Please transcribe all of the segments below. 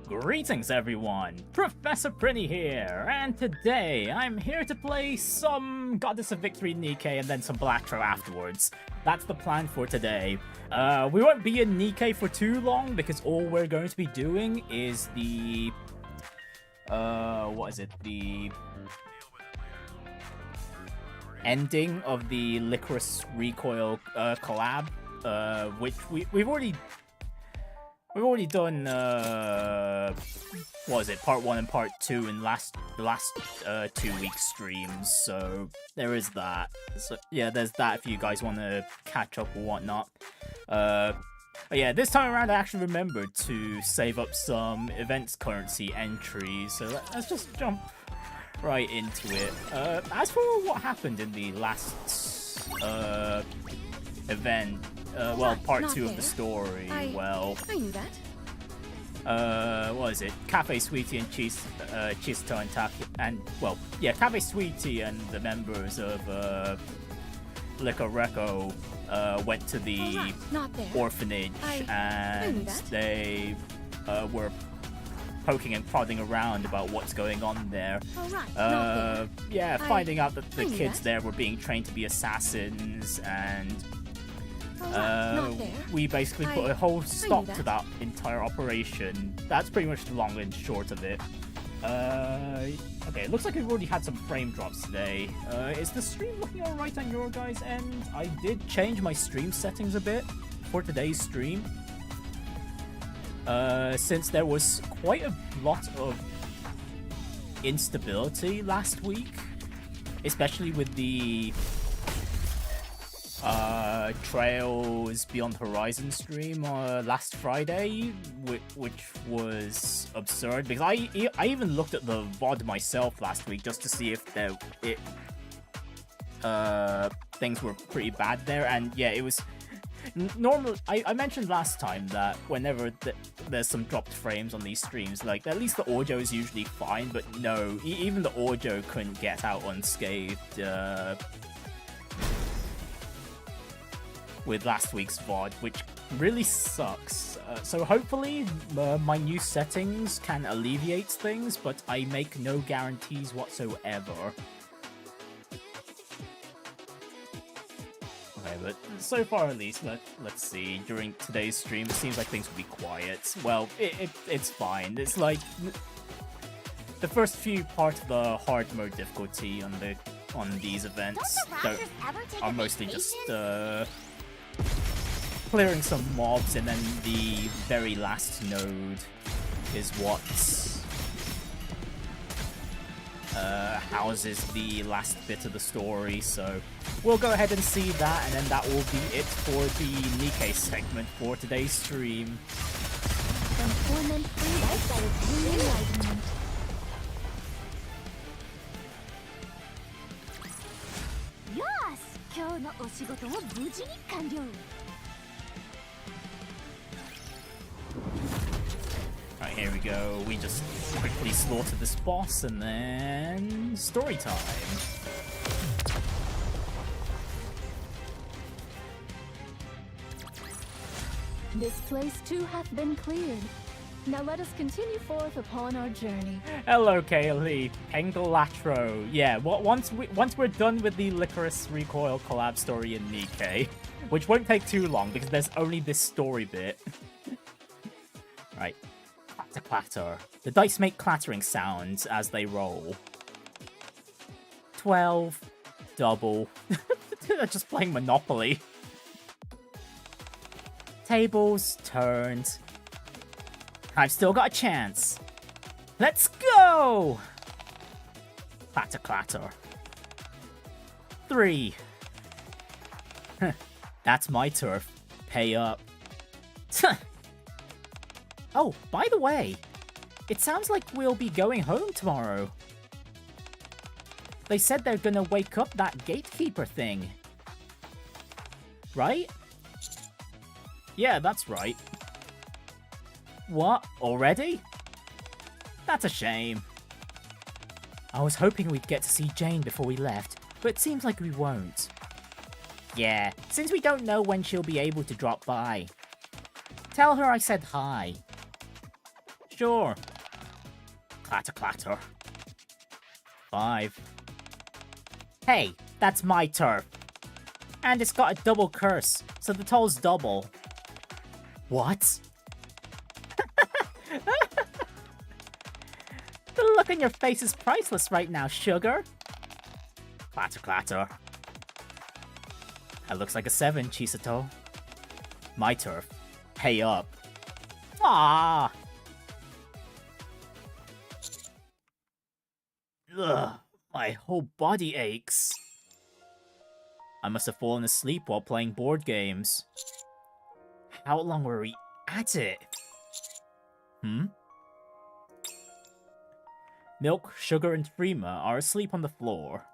Greetings everyone, Professor Prinny here, and today I'm here to play some Goddess of Victory Nikke and then some Balatro afterwards. That's the plan for today. We won't be in Nikke for too long because all we're going to be doing is the... the ending of the Lycoris Recoil collab, which we've already done, part 1 and part 2 in the last 2 week streams, so there is that. So yeah, there's that if you guys want to catch up or whatnot. But yeah, this time around I actually remembered to save up some events currency entries, so let's just jump right into it. As for what happened in the last event, part 2 of the story, I knew that. What is it? Cafe Sweetie and Chista and Taki, and, Cafe Sweetie and the members of LycoReco went to the orphanage, and they were poking and prodding around about what's going on there. Finding out that the kids there were being trained to be assassins, and we basically put a whole stop to that entire operation. That's pretty much the long and short of it. Okay, it looks like we've already had some frame drops today. Is the stream looking alright on your guys' end? I did change my stream settings a bit for today's stream, since there was quite a lot of instability last week, especially with the Trails Beyond Horizon stream last Friday, which was absurd, because I even looked at the VOD myself last week just to see if things were pretty bad there, and yeah, it was normal. I mentioned last time that whenever there's some dropped frames on these streams, like, at least the audio is usually fine, but no, even the audio couldn't get out unscathed with last week's VOD, which really sucks. So hopefully my new settings can alleviate things, but I make no guarantees whatsoever. Okay, but so far at least, let's see. During today's stream, it seems like things will be quiet. Well, it's fine. It's like the first few parts of the hard mode difficulty on these events are mostly just clearing some mobs, and then the very last node is what houses the last bit of the story, so we'll go ahead and see that, and then that will be it for the Nikke segment for today's stream. Right, here we go. We just quickly slaughter this boss, and then story time. This place too hath been cleared. Now let us continue forth upon our journey. Hello, Kaylee. Balatro. Yeah, once we're done with the Lycoris Recoil collab story in Nikke, which won't take too long because there's only this story bit. Right. Clatter, clatter. The dice make clattering sounds as they roll. 12. Double. They're just playing Monopoly. Tables turned. I've still got a chance. Let's go! Clatter, clatter. 3. That's my turf. Pay up. Oh, by the way, it sounds like we'll be going home tomorrow. They said they're gonna wake up that gatekeeper thing. Right? Yeah, that's right. What? Already? That's a shame. I was hoping we'd get to see Jane before we left, but it seems like we won't. Yeah, since we don't know when she'll be able to drop by. Tell her I said hi. Sure. Clatter, clatter. 5. Hey, that's my turf. And it's got a double curse, so the toll's double. What? The look on your face is priceless right now, sugar. Clatter, clatter. That looks like a 7, Chisato. My turf. Pay up. Ah. Ugh, my whole body aches. I must have fallen asleep while playing board games. How long were we at it? Milk, Sugar, and Frima are asleep on the floor.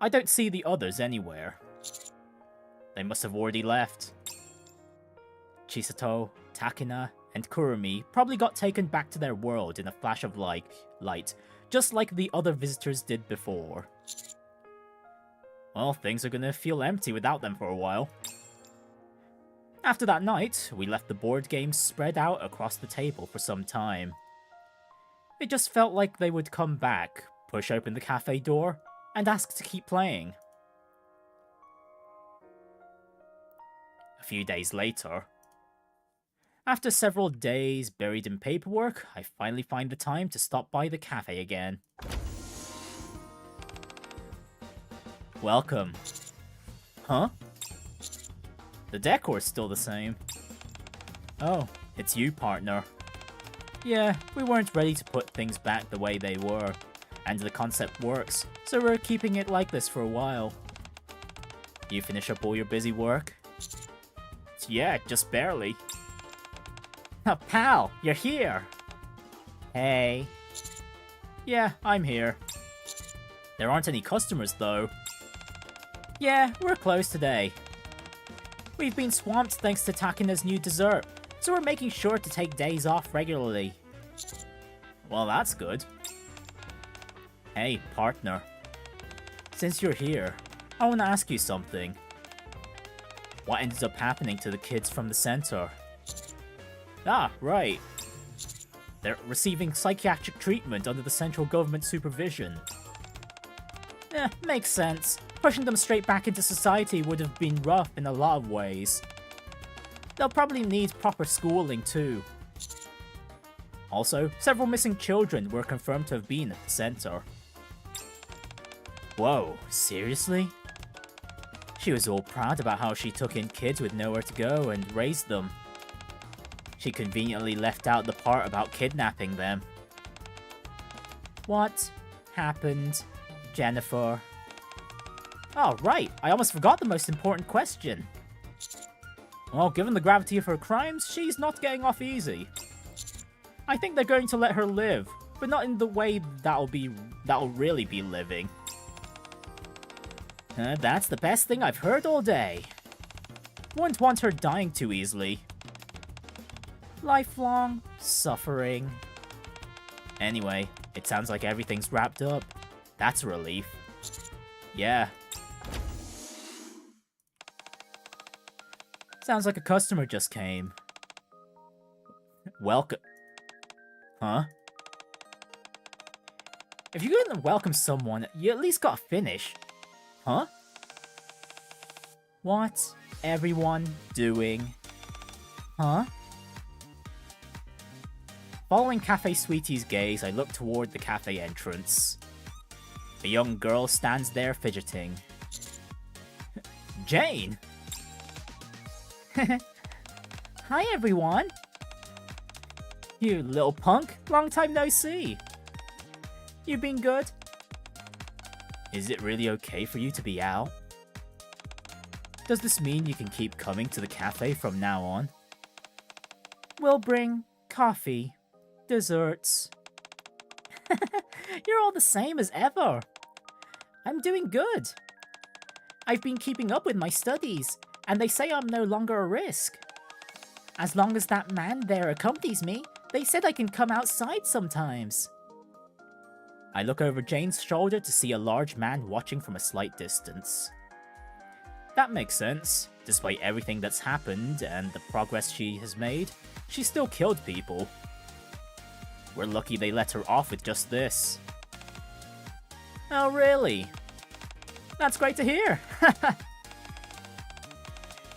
I don't see the others anywhere. They must have already left. Chisato, Takina, and Kurumi probably got taken back to their world in a flash of light, just like the other visitors did before. Well, things are gonna feel empty without them for a while. After that night, we left the board games spread out across the table for some time. It just felt like they would come back, push open the cafe door, and ask to keep playing. A few days later, after several days buried in paperwork, I finally find the time to stop by the cafe again. Welcome. Huh? The decor's still the same. Oh, it's you, partner. Yeah, we weren't ready to put things back the way they were, and the concept works, so we're keeping it like this for a while. You finish up all your busy work? Yeah, just barely. Oh, pal, you're here! Hey. Yeah, I'm here. There aren't any customers, though. Yeah, we're closed today. We've been swamped thanks to Takina's new dessert, so we're making sure to take days off regularly. Well, that's good. Hey, partner. Since you're here, I want to ask you something. What ended up happening to the kids from the center? Ah, right. They're receiving psychiatric treatment under the central government supervision. Makes sense. Pushing them straight back into society would have been rough in a lot of ways. They'll probably need proper schooling too. Also, several missing children were confirmed to have been at the center. Whoa, seriously? She was all proud about how she took in kids with nowhere to go and raised them. She conveniently left out the part about kidnapping them. What happened, Jennifer? Oh, right, I almost forgot the most important question. Well, given the gravity of her crimes, she's not getting off easy. I think they're going to let her live, but not in the way that'll really be living. That's the best thing I've heard all day. Wouldn't want her dying too easily. Lifelong suffering. Anyway, it sounds like everything's wrapped up. That's a relief. Yeah. Sounds like a customer just came. Welcome. Huh? If you're gonna welcome someone, you at least gotta finish. Huh? What's everyone doing? Huh? Following Cafe Sweetie's gaze, I look toward the cafe entrance. A young girl stands there fidgeting. Jane! Hi everyone! You little punk, long time no see. You been good? Is it really okay for you to be out? Does this mean you can keep coming to the cafe from now on? We'll bring coffee, desserts. You're all the same as ever. I'm doing good. I've been keeping up with my studies, and they say I'm no longer a risk. As long as that man there accompanies me, they said I can come outside sometimes. I look over Jane's shoulder to see a large man watching from a slight distance. That makes sense. Despite everything that's happened and the progress she has made, she still killed people. We're lucky they let her off with just this. Oh, really? That's great to hear.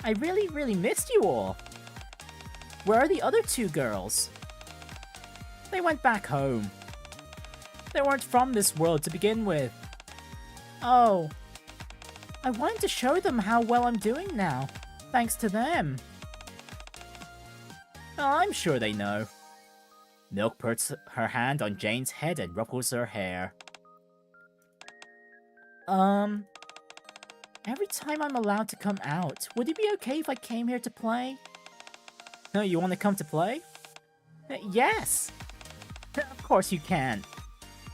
I really missed you all. Where are the other two girls? They went back home. They weren't from this world to begin with. Oh. I wanted to show them how well I'm doing now, thanks to them. Oh, I'm sure they know. Milk puts her hand on Jane's head and ruffles her hair. Every time I'm allowed to come out, would it be okay if I came here to play? No, you want to come to play? Yes! Of course you can.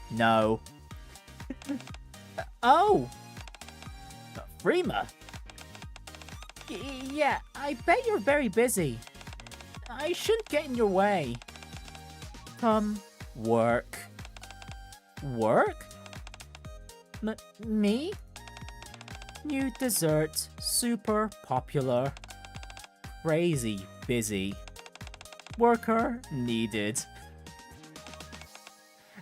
No. Oh! Frima! Yeah, I bet you're very busy. I shouldn't get in your way. Work. Work? Me? New dessert, super popular. Crazy busy. Worker needed.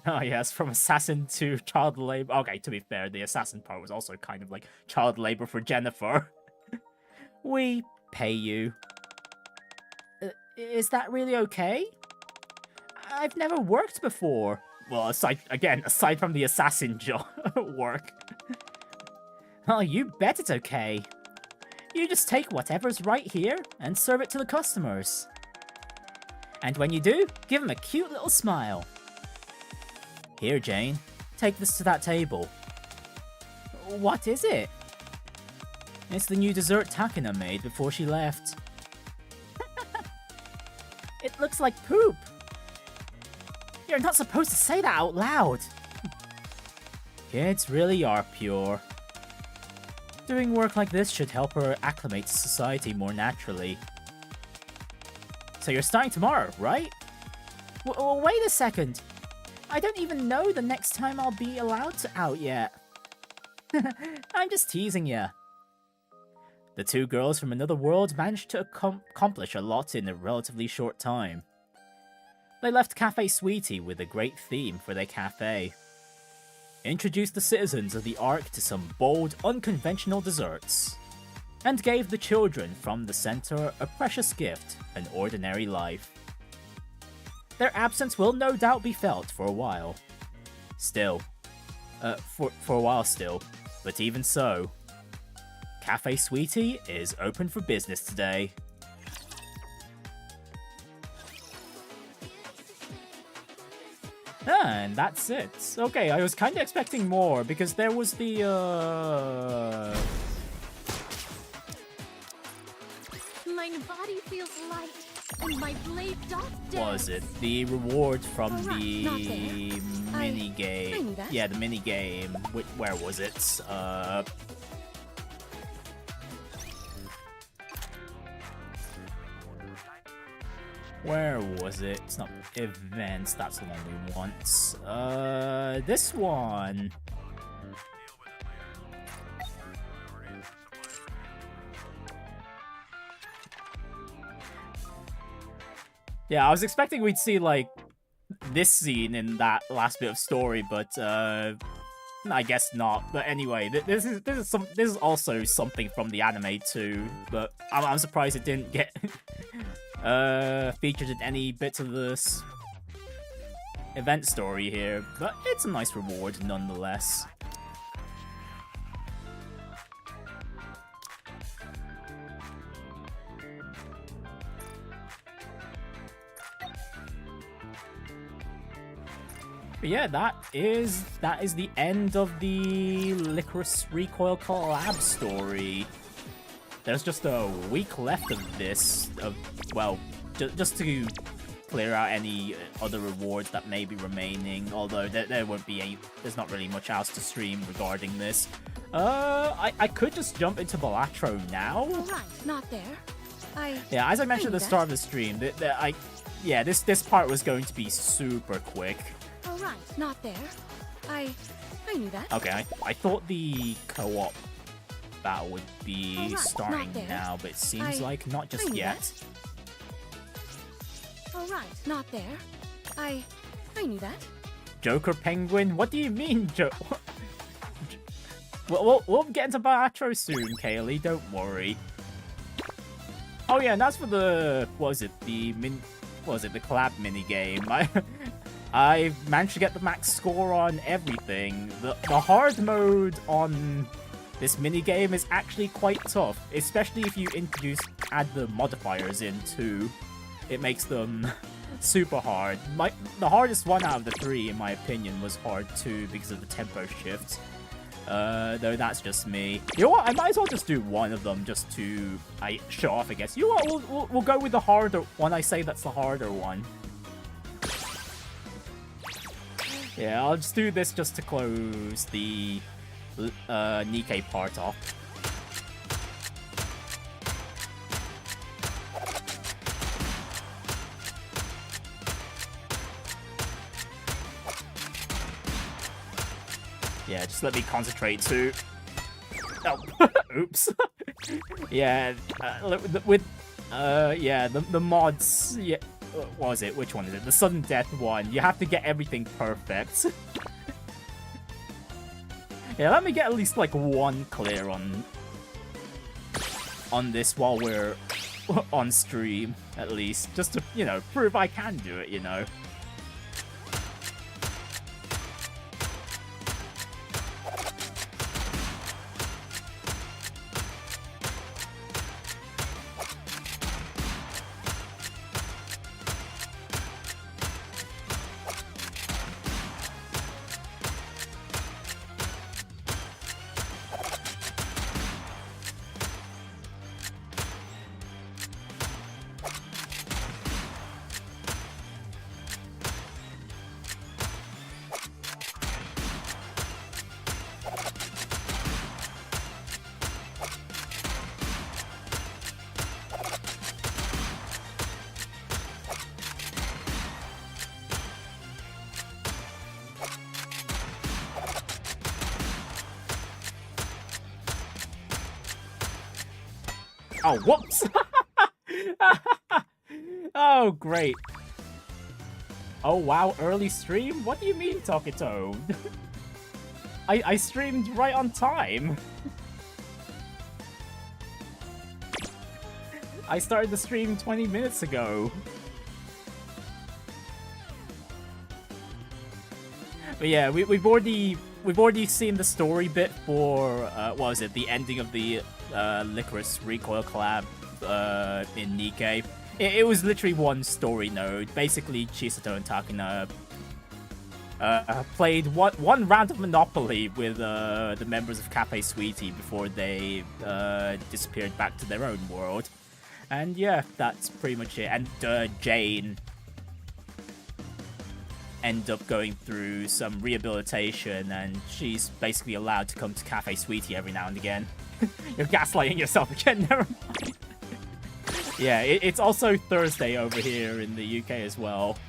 Oh yes, from assassin to child labor. Okay, to be fair, the assassin part was also kind of like child labor for Jennifer. We pay you. Is that really okay? I've never worked before. Well, aside from the assassin job work. Oh, you bet it's okay. You just take whatever's right here and serve it to the customers. And when you do, give them a cute little smile. Here, Jane. Take this to that table. What is it? It's the new dessert Takina made before she left. It looks like poop. You're not supposed to say that out loud. Kids really are pure. Doing work like this should help her acclimate to society more naturally. So you're starting tomorrow, right? Wait a second. I don't even know the next time I'll be allowed to out yet. I'm just teasing ya. The two girls from another world managed to accomplish a lot in a relatively short time. They left Cafe Sweetie with a great theme for their cafe. Introduced the citizens of the Ark to some bold, unconventional desserts, and gave the children from the center a precious gift, an ordinary life. Their absence will no doubt be felt for a while. For a while still, but even so, Cafe Sweetie is open for business today. And that's it. Okay, I was kind of expecting more, because there was the, My body feels light, and my blade doth dance. Was it the reward from the not mini game? Yeah, the mini game. Where was it? Where was it? It's not events, that's the one we want. This one. Yeah, I was expecting we'd see, like, this scene in that last bit of story, but, I guess not. But anyway, this is also something from the anime too, but I'm surprised it didn't get featured in any bits of this event story here, but it's a nice reward nonetheless. But yeah, that is the end of the Lycoris Recoil collab story. There's just a week left of this, well, just to clear out any other rewards that may be remaining, although there won't be any, there's not really much else to stream regarding this. I could just jump into Balatro now. Alright, not there. Yeah, as I mentioned at the start of the stream, this part was going to be super quick. Alright, not there. I knew that. Okay, I thought the co-op battle would be starting now, but it seems like not just yet. Alright, not there. I I knew that. Joker Penguin? What do you mean, We'll get into Balatro soon, Kaylee, don't worry. Oh yeah, and that's for the... What was it? The collab minigame. I managed to get the max score on everything. The hard mode on this minigame is actually quite tough, especially if you add the modifiers in too. It makes them super hard. The hardest one out of the 3, in my opinion, was hard 2 because of the tempo shift. Though that's just me. You know what? I might as well just do one of them just to show off, I guess. You know what? We'll go with the harder one. I say that's the harder one. Yeah, I'll just do this just to close the Nikke part off. Yeah, just let me concentrate too. Oh, oops. Yeah, the mods. Yeah, what was it? Which one is it? The sudden death one. You have to get everything perfect. Yeah, let me get at least like one clear on this while we're on stream, at least, just to, you know, prove I can do it, you know. Oh, whoops! Oh, great. Oh, wow, early stream? What do you mean, Tokito? I streamed right on time. I started the stream 20 minutes ago. But yeah, we've already seen the story bit for what was it? The ending of the Lycoris Recoil collab in Nikke. It was literally one story node. Basically, Chisato and Takina played one round of Monopoly with the members of Cafe Sweetie before they disappeared back to their own world. And yeah, that's pretty much it. And Jane end up going through some rehabilitation, and she's basically allowed to come to Cafe Sweetie every now and again. You're gaslighting yourself again, never mind. Yeah, it's also Thursday over here in the UK as well.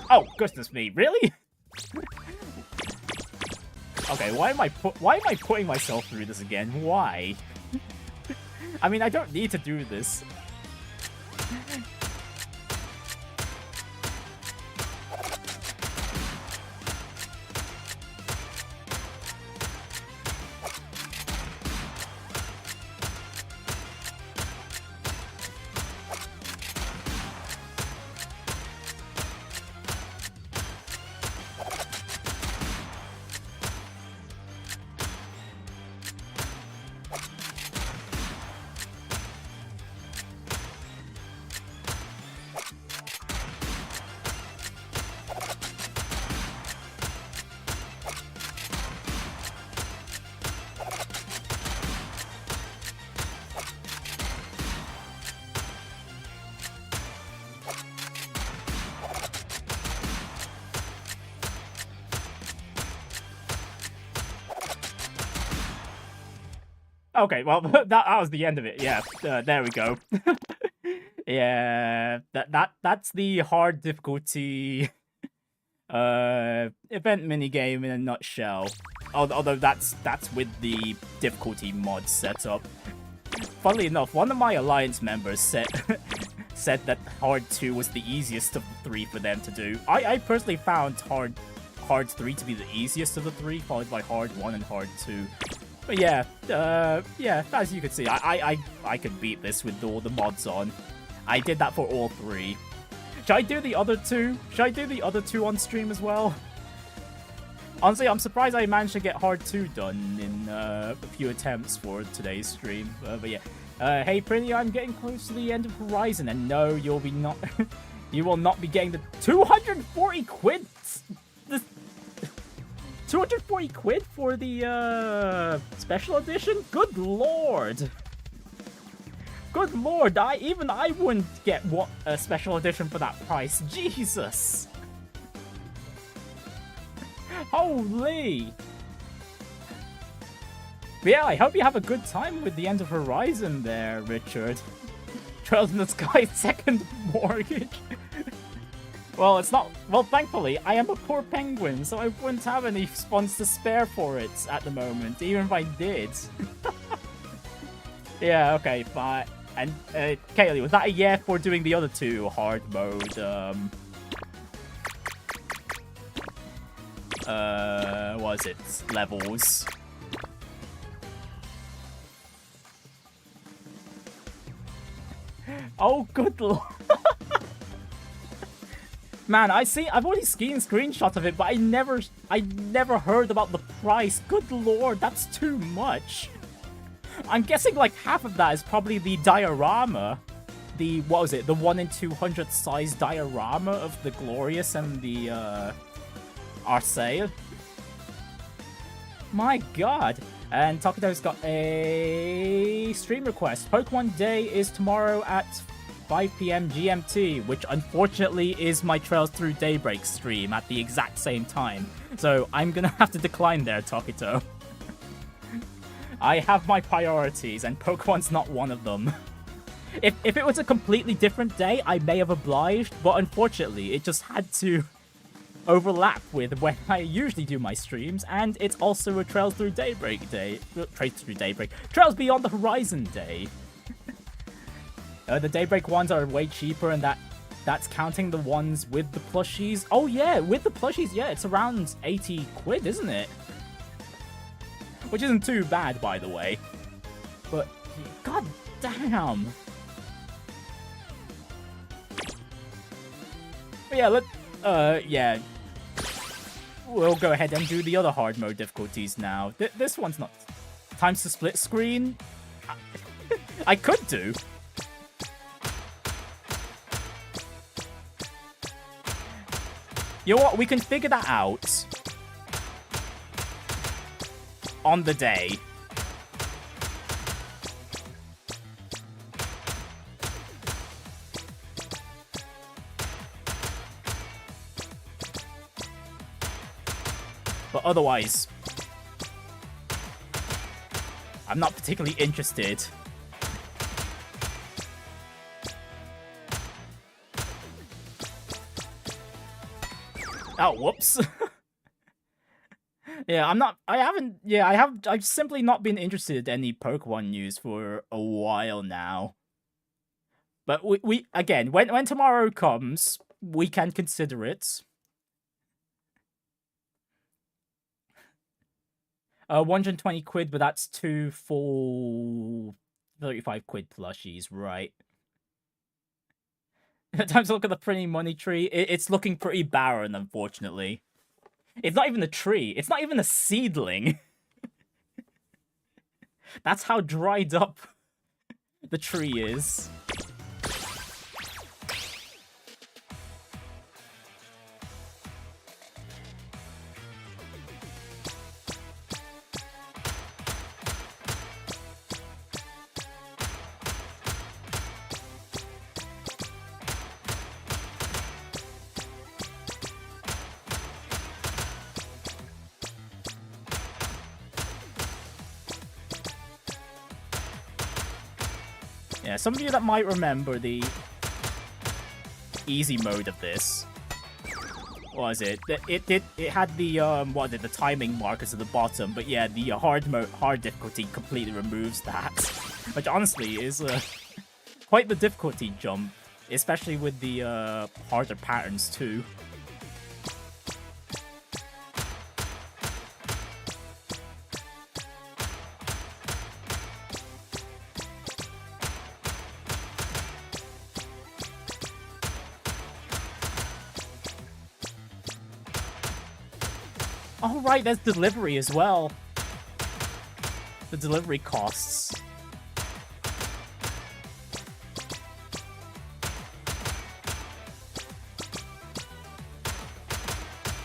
Oh, goodness me, really? Okay, why am I putting myself through this again? Why? I mean, I don't need to do this. Okay, well, that was the end of it. Yeah, there we go. Yeah, that's the hard difficulty event minigame in a nutshell. Although that's with the difficulty mod setup. Funnily enough, one of my alliance members said that hard 2 was the easiest of the 3 for them to do. I personally found hard 3 to be the easiest of the 3, followed by hard 1 and hard 2. But yeah, as you can see, I could beat this with all the mods on. I did that for all 3. Should I do the other 2? Should I do the other 2 on stream as well? Honestly, I'm surprised I managed to get hard 2 done in a few attempts for today's stream. But yeah. Hey Prinny, I'm getting close to the end of Horizon, and no, you will not be getting the 240 quid. 240 quid for the special edition? Good lord. Good lord, even I wouldn't get a special edition for that price. Jesus. Holy. But yeah, I hope you have a good time with the end of Horizon there, Richard. Trails in the Sky second mortgage. Well, it's not... Well, thankfully, I am a poor penguin, so I wouldn't have any funds to spare for it at the moment, even if I did. Yeah, okay, fine. And, Kaylee, was that a yeah for doing the other 2 hard mode, what is it? Levels. Oh, good lord. Man, I've already seen screenshots of it, but I never heard about the price. Good lord, that's too much. I'm guessing like half of that is probably the diorama. The, what was it? The 1 in 200 size diorama of the Glorious and the, Arceus. My god. And Takato's got a stream request. Pokemon Day is tomorrow at 5 PM GMT, which unfortunately is my Trails Through Daybreak stream at the exact same time. So I'm gonna have to decline there, Takito. I have my priorities, and Pokemon's not one of them. If it was a completely different day, I may have obliged, but unfortunately, it just had to overlap with when I usually do my streams, and it's also a Trails Through Daybreak day. Trails Beyond the Horizon day. The Daybreak ones are way cheaper, and that's counting the ones with the plushies. Oh yeah, with the plushies, yeah, it's around 80 quid, isn't it? Which isn't too bad, by the way. But, god damn. But yeah, yeah. We'll go ahead and do the other hard mode difficulties now. This one's not... Times to split screen? I could do. You know what? We can figure that out on the day. But otherwise, I'm not particularly interested. Oh, whoops. Yeah, I've simply not been interested in any Pokemon news for a while now. But we again, when tomorrow comes, we can consider it. 120 quid, but that's 2 full 35 quid plushies, right? Time to look at the Prinny money tree. It's looking pretty barren, unfortunately. It's not even a tree. It's not even a seedling. That's how dried up the tree is. Yeah, some of you that might remember the easy mode of this. What was it? It had the the timing markers at the bottom, but yeah, the hard difficulty completely removes that, which honestly is quite the difficulty jump, especially with the harder patterns too. Oh right, there's delivery as well. The delivery costs.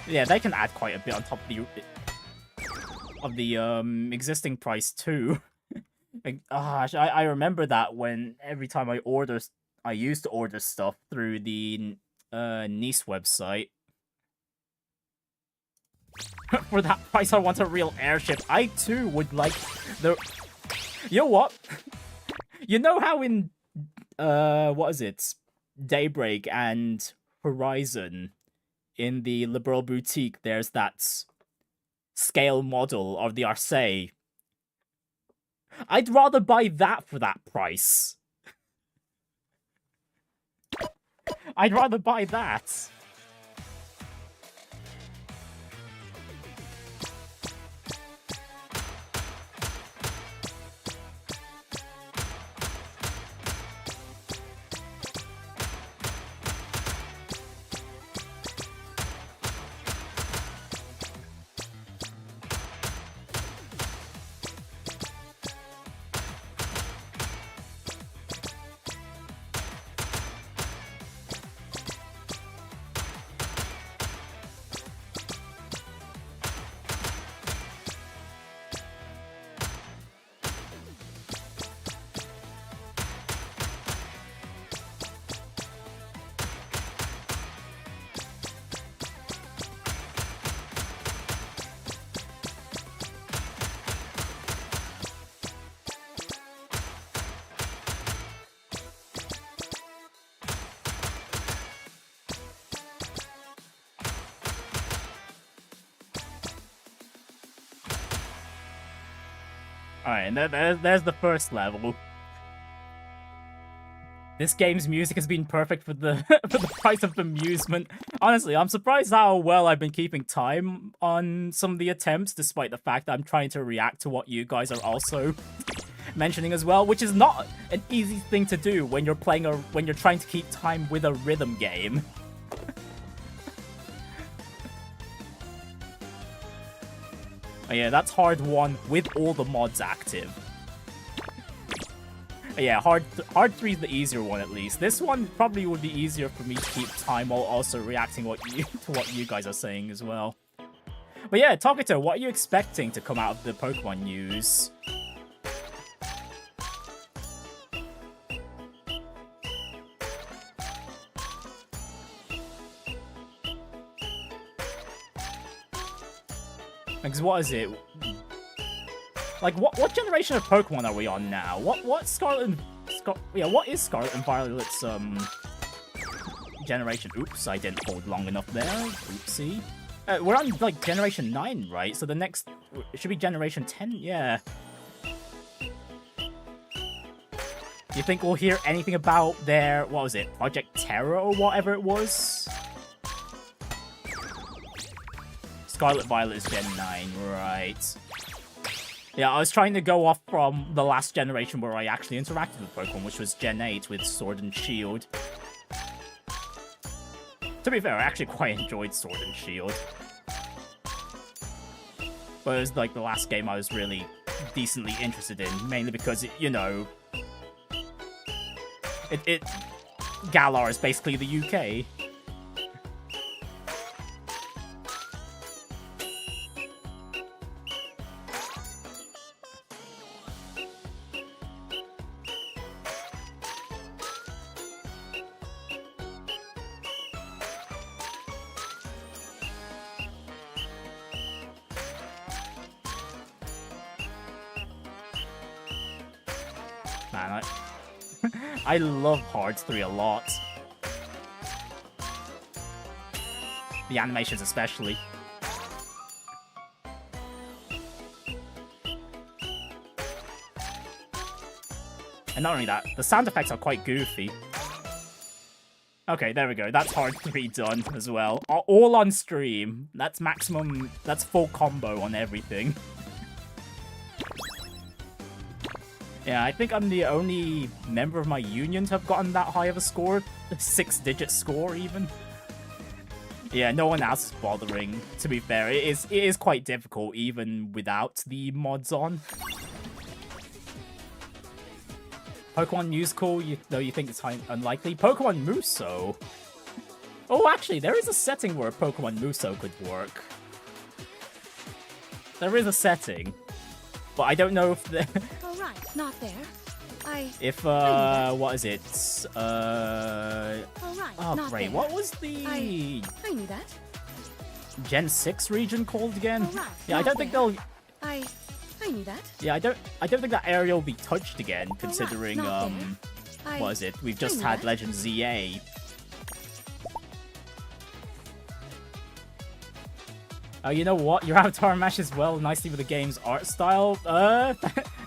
Yeah, they can add quite a bit on top of the existing price too. Like, gosh, I remember that when every time I used to order stuff through the Nice website. For that price, I want a real airship. I too would like the. You know what? You know how in what is it? Daybreak and Horizon, in the Liberal Boutique, there's that scale model of the Arcee. I'd rather buy that for that price. I'd rather buy that. Alright, and there's the first level. This game's music has been perfect for the for the price of amusement. Honestly, I'm surprised how well I've been keeping time on some of the attempts, despite the fact that I'm trying to react to what you guys are also mentioning as well, which is not an easy thing to do when you're when you're trying to keep time with a rhythm game. Oh yeah, that's hard 1 with all the mods active. Oh yeah, hard 3 is the easier one at least. This one probably would be easier for me to keep time while also reacting to what you guys are saying as well. But yeah, Tokito, what are you expecting to come out of the Pokemon news? Because what is it? Like, what generation of Pokemon are we on now? What Scarlet and what is Scarlet and Violet's generation? Oops, I didn't hold long enough there. Oopsie. We're on like generation 9, right? So the next it should be generation 10. Yeah. You think we'll hear anything about their what was it? Project Terra or whatever it was? Scarlet Violet is Gen 9, right. Yeah, I was trying to go off from the last generation where I actually interacted with Pokemon, which was Gen 8 with Sword and Shield. To be fair, I actually quite enjoyed Sword and Shield. But it was like the last game I was really decently interested in, mainly because, you know... Galar is basically the UK. Man, I love Hard 3 a lot. The animations especially. And not only that, the sound effects are quite goofy. Okay, there we go. That's Hard 3 done as well. All on stream. That's maximum, that's full combo on everything. Yeah, I think I'm the only member of my union to have gotten that high of a score. A 6-digit score, even. Yeah, no one else is bothering, to be fair. It is quite difficult, even without the mods on. Pokemon Musical, though you think it's unlikely. Pokemon Muso. Oh, actually, there is a setting where Pokemon Muso could work. There is a setting. But I don't know if the... Alright, not there. what is it? Alright, oh, not great. there. What was the... I knew that. Gen 6 region called again? Alright, Yeah, I don't think they'll... I knew that. Yeah, I don't think that area will be touched again, considering, what is it? We've just had Legend ZA. You know what? Your avatar matches well nicely with the game's art style.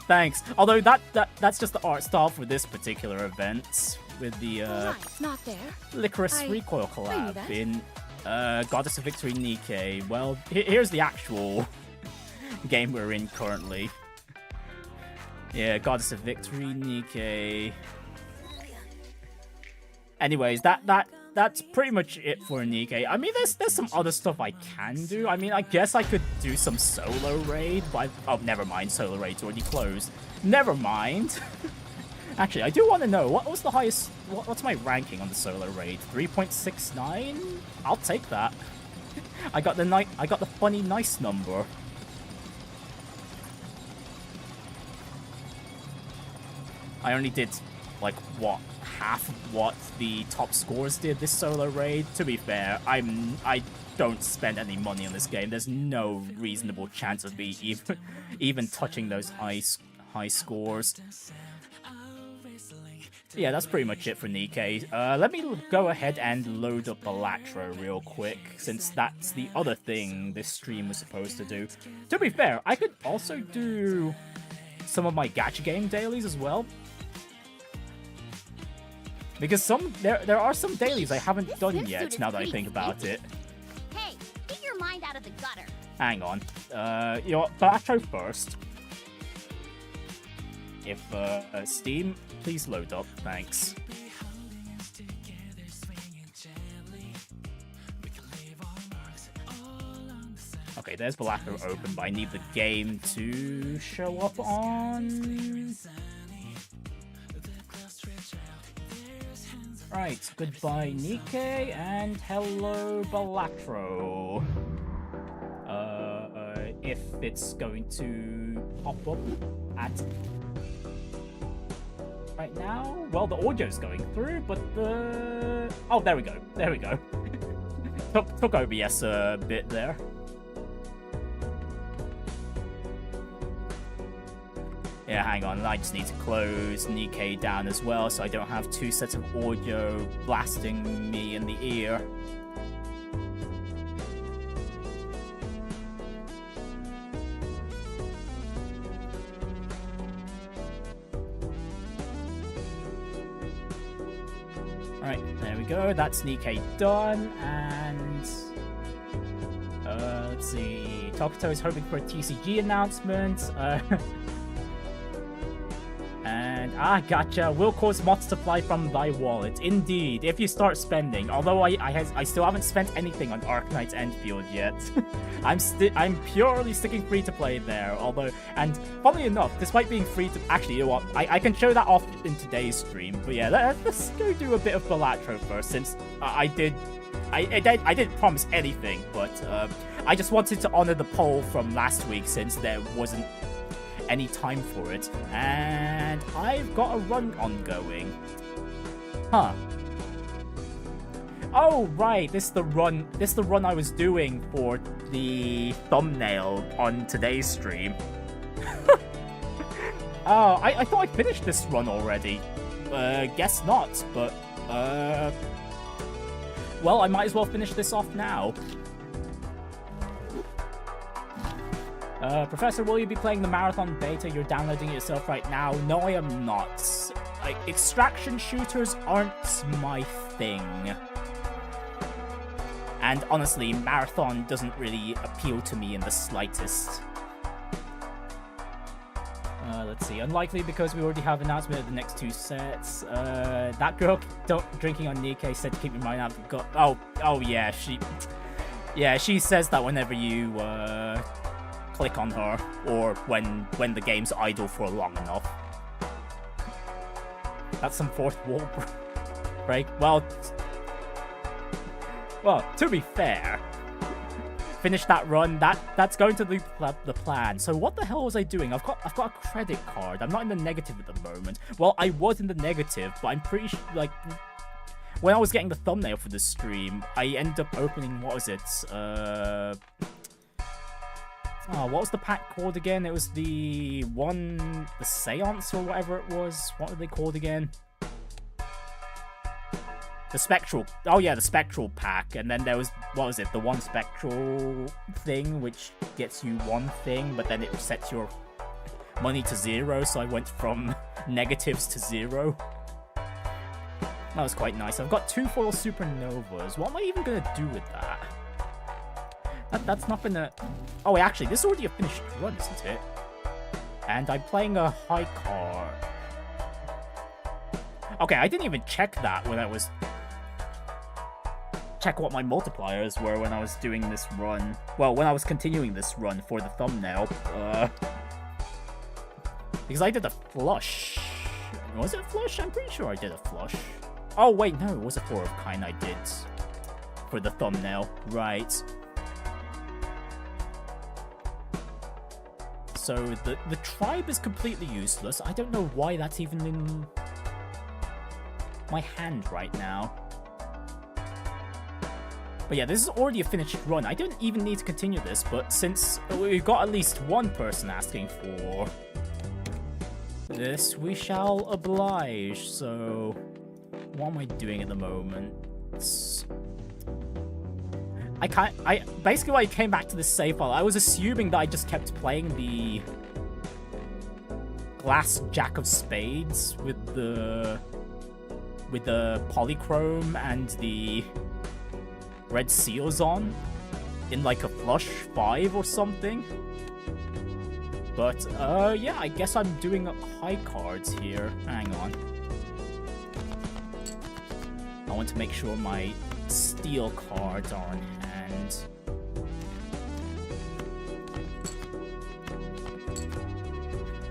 Thanks. Although that's just the art style for this particular event with the not there. Lycoris Recoil collab in Goddess of Victory Nikke. Well, here's the actual game we're in currently. Yeah, Goddess of Victory Nikke. Anyways, that's pretty much it for Nikke. I mean, there's some other stuff I can do. I mean, I guess I could do some solo raid, but oh, never mind. Solo raid's already closed. Never mind. Actually, I do want to know what was the highest. What's my ranking on the solo raid? 3.69. I'll take that. I got the funny nice number. I only did like what? Half of what the top scores did this solo raid. To be fair, I don't spend any money on this game. There's no reasonable chance of me even touching those high scores. Yeah, that's pretty much it for Nikke. Let me go ahead and load up Balatro real quick, since that's the other thing this stream was supposed to do. To be fair, I could also do some of my gacha game dailies as well. Because there are some dailies I haven't done yet, now that I think about it. Hey, get your mind out of the gutter. Hang on. You know what? Balatro first. If, Steam, please load up. Thanks. Okay, there's Balatro open, but I need the game to show up on... Right, goodbye Nikke, and hello Balatro. If it's going to pop up at... right now? Well, the audio's going through, but the... oh, there we go. There we go. took OBS a bit there. Yeah, hang on, I just need to close Nikke down as well, so I don't have two sets of audio blasting me in the ear. Alright, there we go, that's Nikke done, and... let's see... Tokuto is hoping for a TCG announcement, And, gotcha. Will cause multiply from thy wallet. Indeed, if you start spending. Although I still haven't spent anything on Arknights Endfield yet. I'm purely sticking free to play there. Although, and funnily enough, despite being free to... actually, you know what? I can show that off in today's stream. But yeah, let's go do a bit of Balatro first, since I didn't promise anything, but I just wanted to honor the poll from last week, since there wasn't any time for it, and I've got a run ongoing. Huh. Oh right, this is the run I was doing for the thumbnail on today's stream. Oh, I thought I finished this run already. guess not, but, well, I might as well finish this off now. Professor, will you be playing the Marathon beta? You're downloading it yourself right now. No, I am not. Like, extraction shooters aren't my thing. And honestly, Marathon doesn't really appeal to me in the slightest. Let's see. Unlikely because we already have an announcement of the next 2 sets. That girl drinking on Nikke said to keep your mind out of the gut. Oh yeah, she says that whenever you click on her, or when the game's idle for long enough. That's some fourth wall break. Well, to be fair, finish that run. That's going to be the plan. So what the hell was I doing? I've got a credit card. I'm not in the negative at the moment. Well, I was in the negative, but I'm pretty sure, like, when I was getting the thumbnail for this stream, I ended up opening, what was it? What was the pack called again? It was the Seance or whatever it was. What were they called again? The Spectral. Oh yeah, the Spectral pack. And then there was, what was it? The one Spectral thing, which gets you one thing, but then it resets your money to 0. So I went from negatives to 0. That was quite nice. I've got 2 foil supernovas. What am I even going to do with that? That's not gonna... Oh, actually, this is already a finished run, isn't it? And I'm playing a high card. Okay, I didn't even check that when I was... Check what my multipliers were when I was doing this run. Well, when I was continuing this run for the thumbnail. Because I did a flush. Was it a flush? I'm pretty sure I did a flush. Oh, wait, no, it was a 4 of kind I did for the thumbnail. Right. So the tribe is completely useless. I don't know why that's even in my hand right now. But yeah, this is already a finished run. I don't even need to continue this, but since we've got at least one person asking for this, we shall oblige. So what am I doing at the moment? Basically when I came back to this save file, I was assuming that I just kept playing the glass Jack of Spades with the polychrome and the red seals on in like a flush 5 or something. But yeah, I guess I'm doing high cards here. Hang on. I want to make sure my steel cards are on hand.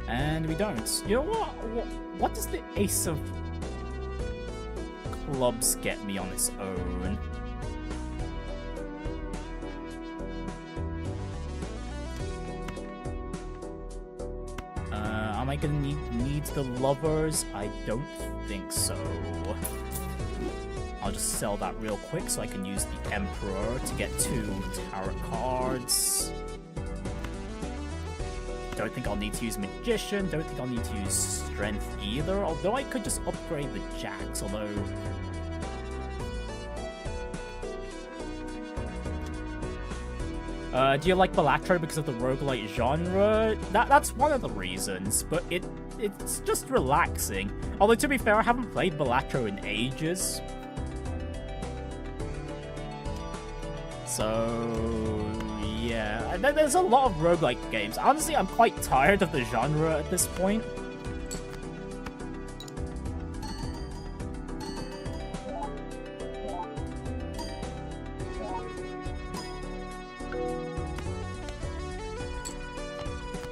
And we don't. You know what does the Ace of Clubs get me on its own? Am I gonna need the Lovers? I don't think so. I'll just sell that real quick so I can use the Emperor to get 2 tarot cards. Don't think I'll need to use Magician. Don't think I'll need to use Strength either. Although I could just upgrade the Jacks, although... do you like Balatro because of the roguelite genre? That's one of the reasons, but it's just relaxing. Although, to be fair, I haven't played Balatro in ages. So, yeah. There's a lot of roguelike games. Honestly, I'm quite tired of the genre at this point.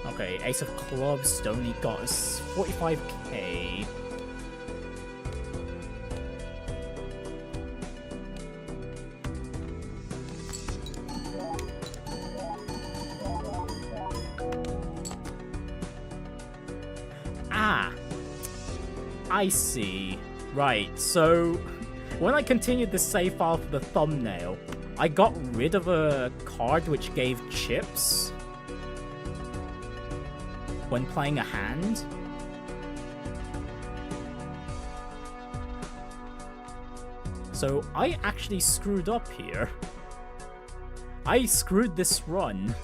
Okay, Ace of Clubs only got us 45k. I see. Right, so when I continued the save file for the thumbnail, I got rid of a card which gave chips when playing a hand. So I actually screwed up here. I screwed this run.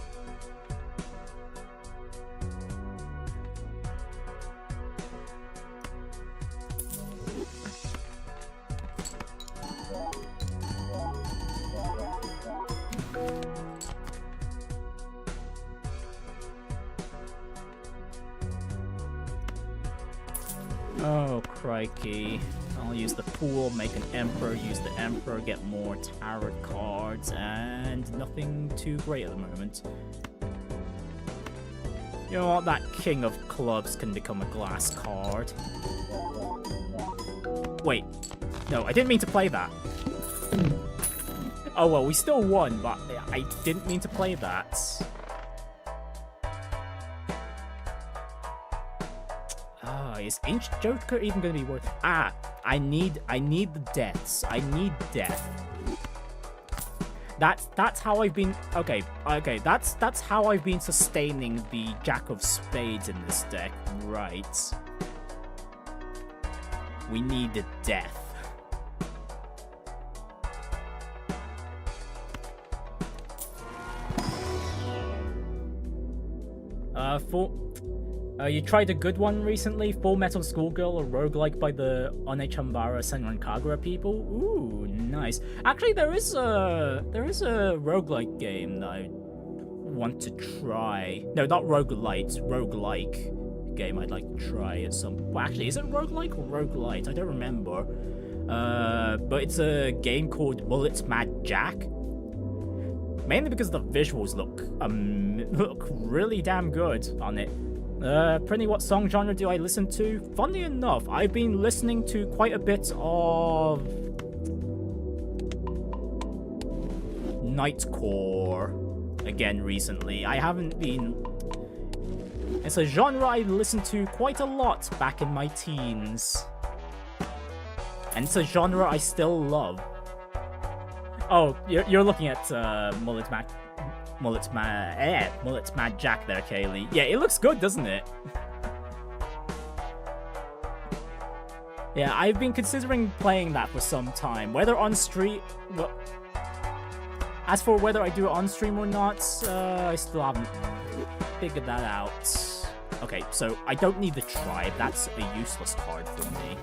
Oh, crikey. I'll use the pool, make an emperor, use the emperor, get more tarot cards, and nothing too great at the moment. You know what, that king of clubs can become a glass card. Wait, no, I didn't mean to play that. Oh well, we still won, but I didn't mean to play that. Is Ancient Joker even going to be worth? Ah, I need the deaths. I need death. That's how I've been. Okay. That's how I've been sustaining the Jack of Spades in this deck. Right. We need the death. You tried a good one recently? Full Metal Schoolgirl, a roguelike by the Onechambara Senran Kagura people? Ooh, nice. Actually, there is a roguelike game that I want to try. No, not roguelite, roguelike game I'd like to try at some... Well, actually, is it roguelike or roguelite? I don't remember. But it's a game called Mullet's Mad Jack. Mainly because the visuals look really damn good on it. Prinny, what song genre do I listen to? Funnily enough, I've been listening to quite a bit of Nightcore again recently. I haven't been... It's a genre I listened to quite a lot back in my teens. And it's a genre I still love. Oh, you're looking at Mullet's Mad Jack there, Kaylee. Yeah, it looks good, doesn't it? Yeah, I've been considering playing that for some time. Whether on stream... Well, as for whether I do it on stream or not, I still haven't figured that out. Okay, so I don't need the tribe. That's a useless card for me.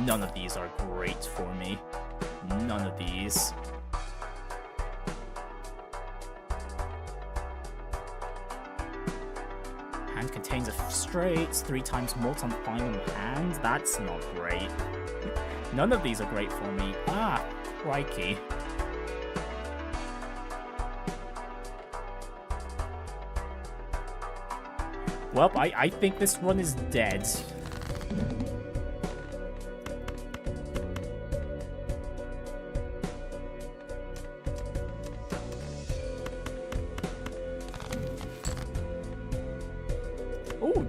None of these are great for me. None of these. Hand contains a straight, 3 times mult on final hand. That's not great. None of these are great for me. Ah, crikey. Well, I think this run is dead.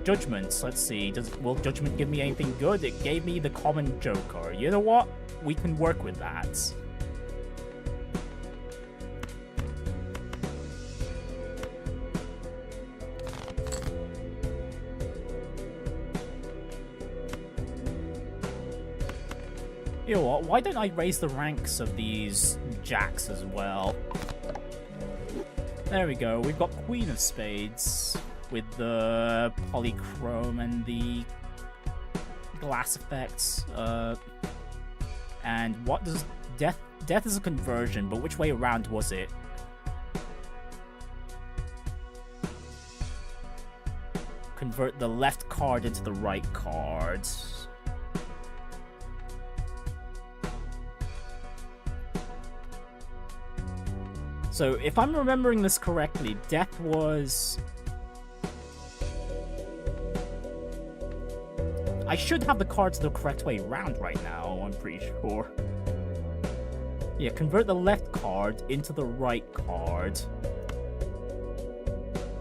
Judgments. Let's see. Will Judgment give me anything good? It gave me the common Joker. You know what? We can work with that. You know what? Why don't I raise the ranks of these jacks as well? There we go. We've got Queen of Spades. With the polychrome and the glass effects. And what does death... Death is a conversion, but which way around was it? Convert the left card into the right card. So, if I'm remembering this correctly, death was... I should have the cards the correct way around right now, I'm pretty sure. Yeah, convert the left card into the right card.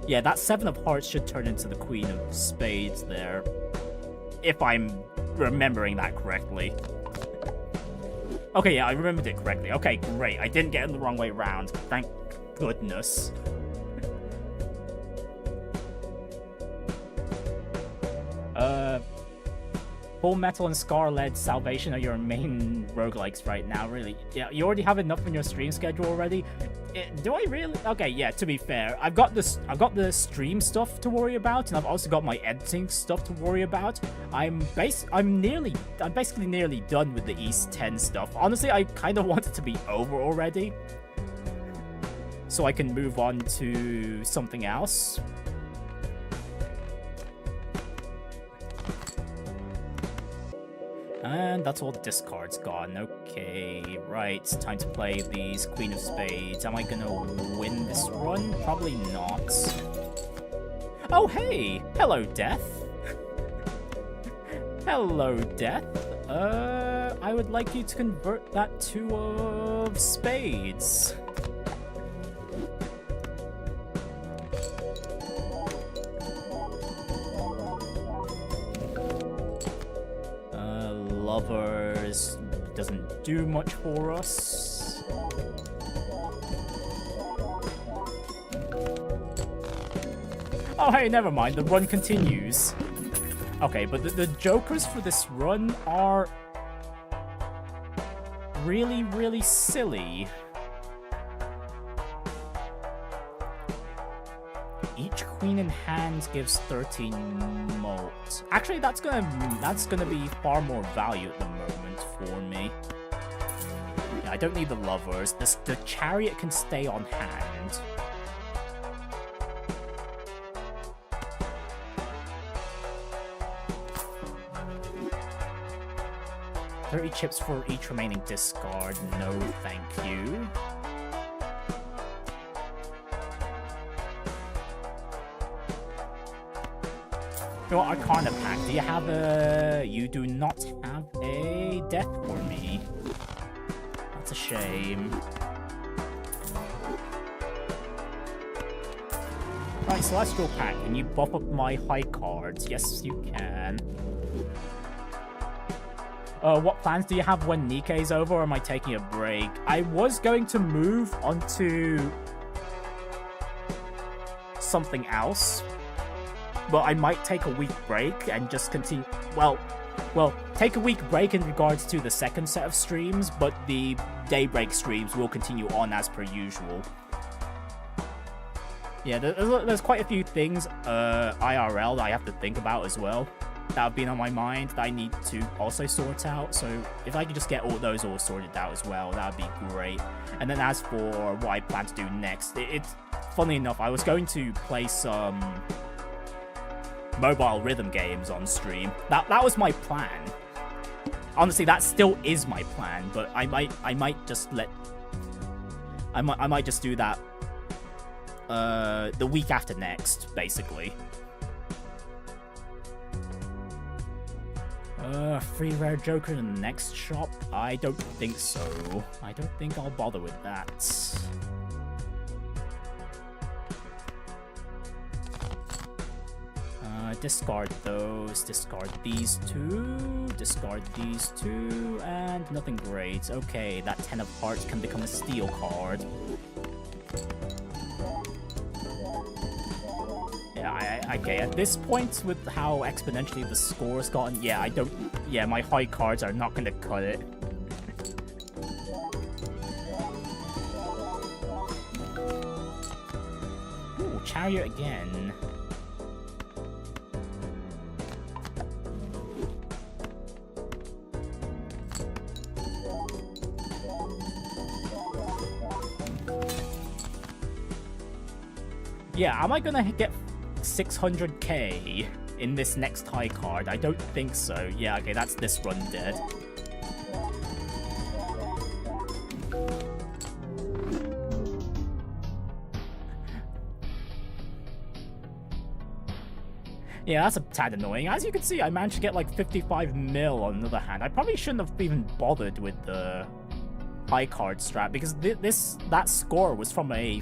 Yeah, that 7 of Hearts should turn into the Queen of Spades there. If I'm remembering that correctly. Okay, yeah, I remembered it correctly. Okay, great. I didn't get it the wrong way around. Thank goodness. Full Metal and Scar-led Salvation are your main roguelikes right now, really. Yeah, you already have enough on your stream schedule already. Do I really? Okay, yeah, to be fair, I've got the stream stuff to worry about, and I've also got my editing stuff to worry about. I'm basically nearly done with the East 10 stuff. Honestly, I kind of want it to be over already, so I can move on to something else. And that's all the discards gone. Okay, right. Time to play these Queen of Spades. Am I gonna win this run? Probably not. Oh, hey! Hello, Death. Hello, Death. I would like you to convert that Two of Spades. Lovers doesn't do much for us. Oh, hey, never mind. The run continues. Okay, but the jokers for this run are really, really silly. Each queen in hand gives 13 malt. Actually, that's gonna be far more value at the moment for me. Yeah, I don't need the lovers. The chariot can stay on hand. $30 chips for each remaining discard. No, thank you. Your Arcana pack. Do you have a... You do not have a death for me. That's a shame. Right, Celestial pack. Can you buff up my high cards? Yes, you can. What plans do you have when Nikke is over, or am I taking a break? I was going to move onto something else, but I might take a week break and just continue. Well, take a week break in regards to the second set of streams, but the daybreak streams will continue on as per usual. Yeah, there's quite a few things IRL that I have to think about as well, that have been on my mind that I need to also sort out. So if I could just get all those all sorted out as well, that would be great. And then as for what I plan to do next, it's funny enough, I was going to play some mobile rhythm games on stream. That was my plan. Honestly, that still is my plan, but I might just do that the week after next, basically. Free rare joker in the next shop? I don't think so. I don't think I'll bother with that. Discard those, discard these two, and nothing great. Okay, that 10 of hearts can become a steel card. Yeah, okay, at this point, with how exponentially the score's gotten, yeah, my high cards are not gonna cut it. Ooh, chariot again. Yeah, am I gonna get 600k in this next high card? I don't think so. Yeah, okay, that's this run dead. Yeah, that's a tad annoying. As you can see, I managed to get like 55 mil on the other hand. I probably shouldn't have even bothered with the high card strat, because that score was from a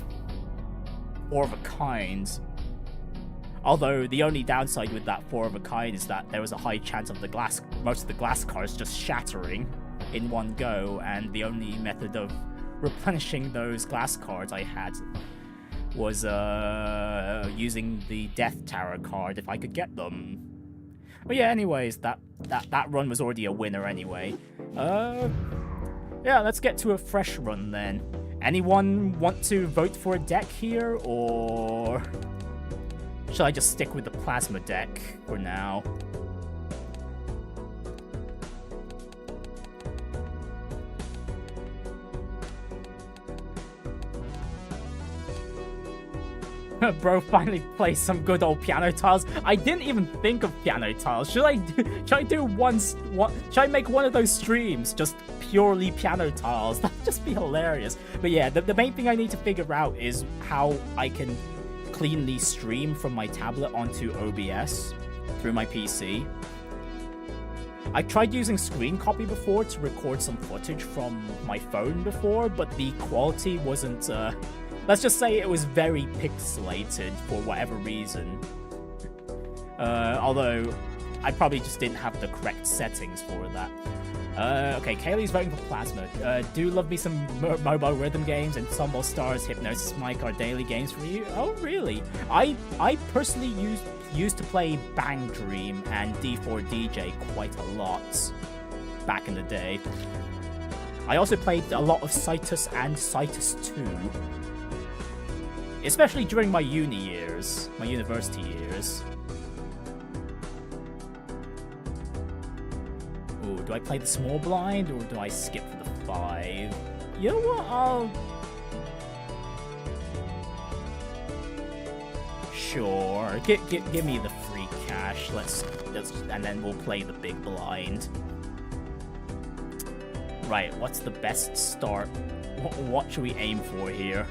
4 of a kind. Although the only downside with that 4 of a kind is that there was a high chance of most of the glass cards just shattering. in one go, and the only method of replenishing those glass cards I had was using the Death Tower card if I could get them. But yeah, anyways, that run was already a winner anyway. Yeah, let's get to a fresh run then. Anyone want to vote for a deck here, or should I just stick with the plasma deck for now? Bro finally plays some good old piano tiles. I didn't even think of piano tiles. Should I make one of those streams just purely piano tiles? That'd just be hilarious. But yeah, the main thing I need to figure out is how I can cleanly stream from my tablet onto OBS through my PC. I tried using screen copy before to record some footage from my phone before, but the quality wasn't let's just say it was very pixelated for whatever reason. Although, I probably just didn't have the correct settings for that. Okay, Kaylee's voting for Plasma. Do love me some mobile rhythm games, and Tumble Stars, Hypnosis Mike are daily games for you. Oh, really? I personally used to play Bang Dream and D4 DJ quite a lot back in the day. I also played a lot of Citus and Citus 2. Especially during my uni years, my university years. Ooh, do I play the small blind, or do I skip for the 5? You know what, Sure, give me the free cash, let's, and then we'll play the big blind. Right, what's the best start? What should we aim for here?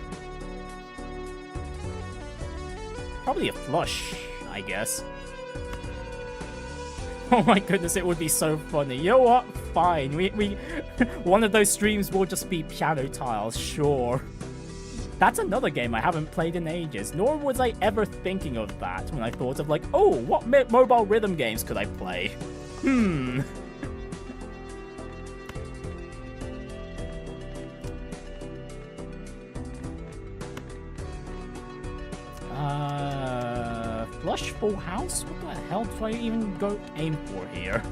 Probably a flush, I guess. Oh my goodness, it would be so funny. You know what? Fine. We one of those streams will just be piano tiles, sure. That's another game I haven't played in ages, nor was I ever thinking of that when I thought of like, oh, what mobile rhythm games could I play? Flush full house? What the hell do I even go aim for here?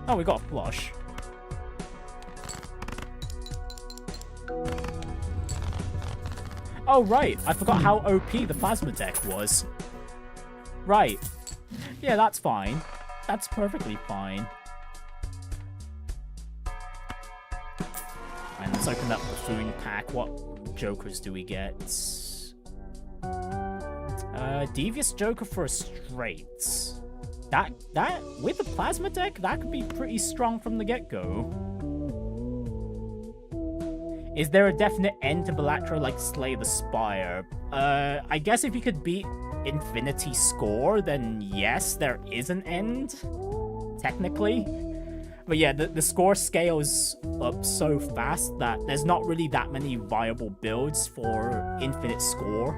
Oh, we got a flush. Oh, right. I forgot how OP the plasma deck was. Right. Yeah, that's fine. That's perfectly fine. And let's open up the Buffoon pack. What jokers do we get? Devious Joker for a straight. That with the plasma deck, that could be pretty strong from the get-go. Is there a definite end to Balatro like Slay the Spire? I guess if you could beat Infinity Score, then yes, there is an end, technically. But yeah, the score scales up so fast that there's not really that many viable builds for infinite score.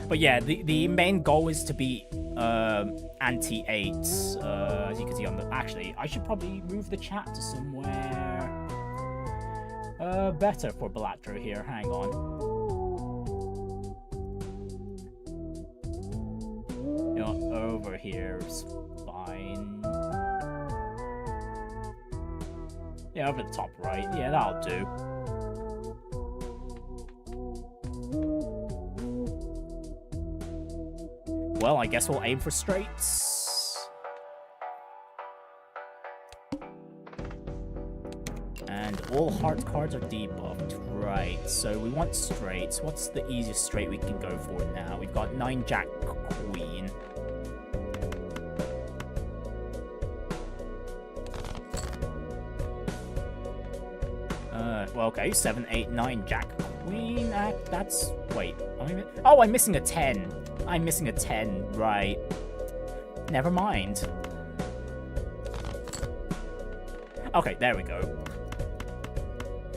But yeah, the main goal is to beat anti-8s, as you can see on the... Actually, I should probably move the chat to somewhere better for Balatro here. Hang on. You know, over here is fine. Yeah, over the top right. Yeah, that'll do. Well, I guess we'll aim for straights. And all heart cards are debuffed. Right, so we want straights. What's the easiest straight we can go for now? We've got 9 Jack Queen. Well, okay, 7, 8, 9 Jack Queen. That's... Wait, oh, I'm missing a 10. I'm missing a 10, right. Never mind. Okay, there we go.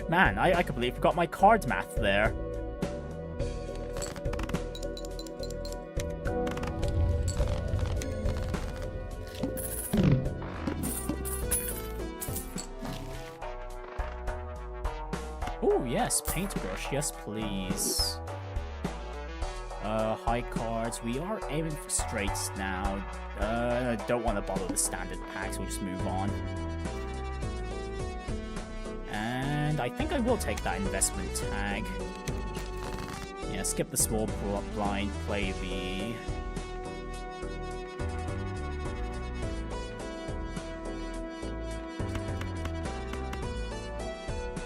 Man, I completely forgot my card math there. Oh, yes, paintbrush. Yes, please. High cards. We are aiming for straights now. Don't want to bother the standard packs. We'll just move on. And I think I will take that investment tag. Yeah, skip the small blind, play the...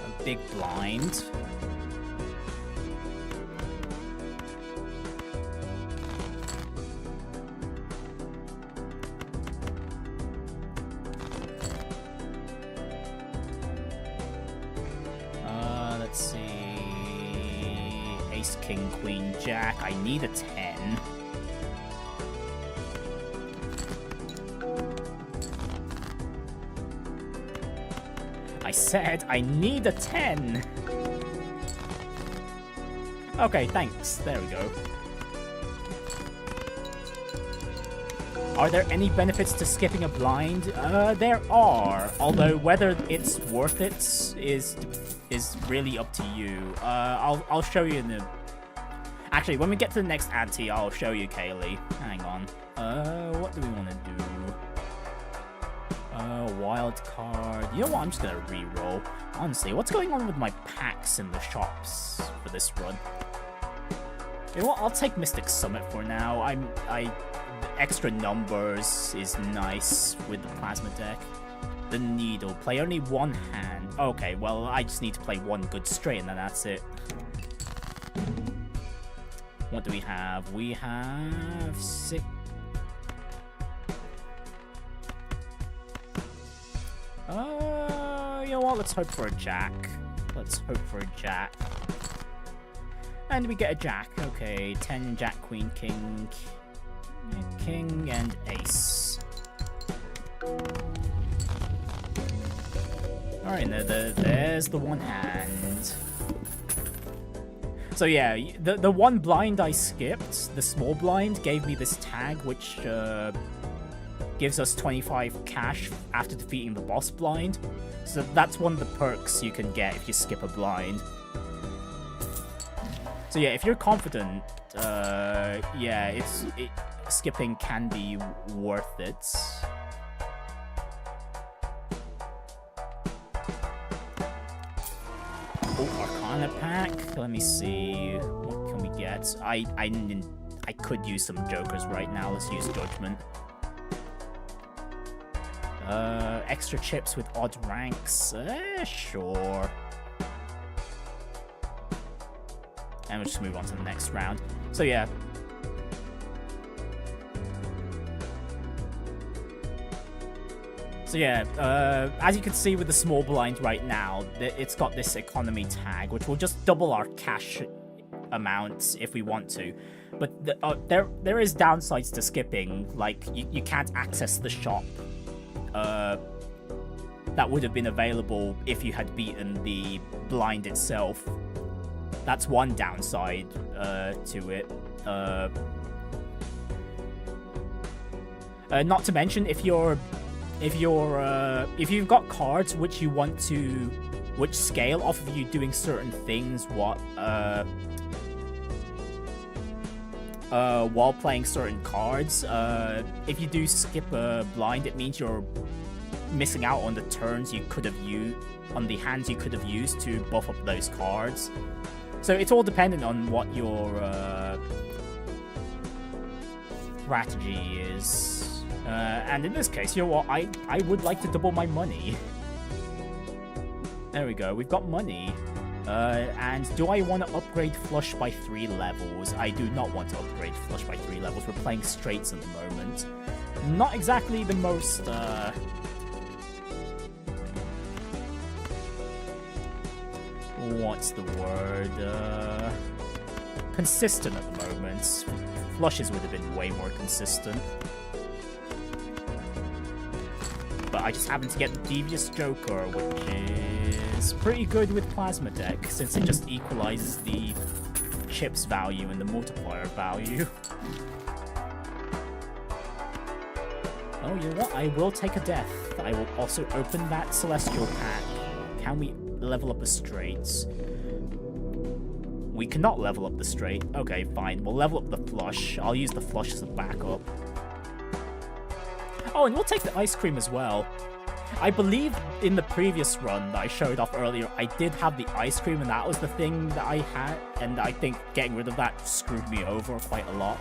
a big blind. Let's see... Ace, King, Queen, Jack. I need a 10. I said I need a 10! Okay, thanks. There we go. Are there any benefits to skipping a blind? There are. Although whether it's worth it is really up to you. I'll show you in the... Actually, when we get to the next ante, I'll show you, Kaylee. Hang on. What do we want to do? Wild card. You know what? I'm just gonna re-roll. Honestly, what's going on with my packs in the shops for this run? You know what? I'll take Mystic Summit for now. Extra numbers is nice with the plasma deck. The needle. Play only one hand. Okay, well, I just need to play one good straight and then that's it. What do we have? We have 6. You know what? Let's hope for a jack. Let's hope for a jack. And we get a jack. Okay, 10, jack, queen, king. King and ace. Alright, there's the one hand. So yeah, the one blind I skipped, the small blind, gave me this tag, which gives us 25 cash after defeating the boss blind. So that's one of the perks you can get if you skip a blind. So yeah, if you're confident, yeah, skipping can be worth it. Oh, Arcana pack. Let me see. What can we get? I could use some jokers right now. Let's use Judgment. Extra chips with odd ranks. Sure. And we'll just move on to the next round. So yeah. So yeah, as you can see with the small blind right now, it's got this economy tag, which will just double our cash amount if we want to. But there is downsides to skipping, like you can't access the shop that would have been available if you had beaten the blind itself. That's one downside to it. Not to mention, if you've got cards which you want to, which scale off of you doing certain things, while playing certain cards, if you do skip a blind, it means you're missing out on the turns you could have used, on the hands you could have used to buff up those cards. So it's all dependent on what your strategy is. And in this case, you know what? I would like to double my money. There we go. We've got money. And do I want to upgrade Flush by 3 levels? I do not want to upgrade Flush by 3 levels. We're playing straights at the moment. Not exactly the most... what's the word? Consistent at the moment. Flushes would have been way more consistent. But I just happen to get the Devious Joker, which is pretty good with Plasma Deck, since it just equalizes the chips value and the multiplier value. Oh, you know what? I will take a death. I will also open that Celestial pack. Can we level up a straights? We cannot level up the straight. Okay, fine. We'll level up the flush. I'll use the flush as a backup. Oh, and we'll take the ice cream as well. I believe in the previous run that I showed off earlier, I did have the ice cream, and that was the thing that I had, and I think getting rid of that screwed me over quite a lot.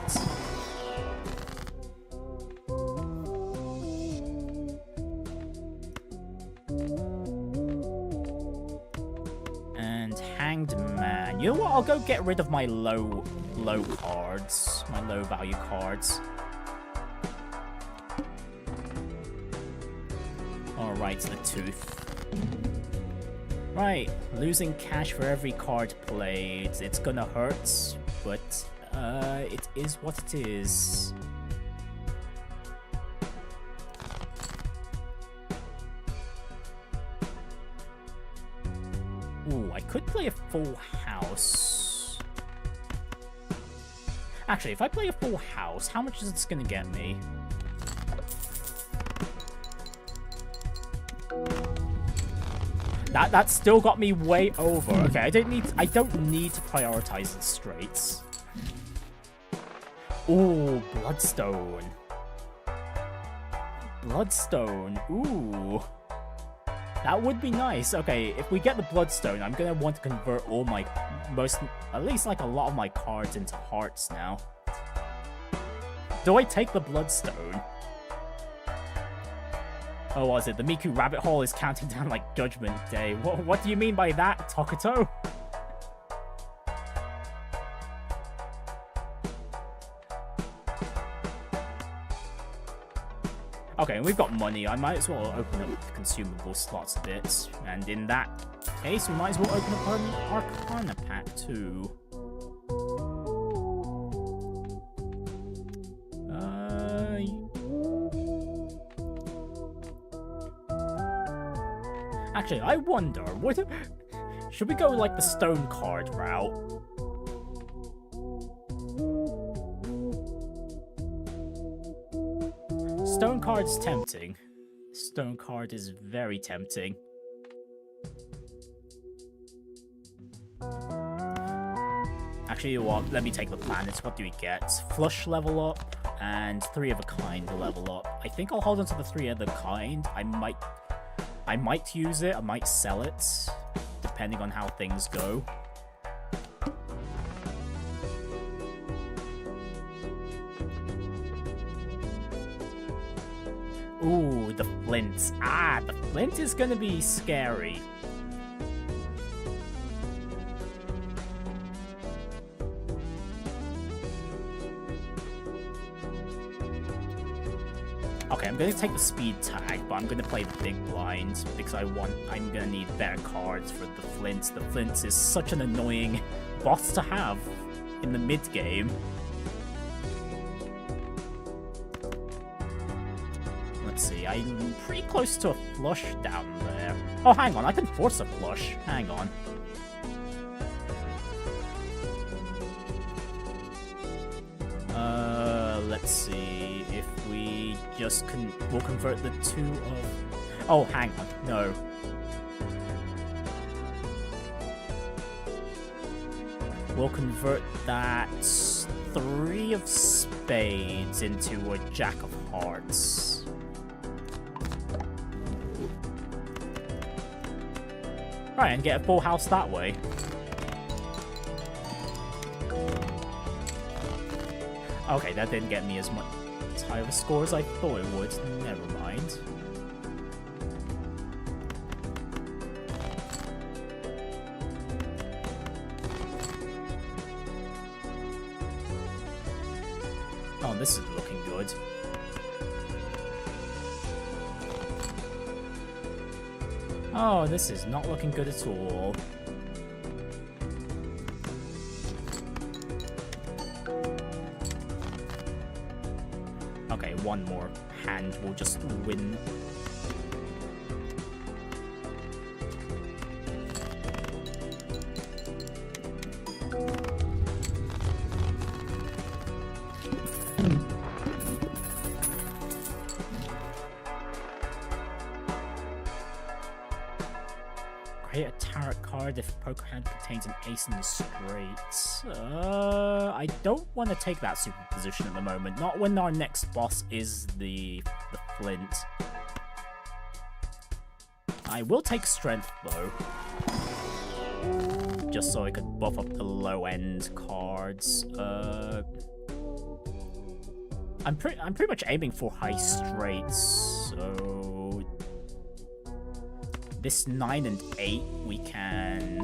And Hanged Man. You know what? I'll go get rid of my low cards. My low value cards. Alright, the tooth. Right, losing cash for every card played. It's gonna hurt, but it is what it is. Ooh, I could play a full house. Actually, if I play a full house, how much is this gonna get me? That still got me way over. Okay, I don't need to prioritize the straights. Ooh, Bloodstone. Bloodstone. Ooh. That would be nice. Okay, if we get the Bloodstone, I'm gonna want to convert all my at least like a lot of my cards into hearts now. Do I take the Bloodstone? Oh, what is it? The Miku rabbit hole is counting down like Judgment Day. What do you mean by that, Tokuto? Okay, we've got money. I might as well open up the consumable slots a bit. And in that case, we might as well open up an Arcana pack too. Actually, I wonder, should we go like the stone card route? Stone card's tempting. Stone card is very tempting. Actually, you know what? Let me take the planets. What do we get? Flush level up and 3 of a kind level up. I think I'll hold on to the 3 of the kind. I might use it, I might sell it, depending on how things go. Ooh, the flint. Ah, the flint is gonna be scary. Okay, I'm gonna take the speed tag, but I'm gonna play the big blind because I'm gonna need better cards for the flint. The flint is such an annoying boss to have in the mid game. Let's see, I'm pretty close to a flush down there. Oh, hang on, I can force a flush. Hang on. Let's see if we just we'll convert the 2 of... Oh, hang on, no. We'll convert that 3 of spades into a jack of hearts. Right, and get a full house that way. Okay, that didn't get me as much high of a score as I thought it would. Never mind. Oh, this is looking good. Oh, this is not looking good at all. Okay, one more hand will just win. Create a tarot card if poker hand contains an ace in the straights. I don't want to take that superposition at the moment. Not when our next boss is the flint. I will take strength though, just so I could buff up the low end cards. I'm pretty much aiming for high straights, so this 9 and 8 we can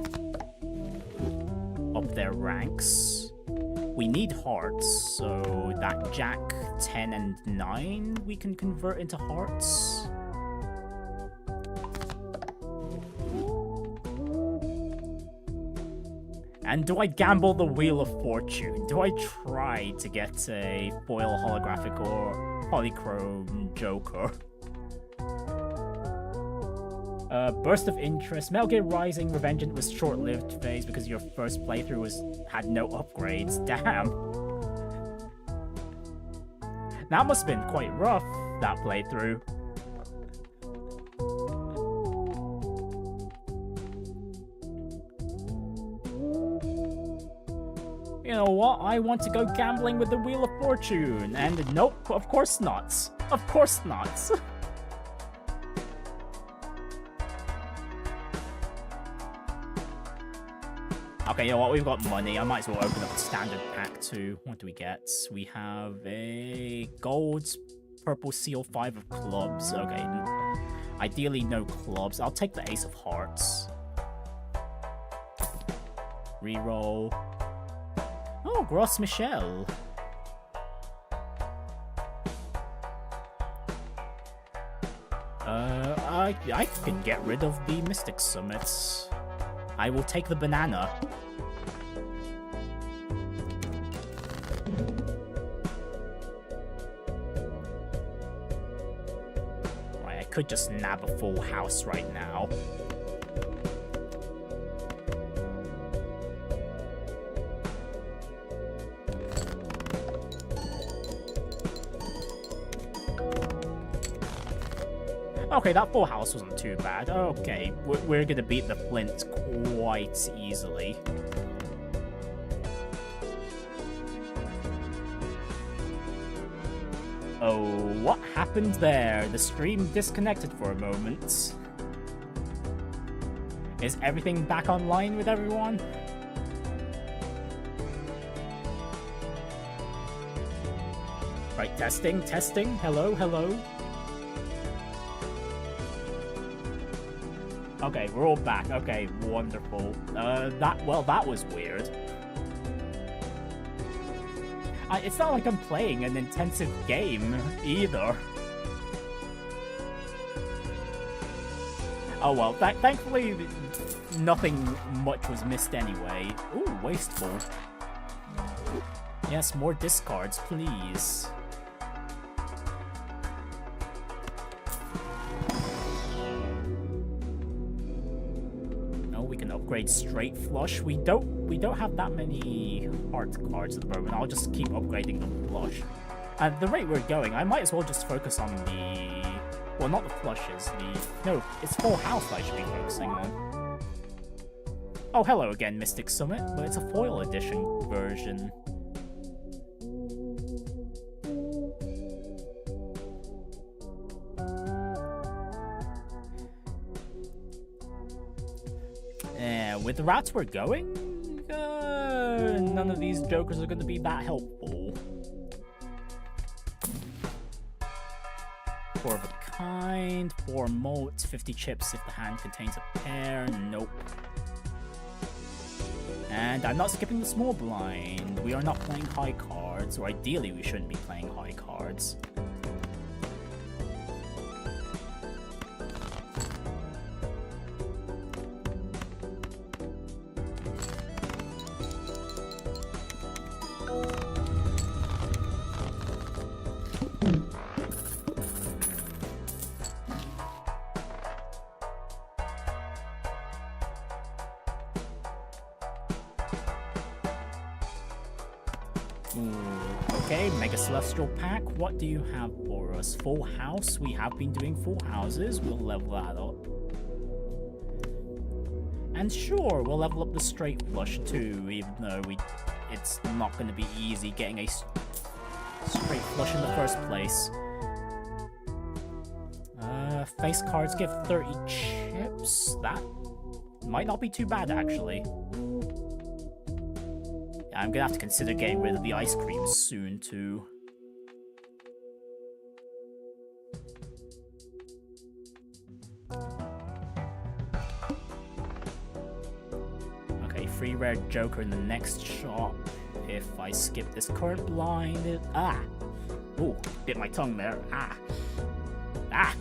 up their ranks. We need hearts, so that Jack 10 and 9 we can convert into hearts. And do I gamble the Wheel of Fortune? Do I try to get a foil holographic or polychrome Joker? Burst of interest. Metal Gear Rising Revengeance was short-lived phase because your first playthrough had no upgrades. Damn. That must have been quite rough, that playthrough. You know what? I want to go gambling with the Wheel of Fortune. And nope, of course not. Of course not. Okay, you know what? We've got money. I might as well open up a standard pack too. What do we get? We have a gold, purple seal, 5 of clubs. Okay, ideally no clubs. I'll take the ace of hearts. Reroll. Oh, Gros Michel. I can get rid of the Mystic Summits. I will take the banana. Right, I could just nab a full house right now. Okay, that full house wasn't too bad. Okay, we're gonna beat the flint quite easily. Oh, what happened there? The stream disconnected for a moment. Is everything back online with everyone? Right, testing, testing. Hello, hello. Okay, we're all back. Okay, wonderful. That was weird. It's not like I'm playing an intensive game, either. Oh well, thankfully, nothing much was missed anyway. Ooh, wasteful. Yes, more discards, please. Upgrade straight flush. We don't have that many heart cards at the moment. I'll just keep upgrading the flush. At the rate we're going, I might as well just focus on the... Well, not the flushes. No, it's full house I should be focusing on. Oh, hello again, Mystic Summit, but it's a foil edition version. With the routes we're going, none of these jokers are going to be that helpful. 4 of a kind, 4 motes, 50 chips if the hand contains a pair. Nope. And I'm not skipping the small blind. We are not playing high cards, or ideally we shouldn't be playing high cards. Okay, Mega Celestial Pack, what do you have for us? Full house? We have been doing full houses. We'll level that up. And sure, we'll level up the straight flush too, even though it's not going to be easy getting a straight flush in the first place. Face cards give 30 chips. That might not be too bad, actually. Yeah, I'm gonna have to consider getting rid of the ice cream soon, too. Okay, free rare Joker in the next shop. If I skip this current blind... Ah! Ooh, bit my tongue there. Ah! Ah!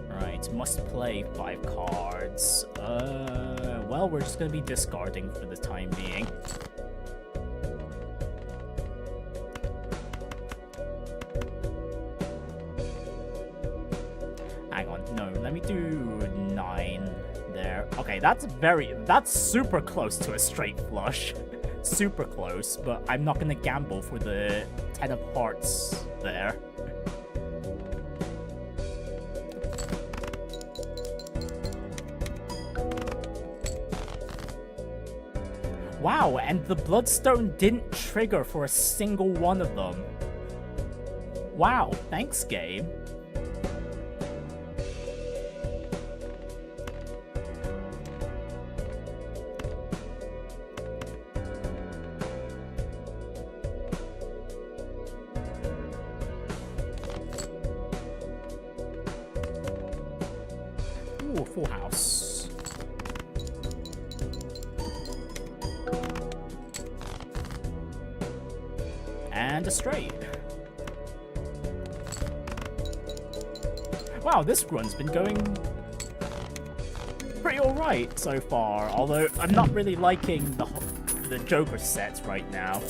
Right, must play 5 cards. Well, we're just gonna be discarding for the time being. Hang on, no, let me do 9 there. Okay, that's super close to a straight flush. Super close, but I'm not gonna gamble for the 10 of hearts there. Wow, and the Bloodstone didn't trigger for a single one of them. Wow, thanks, game. Ooh, full house. And a straight. Wow, this run's been going pretty alright so far, although I'm not really liking the Joker sets right now.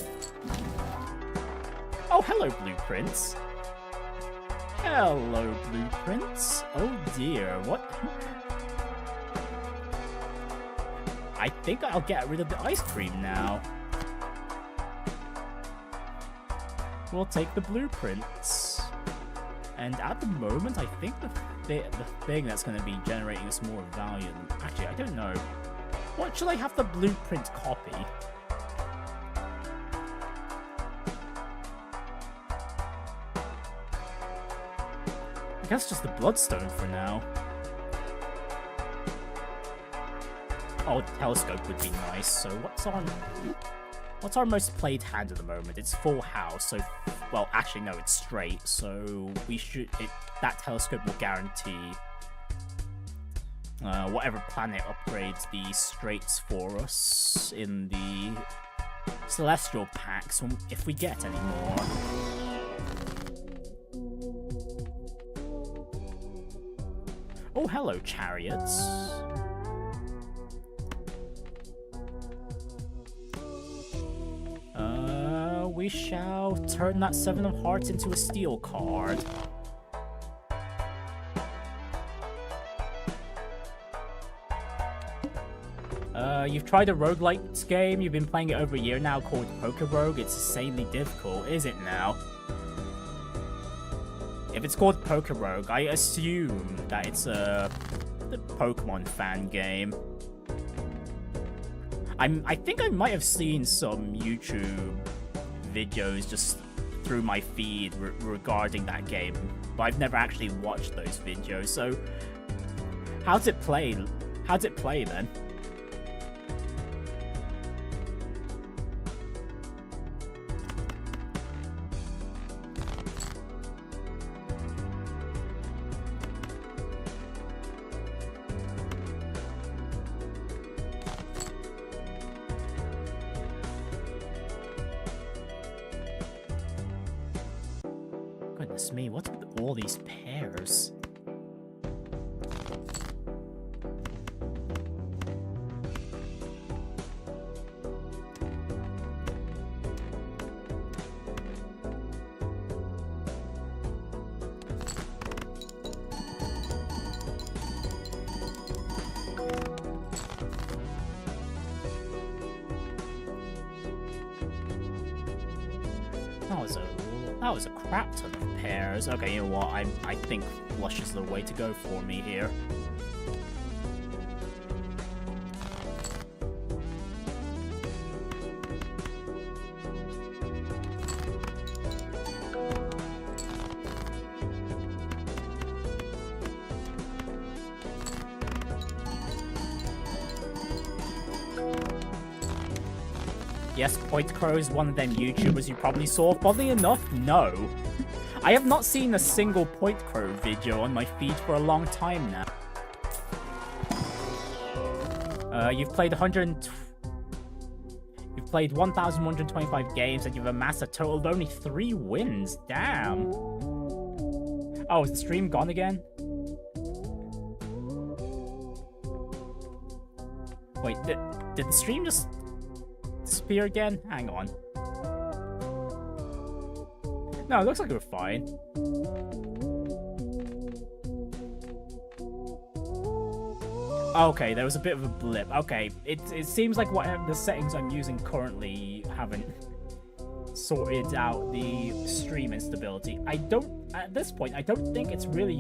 Oh, hello, Blueprints. Hello, Blueprints. Oh dear, what? I think I'll get rid of the ice cream now. We'll take the Blueprints. And at the moment, I think the thing that's going to be generating us more value... Actually, I don't know. What should I have the Blueprint copy? I guess just the Bloodstone for now. Oh, Telescope would be nice. So what's our most played hand at the moment? It's full house, so... Well, actually, no, it's straight, so we should... that Telescope will guarantee... whatever planet upgrades the straights for us in the Celestial packs, if we get any more. Oh, hello, Chariots. We shall turn that 7 of Hearts into a steel card. You've tried a roguelite game, you've been playing it over a year now, called Poker Rogue. It's insanely difficult, is it now? If it's called Poker Rogue, I assume that it's the Pokemon fan game. I think I might have seen some YouTube videos just through my feed regarding that game, but I've never actually watched those videos. So, how's it play? How's it play then? Goodness me, what's with all these pairs? That was a crap ton of pairs. Okay, you know what? I think flush is the way to go for me here. Yes, Point Crow is one of them YouTubers you probably saw. Funnily enough, no. I have not seen a single Point Crow video on my feed for a long time now. You've played 1,125 games and you've amassed a total of only 3 wins. Damn. Oh, is the stream gone again? Wait, did the stream just disappear again? Hang on. No, it looks like we're fine. Okay, there was a bit of a blip. Okay, it seems like whatever the settings I'm using currently haven't sorted out the stream instability. At this point, I don't think it's really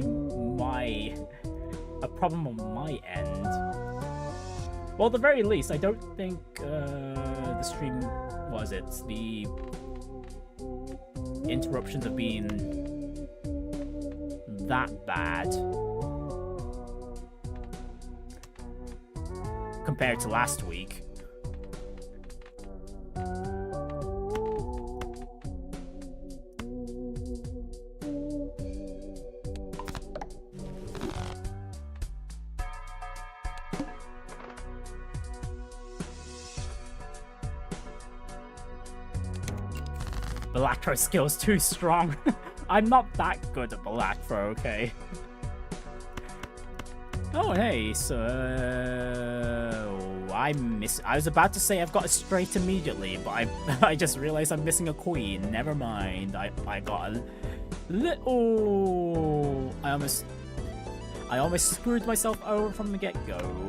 a problem on my end. Well, at the very least, I don't think the stream, the interruptions have been that bad compared to last week. Balatro skill's too strong. I'm not that good at Balatro, okay? Oh, hey, so... I was about to say I've got a straight immediately, but I just realized I'm missing a queen. Never mind. I got a little... I almost screwed myself over from the get-go.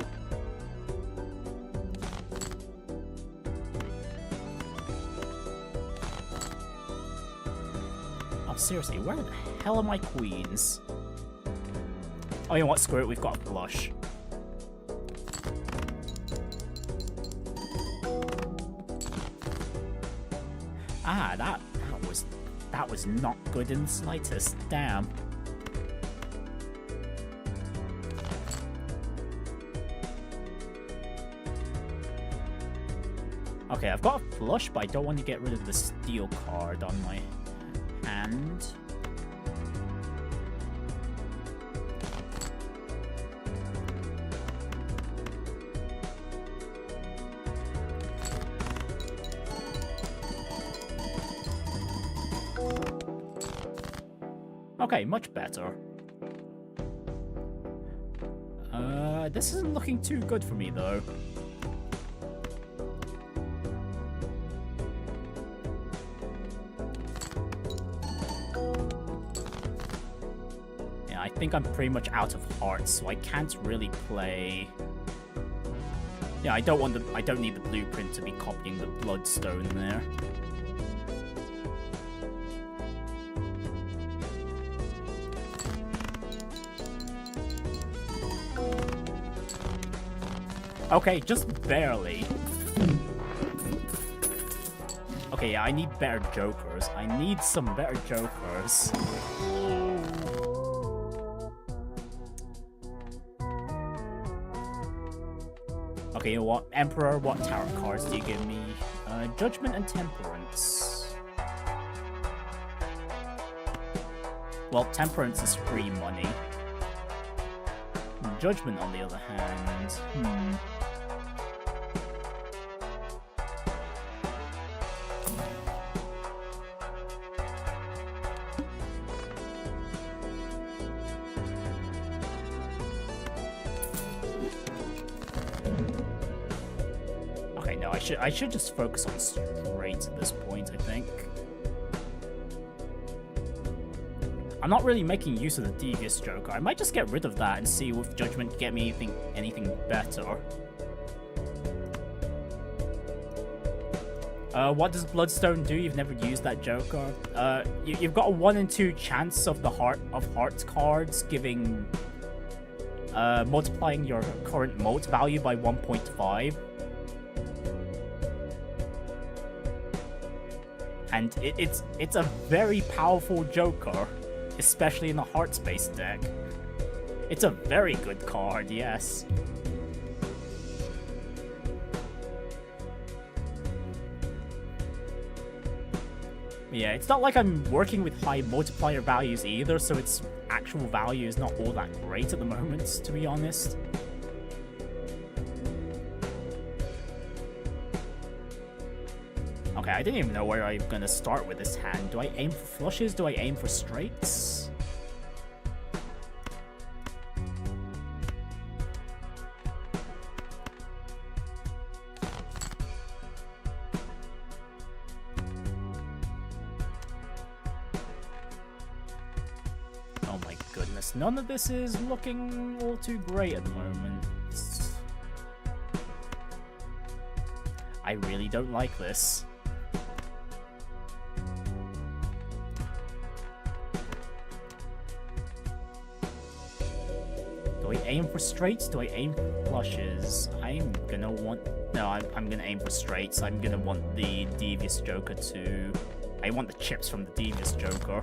Seriously, where the hell are my queens? Oh, you know what? Screw it, we've got a flush. Ah, that was not good in the slightest. Damn. Okay, I've got a flush, but I don't want to get rid of the steel card on my hand. Okay, much better. This isn't looking too good for me though. I think I'm pretty much out of hearts, so I can't really play. Yeah, I don't need the blueprint to be copying the bloodstone there. Okay, just barely. Okay, yeah, I need better jokers. I need some better jokers. Okay, you know what? Emperor, what tarot cards do you give me? Judgment and Temperance. Well, Temperance is free money. Judgment, on the other hand... Okay, no, I should just focus on straight at this point, I think. I'm not really making use of the Devious Joker. I might just get rid of that and see if Judgment can get me anything better. What does Bloodstone do? You've never used that Joker. You've got a 1 in 2 chance of the Hearts cards giving multiplying your current moat value by 1.5. And it's a very powerful Joker, especially in the Hearts-based deck. It's a very good card, yes. Yeah, it's not like I'm working with high multiplier values either, so its actual value is not all that great at the moment, to be honest. Okay, I didn't even know where I'm gonna start with this hand. Do I aim for flushes? Do I aim for straights? Oh my goodness, none of this is looking all too great at the moment. I really don't like this. Do I aim for straights? Do I aim for flushes? I'm gonna want... No, I'm gonna aim for straights. I'm gonna want the Devious Joker to... I want the chips from the Devious Joker.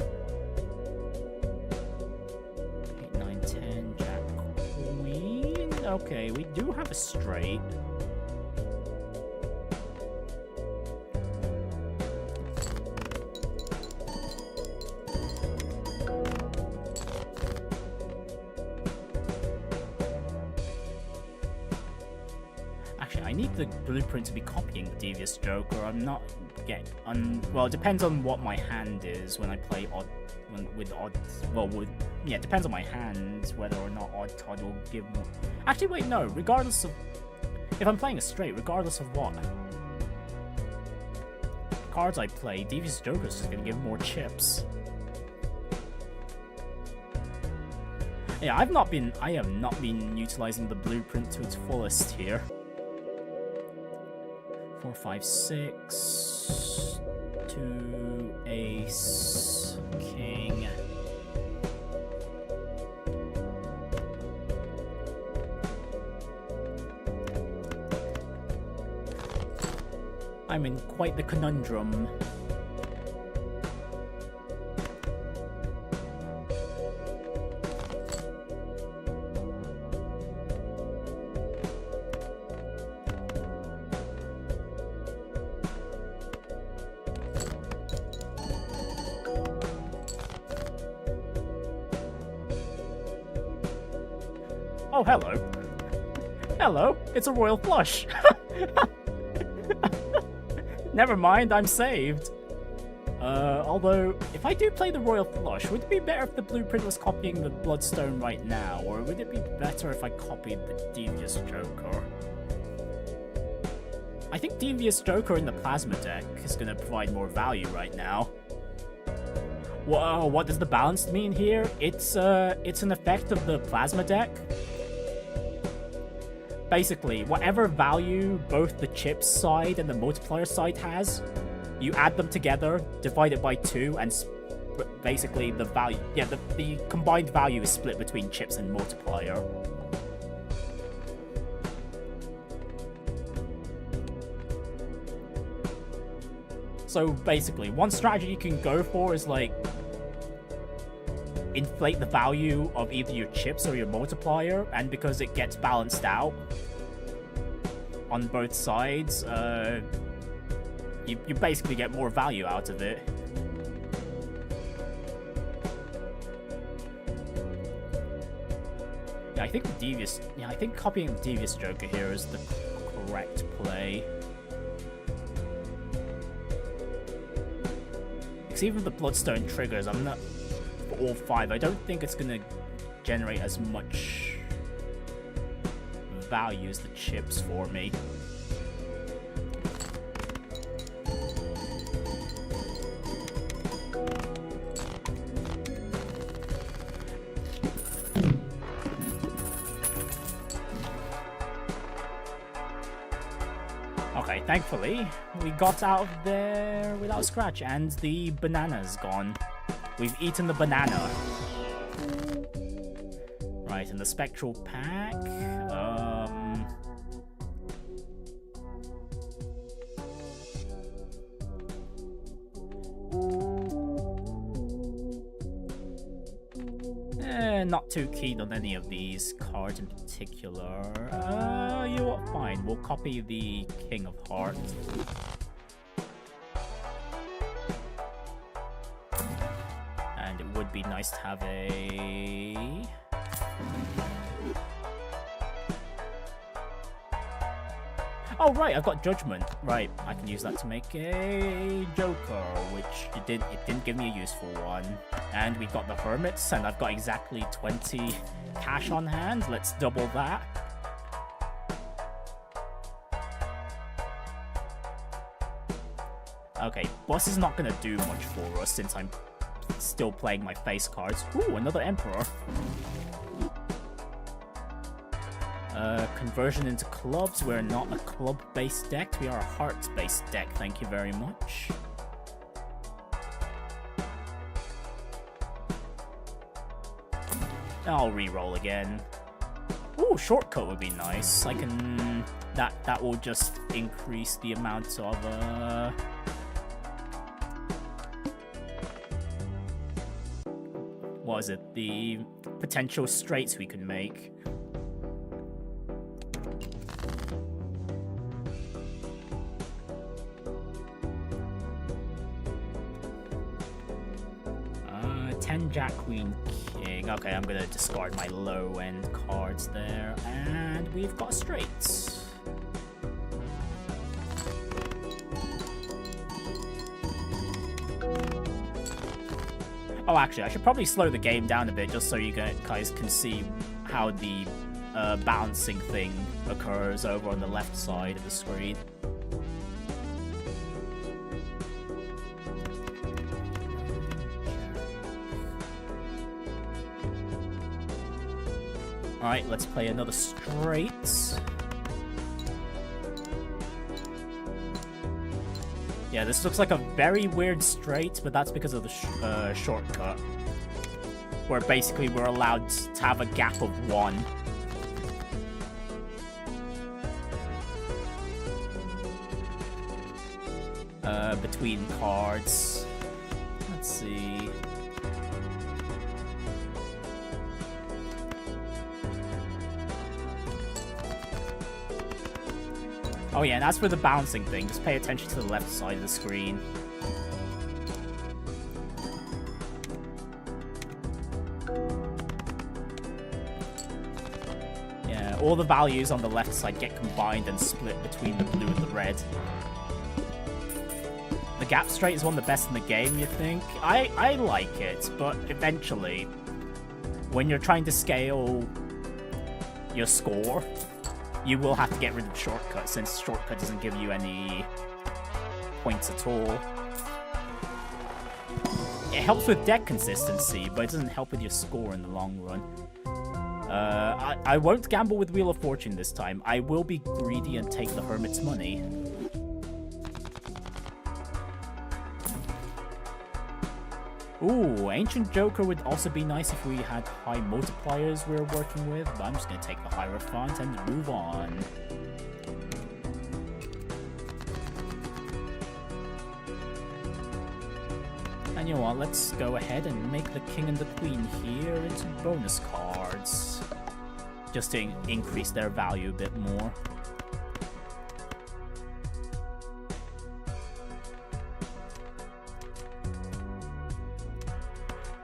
8, 9, 10, Jack, Queen... Okay, we do have a straight. I need the blueprint to be copying the Devious Joker. I'm not getting... well, it depends on what my hand is when I play odd... with odd... Well, yeah, it depends on my hand whether or not Odd Todd will give more... Actually, wait, no. Regardless of... If I'm playing a straight, regardless of what cards I play, Devious Joker is just going to give more chips. Yeah, I have not been utilizing the blueprint to its fullest here. 4, 5, 6, 2, ace, king. I'm in quite the conundrum. Oh, hello. Hello, it's a royal flush. Never mind, I'm saved. Although, if I do play the royal flush, would it be better if the blueprint was copying the Bloodstone right now? Or would it be better if I copied the Devious Joker? I think Devious Joker in the Plasma deck is going to provide more value right now. Whoa, what does the balanced mean here? It's an effect of the Plasma deck. Basically, whatever value both the chips side and the multiplier side has, you add them together, divide it by 2, and basically the value... Yeah, the combined value is split between chips and multiplier. So basically, one strategy you can go for is like... inflate the value of either your chips or your multiplier, and because it gets balanced out on both sides, you basically get more value out of it. Yeah, I think I think copying the Devious Joker here is the correct play. Because even the Bloodstone triggers, I'm not... For all 5, I don't think it's gonna generate as much value as the chips for me. Okay, thankfully, we got out of there without a scratch, and the banana's gone. We've eaten the banana. Right, and the spectral pack. Not too keen on any of these cards in particular. You know what? Fine. We'll copy the King of Hearts. And it would be nice to have a... Oh, right, I've got Judgment. Right, I can use that to make a Joker, which it didn't give me a useful one. And we got the Hermits, and I've got exactly 20 cash on hand. Let's double that. Okay, Boss is not going to do much for us since I'm still playing my face cards. Ooh, another Emperor. Conversion into clubs. We're not a club-based deck. We are a hearts-based deck. Thank you very much. I'll re-roll again. Ooh, shortcut would be nice. I can... That will just increase the amount of, what is it? The potential straights we can make. Jack, Queen, King. Okay, I'm gonna discard my low-end cards there, and we've got straights. Oh, actually, I should probably slow the game down a bit just so you guys can see how the balancing thing occurs over on the left side of the screen. Alright, let's play another straight. Yeah, this looks like a very weird straight, but that's because of the shortcut. Where basically we're allowed to have a gap of 1. Between cards. Let's see... Oh yeah, and as for the bouncing thing, just pay attention to the left side of the screen. Yeah, all the values on the left side get combined and split between the blue and the red. The gap straight is one of the best in the game, you think? I like it, but eventually, when you're trying to scale your score, you will have to get rid of shortcut, since shortcut doesn't give you any points at all. It helps with deck consistency, but it doesn't help with your score in the long run. I won't gamble with Wheel of Fortune this time. I will be greedy and take the Hermit's money. Ooh, Ancient Joker would also be nice if we had high multipliers we were working with, but I'm just going to take the Hierophant and move on. And you know what, let's go ahead and make the King and the Queen here into bonus cards, just to increase their value a bit more.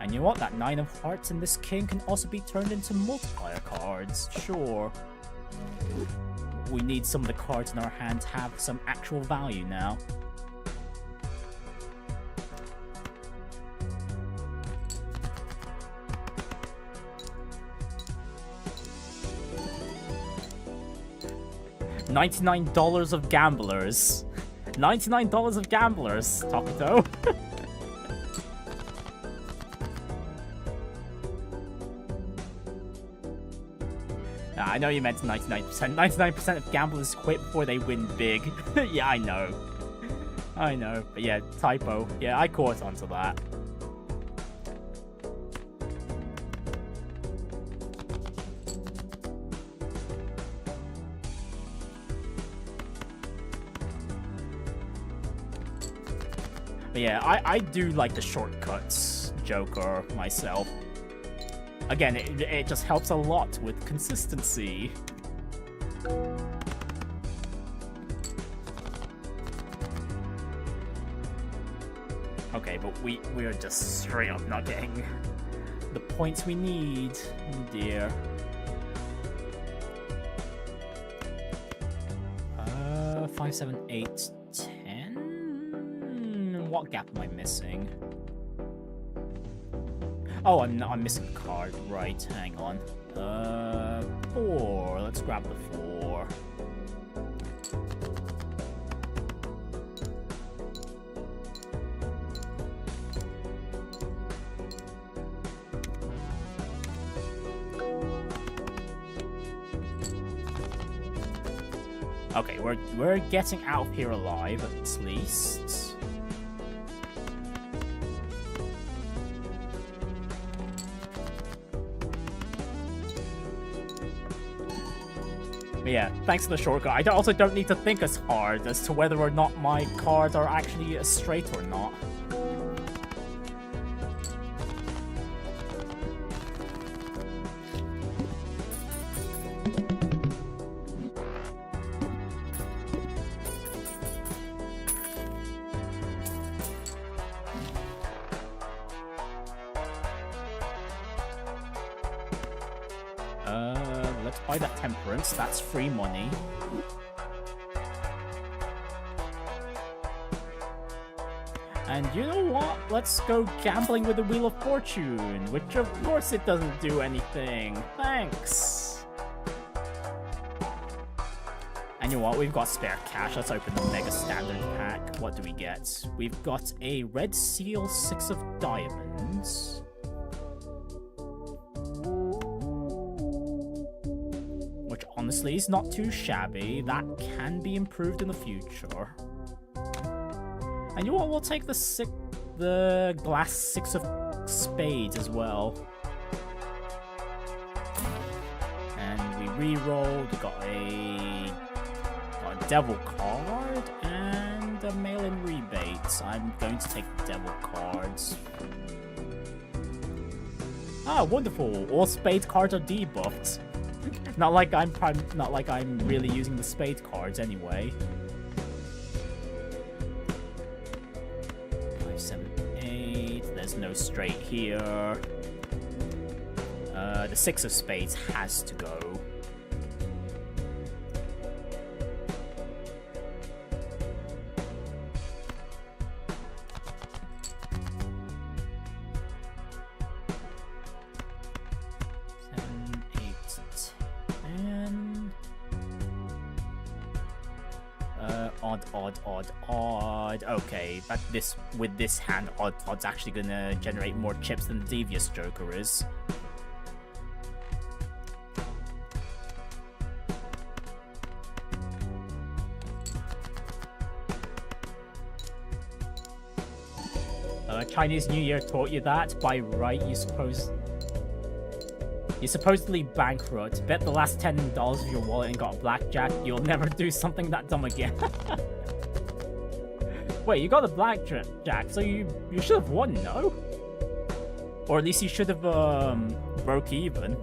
And you know what, that 9 of Hearts and this King can also be turned into multiplier cards, sure. We need some of the cards in our hand to have some actual value now. $99 of gamblers. $99 of gamblers, Takuto. I know you meant 99%. 99% of gamblers quit before they win big. Yeah, I know. I know. But yeah, typo. Yeah, I caught onto that. But yeah, I do like the shortcuts Joker myself. Again, it just helps a lot with consistency. Okay, but we're just straight up not getting the points we need. Oh dear. 5, 7, 8, 10? What gap am I missing? Oh, I'm missing a card. Right, hang on. 4. Let's grab the 4. Okay, we're getting out of here alive at least. But yeah, thanks to the shortcut, I also don't need to think as hard as to whether or not my cards are actually straight or not. Let's buy that temperance, that's free money. And you know what? Let's go gambling with the Wheel of Fortune, which of course it doesn't do anything. Thanks. And you know what? We've got spare cash. Let's open the Mega Standard Pack. What do we get? We've got a Red Seal 6 of Diamonds. Honestly, it's not too shabby. That can be improved in the future. And you know what? We'll take the glass 6 of spades as well. And we re-rolled. We got a devil card and a mail-in rebate. I'm going to take the devil cards. Ah, wonderful! All spade cards are debuffed. Not like I'm really using the spade cards anyway. 5, 7, 8. There's no straight here. The 6 of spades has to go. Odd. Okay, but with this hand, odd's actually gonna generate more chips than the Devious Joker is. Chinese New Year taught you that. By right, you're supposedly bankrupt. Bet the last $10 of your wallet and got a blackjack. You'll never do something that dumb again. Wait, you got a blackjack, so you should have won, no? Or at least you should have broke even.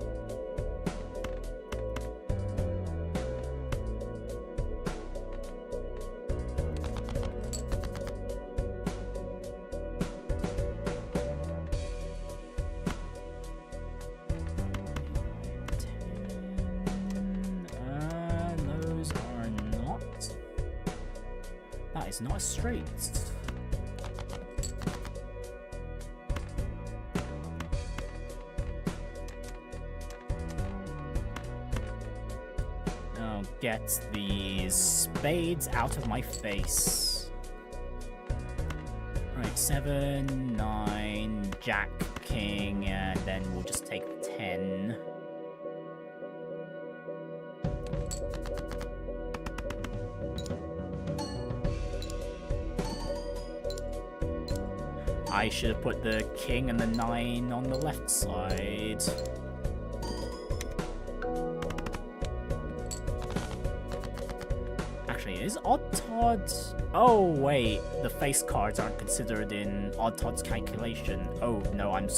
Not straight. Now get these spades out of my face. Right, 7, 9, Jack, King, and then we'll just take 10. I should have put the king and the 9 on the left side. Actually, is Odd Todd... Oh, wait. The face cards aren't considered in Odd Todd's calculation. Oh, no, I'm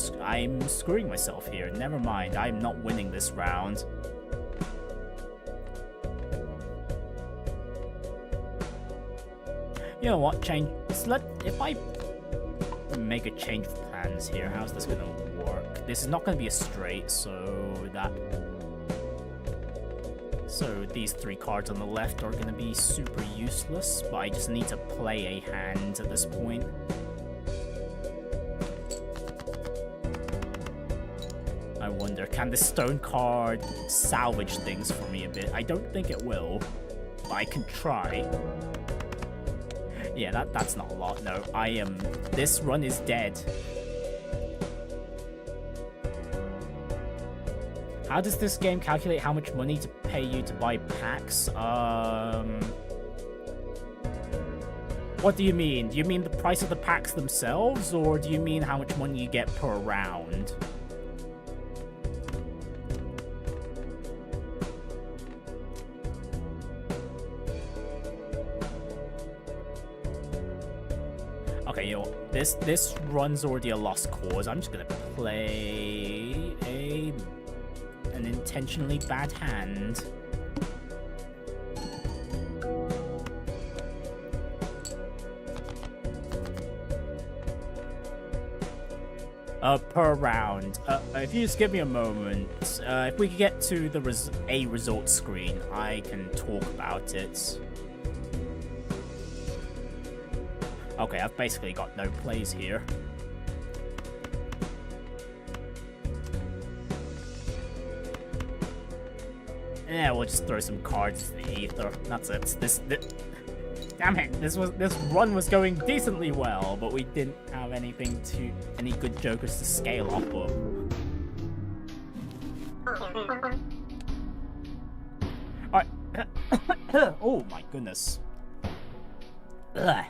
screwing myself here. Never mind. I'm not winning this round. You know what? If I make a change of plans here, how's this gonna work? This is not gonna be a straight, so these 3 cards on the left are gonna be super useless, but I just need to play a hand at this point. I wonder, can this stone card salvage things for me a bit? I don't think it will, but I can try. Yeah, that's not a lot. No, this run is dead. How does this game calculate how much money to pay you to buy packs? What do you mean? Do you mean the price of the packs themselves, or do you mean how much money you get per round? Okay, you know, this run's already a lost cause. I'm just gonna play an intentionally bad hand. Per round. If you just give me a moment, if we could get to the result screen, I can talk about it. Okay, I've basically got no plays here. Yeah, we'll just throw some cards in the ether. That's it. Damn it! This run was going decently well, but we didn't have any good jokers to scale off of. Alright. Oh my goodness. Ugh.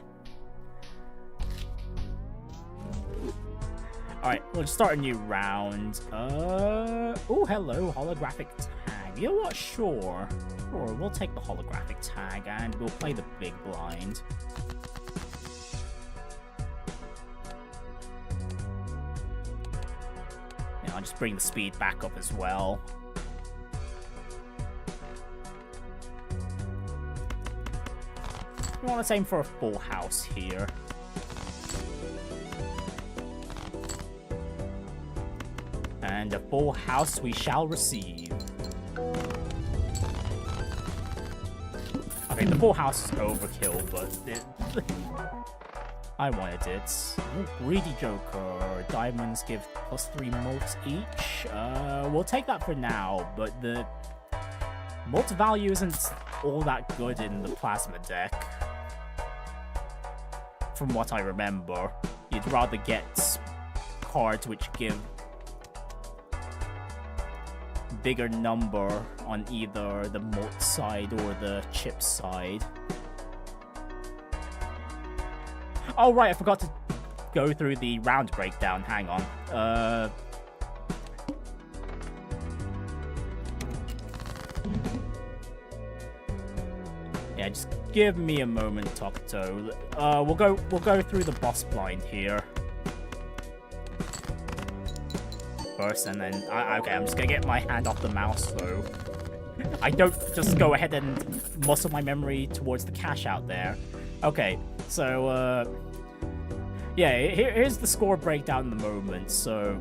Alright, we'll start a new round. Oh, hello, holographic tag. You know what? Sure, we'll take the holographic tag and we'll play the big blind. Yeah, I'll just bring the speed back up as well. We want to aim for a full house here. And a full house we shall receive. Okay, the full house is overkill, but I wanted it. Ooh, greedy joker. Diamonds give +3 mults each. We'll take that for now, but the mult value isn't all that good in the plasma deck. From what I remember, you'd rather get cards which give bigger number on either the mult side or the chip side. Oh right, I forgot to go through the round breakdown. Hang on. Yeah, just give me a moment, Tokuto. We'll go through the boss blind here first, and then okay, I'm just gonna get my hand off the mouse though. I don't just go ahead and muscle my memory towards the cash out there. Okay, so yeah, here's the score breakdown in the moment. So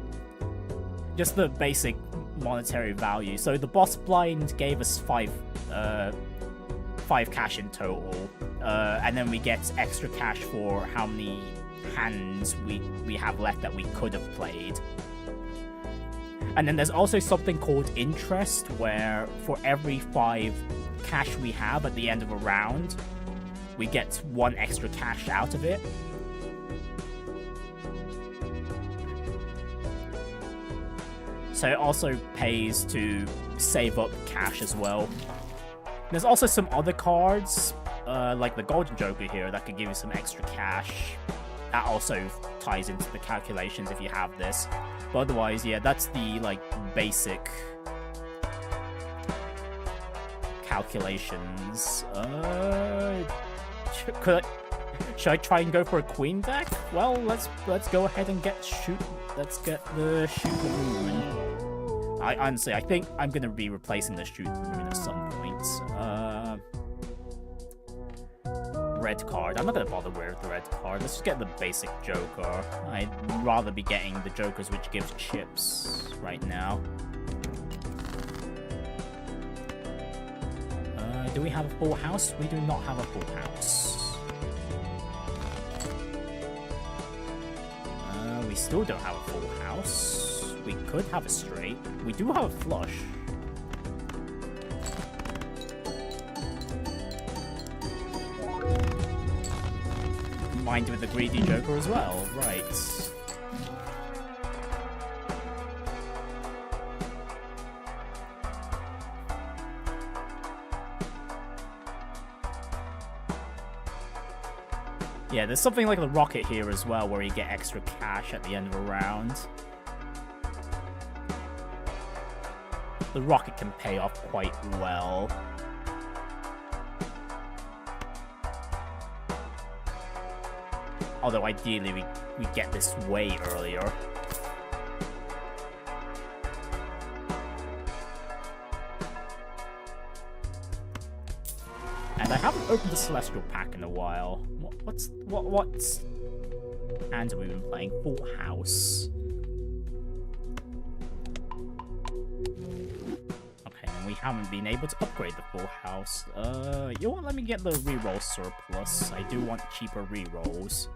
just the basic monetary value. So the boss blind gave us 5 cash in total, and then we get extra cash for how many hands we have left that we could have played. And then there's also something called interest, where for every 5 cash we have at the end of a round, we get 1 extra cash out of it. So it also pays to save up cash as well. There's also some other cards, like the Golden Joker here, that could give you some extra cash. That also ties into the calculations if you have this. But otherwise, yeah, that's the, like, basic calculations. Should I try and go for a queen deck? Well, let's go ahead and let's get the shoot the moon. I honestly, I think I'm gonna be replacing the shoot the moon at some point. Red card. I'm not gonna bother with the red card. Let's just get the basic Joker. I'd rather be getting the Jokers which gives chips right now. Do we have a full house? We do not have a full house. We still don't have a full house. We could have a straight. We do have a flush. Combined with the greedy Joker as well, right. Yeah, there's something like the rocket here as well, where you get extra cash at the end of a round. The rocket can pay off quite well. Although ideally we get this way earlier. And I haven't opened the Celestial Pack in a while. What hands have we been playing? Full House. Okay, and we haven't been able to upgrade the Full House. You won't let me get the reroll surplus. I do want cheaper rerolls.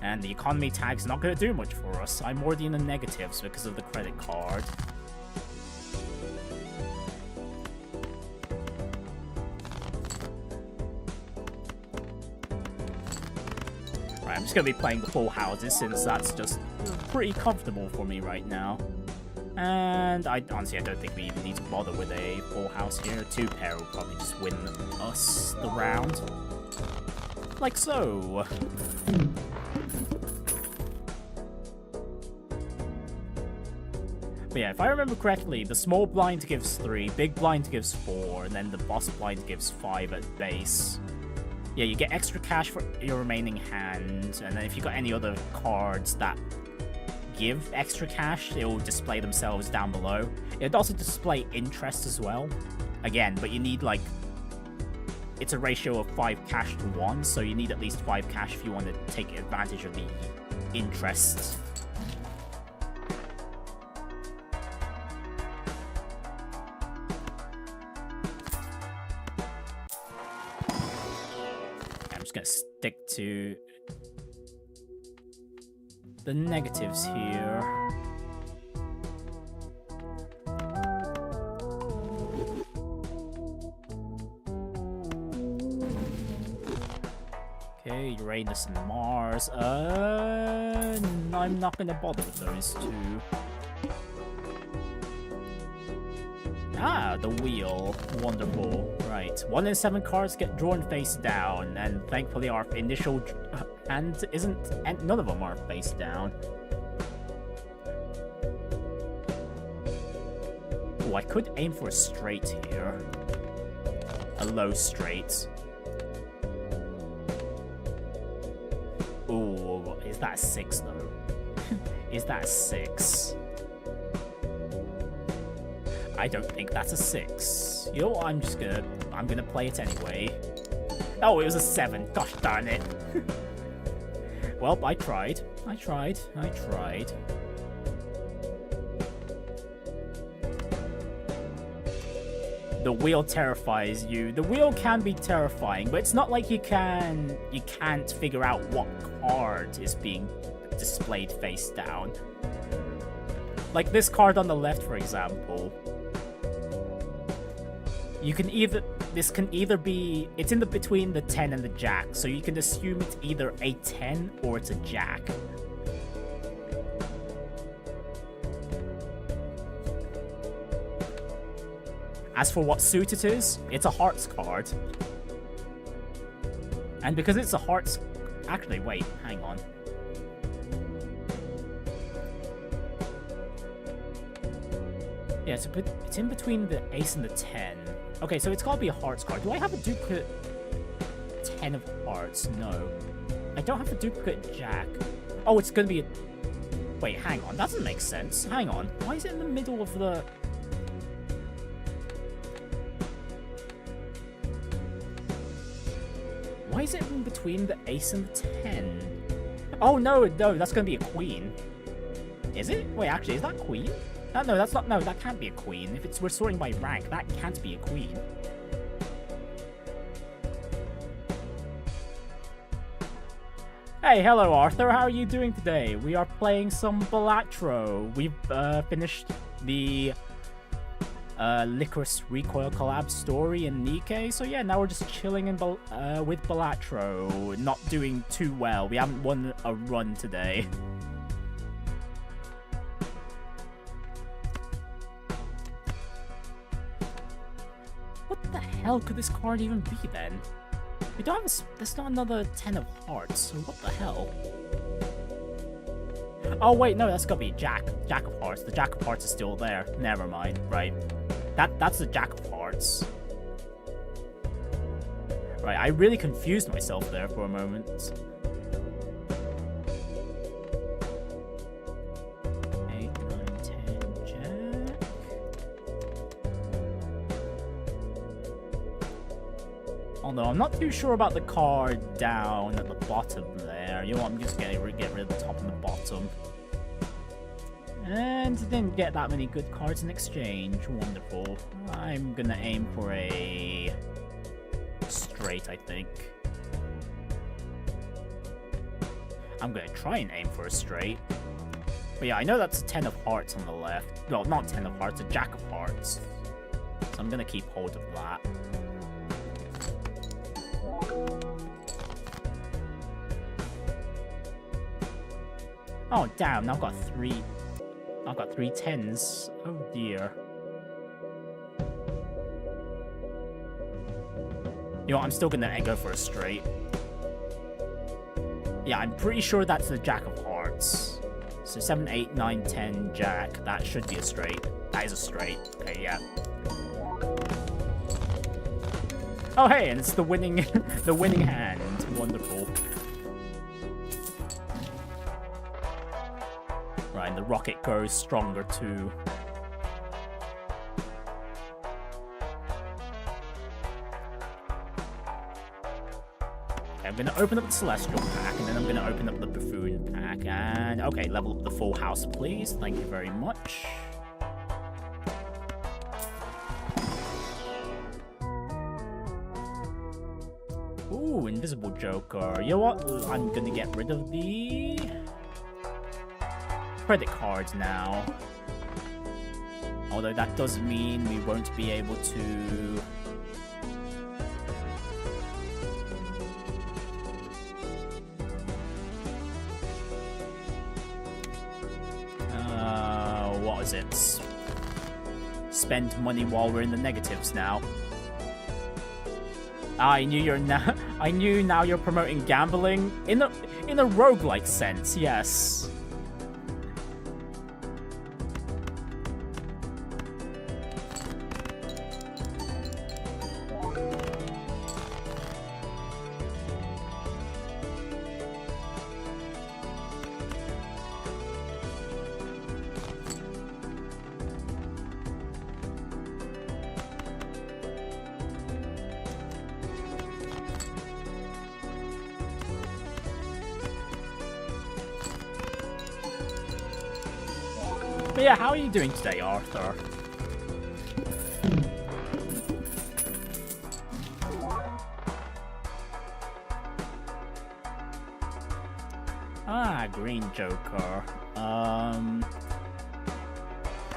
And the economy tag's not going to do much for us. I'm already in the negatives because of the credit card. I'm just going to be playing the full houses since that's just pretty comfortable for me right now. And honestly, I don't think we even need to bother with a full house here. 2 pair will probably just win us the round. Like so. But yeah, if I remember correctly, the small blind gives 3, big blind gives 4, and then the boss blind gives 5 at base. Yeah, you get extra cash for your remaining hand, and then if you got any other cards that give extra cash, it will display themselves down below. It'd also display interest as well. Again, but you need, like, it's a ratio of 5 cash to 1, so you need at least 5 cash if you want to take advantage of the interest. Gonna stick to the negatives here. Okay, Uranus and Mars. I'm not gonna bother with those 2. Ah, the wheel. Wonderful. Right. 1 in 7 cards get drawn face down, and thankfully our initial hand isn't, and none of them are face down. Oh, I could aim for a straight here. A low straight. Ooh, is that a 6 though? Is that a 6? I don't think that's a 6. You know what, I'm gonna play it anyway. Oh, it was a 7. Gosh darn it. Well, I tried. The wheel terrifies you. The wheel can be terrifying, but it's not like you can't figure out what card is being displayed face down. Like this card on the left, for example. This can either be, it's in between the 10 and the jack, so you can assume it's either a 10 or it's a jack. As for what suit it is, it's a hearts card. And because it's a hearts Actually, wait, hang on. Yeah, it's in between the ace and the 10. Okay, so it's gotta be a hearts card. Do I have a duplicate 10 of hearts? No. I don't have a duplicate jack. Oh, it's gonna be a... Wait, hang on. That doesn't make sense. Hang on. Why is it in the middle of the... Why is it in between the ace and the 10? Oh, no, that's gonna be a queen. Is it? Wait, actually, is that queen? No, that's not... No, that can't be a queen. If we're sorting by rank, that can't be a queen. Hey, hello Arthur, how are you doing today? We are playing some Balatro. We've finished the Lycoris Recoil collab story in Nikke, so yeah, now we're just chilling in with Balatro. Not doing too well, we haven't won a run today. What the hell could this card even be then? We don't have a... There's not another 10 of hearts, so what the hell? Oh wait, no, that's gotta be Jack. Jack of hearts. The Jack of hearts is still there. Never mind, right. That's the Jack of hearts. Right, I really confused myself there for a moment. 8, 9, 10, Jack. Although I'm not too sure about the card down at the bottom there. You know what, I'm just gonna get rid of the top and the bottom. And didn't get that many good cards in exchange. Wonderful. I'm gonna aim for a straight, I think. I'm gonna try and aim for a straight. But yeah, I know that's a 10 of hearts on the left. Well, not 10 of hearts, a Jack of hearts. So I'm gonna keep hold of that. Oh damn, now I've got three 10s. Oh dear. You know what, I'm still gonna go for a straight. Yeah, I'm pretty sure that's the Jack of hearts. So 7, 8, 9, 10, Jack. That should be a straight. That is a straight. Okay, yeah. Oh hey, and it's the winning the winning hand. Wonderful. Right, and the rocket grows stronger too. Okay, I'm gonna open up the Celestial pack, and then I'm gonna open up the Buffoon pack, and okay, level up the full house, please. Thank you very much. Ooh, Invisible Joker. You know what? I'm gonna get rid of the credit cards now. Although that does mean we won't be able to... what is it? Spend money while we're in the negatives now. I knew now you're promoting gambling in a roguelike sense, yes. But yeah, how are you doing today, Arthur? Ah, Green Joker.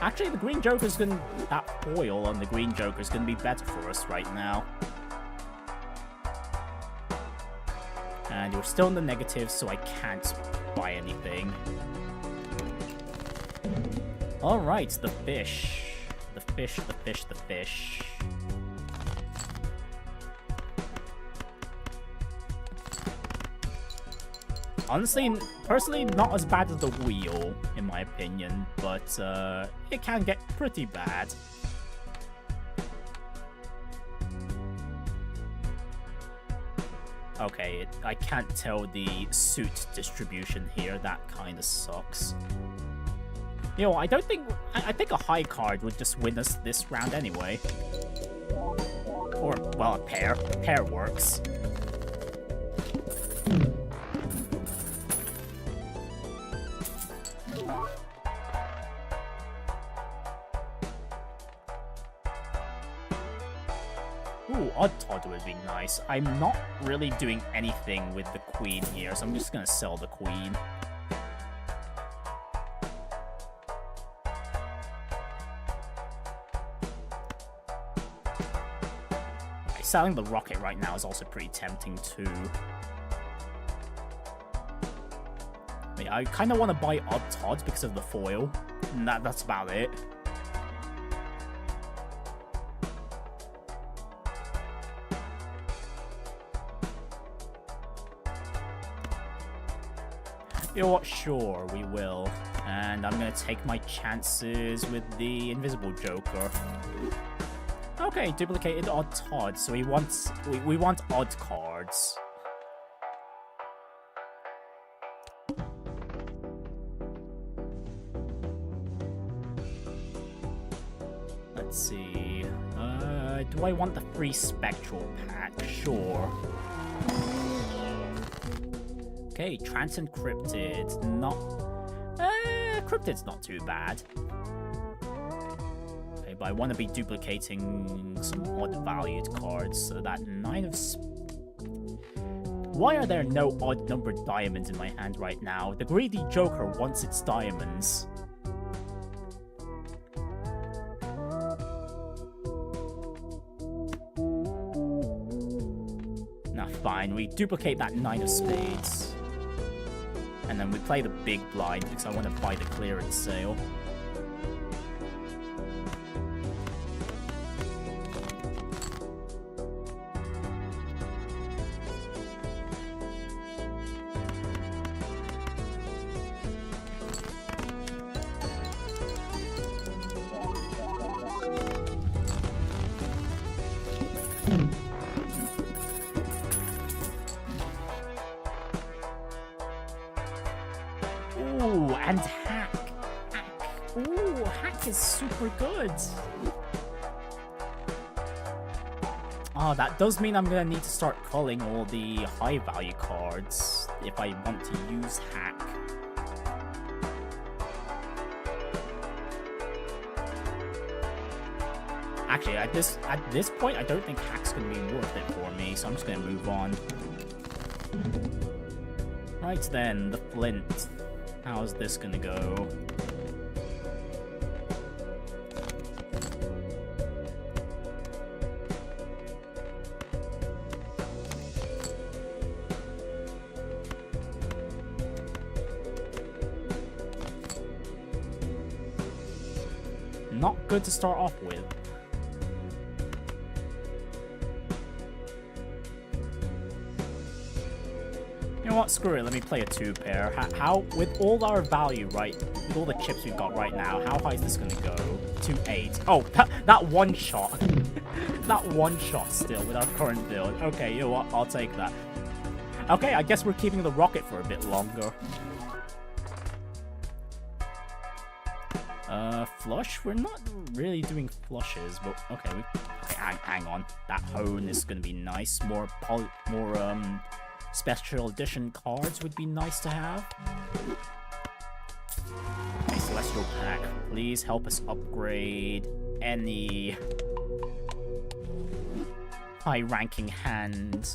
Actually, the Green Joker's gonna... That foil on the Green Joker's gonna be better for us right now. And you're still in the negative, so I can't buy anything. Alright, the fish. The fish, the fish, the fish. Honestly, personally, not as bad as the wheel, in my opinion, but it can get pretty bad. Okay, I can't tell the suit distribution here. That kind of sucks. You know, I don't think... I think a high card would just win us this round anyway. Or, well, a pair. A pair works. Ooh, Odd Todd would be nice. I'm not really doing anything with the queen here, so I'm just gonna sell the queen. Okay, selling the rocket right now is also pretty tempting too. Wait, I kind of want to buy Odd Todd because of the foil, and that's about it. You know what? Sure, we will. And I'm gonna take my chances with the Invisible Joker. Okay, duplicated Odd Todd, so we want odd cards. Let's see. Do I want the free Spectral pack? Sure. Okay, Trance Encrypted, not... Cryptid's not too bad. Okay, but I want to be duplicating some odd valued cards, so that 9 of... Why are there no odd numbered diamonds in my hand right now? The greedy Joker wants its diamonds. Nah, fine, we duplicate that 9 of spades. And then we play the big blind because I want to buy the clearance sale. Ooh, and Hack. Ooh, Hack is super good. Oh, that does mean I'm gonna need to start culling all the high value cards if I want to use Hack. Actually, at this point, I don't think Hack's gonna be worth it for me, so I'm just gonna move on. Right then, the Flint. How's this gonna go? Not good to start off with. You know what? Screw it. Let me play a 2-pair. How, with all our value, right? With all the chips we've got right now, how high is this gonna go? 2-8. Oh, that one shot. That one shot still with our current build. Okay, you know what? I'll take that. Okay, I guess we're keeping the rocket for a bit longer. Flush? We're not really doing flushes, but okay. Okay, hang on. That hone is gonna be nice. More special edition cards would be nice to have. Okay, Celestial Pack, please help us upgrade any high-ranking hand.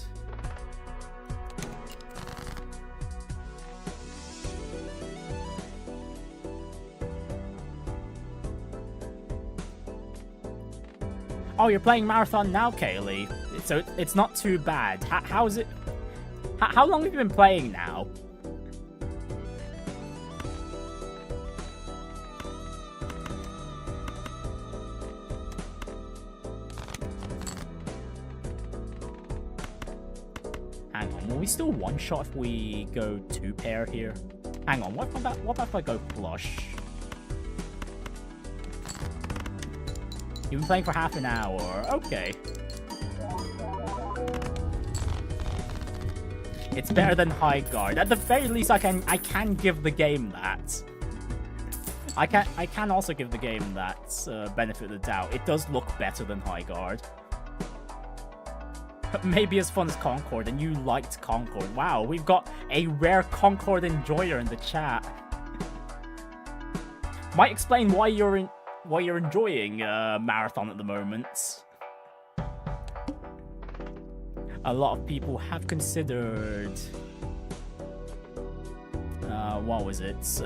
Oh, you're playing Marathon now, Kaylee. So it's not too bad. How is it? How long have you been playing now? Hang on, we still one shot if we go 2-pair here? Hang on, what about if I go flush? You've been playing for half an hour. Okay. It's better than high guard. At the very least, I can give the game that. I can also give the game that benefit of the doubt. It does look better than high guard. Maybe as fun as Concord, and you liked Concord. Wow, we've got a rare Concord enjoyer in the chat. Might explain why you're enjoying Marathon at the moment. A lot of people have considered what was it?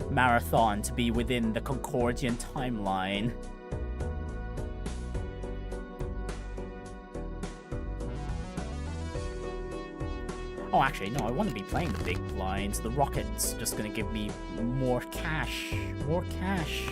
Marathon to be within the Concordian timeline. Oh, actually, no, I want to be playing the big blinds. The Rocket's just going to give me more cash. More cash.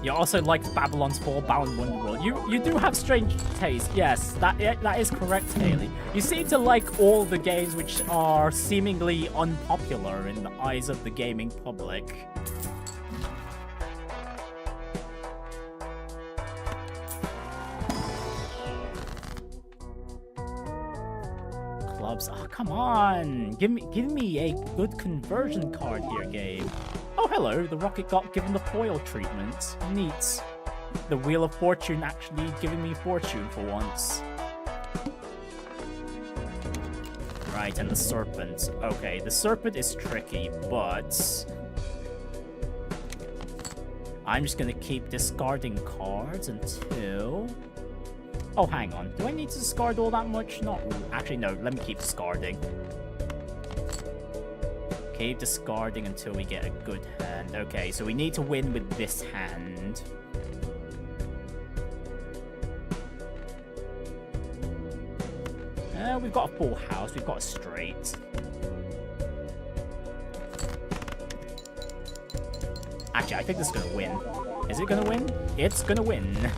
You also liked Babylon's Fall, Balan Wonderworld. You do have strange taste. Yes, that is correct, Haley. You seem to like all the games which are seemingly unpopular in the eyes of the gaming public. Clubs. Oh, come on. Give me a good conversion card here, game. Oh, hello, the Rocket got given the foil treatment. Neat. The Wheel of Fortune actually giving me fortune for once. Right, and the Serpent. Okay, the Serpent is tricky, but I'm just gonna keep discarding cards until... Oh, hang on. Do I need to discard all that much? Not really. Actually, no, let me keep discarding. Keep discarding until we get a good hand. Okay, so we need to win with this hand. We've got a full house. We've got a straight. Actually, I think this is going to win. Is it going to win? It's going to win.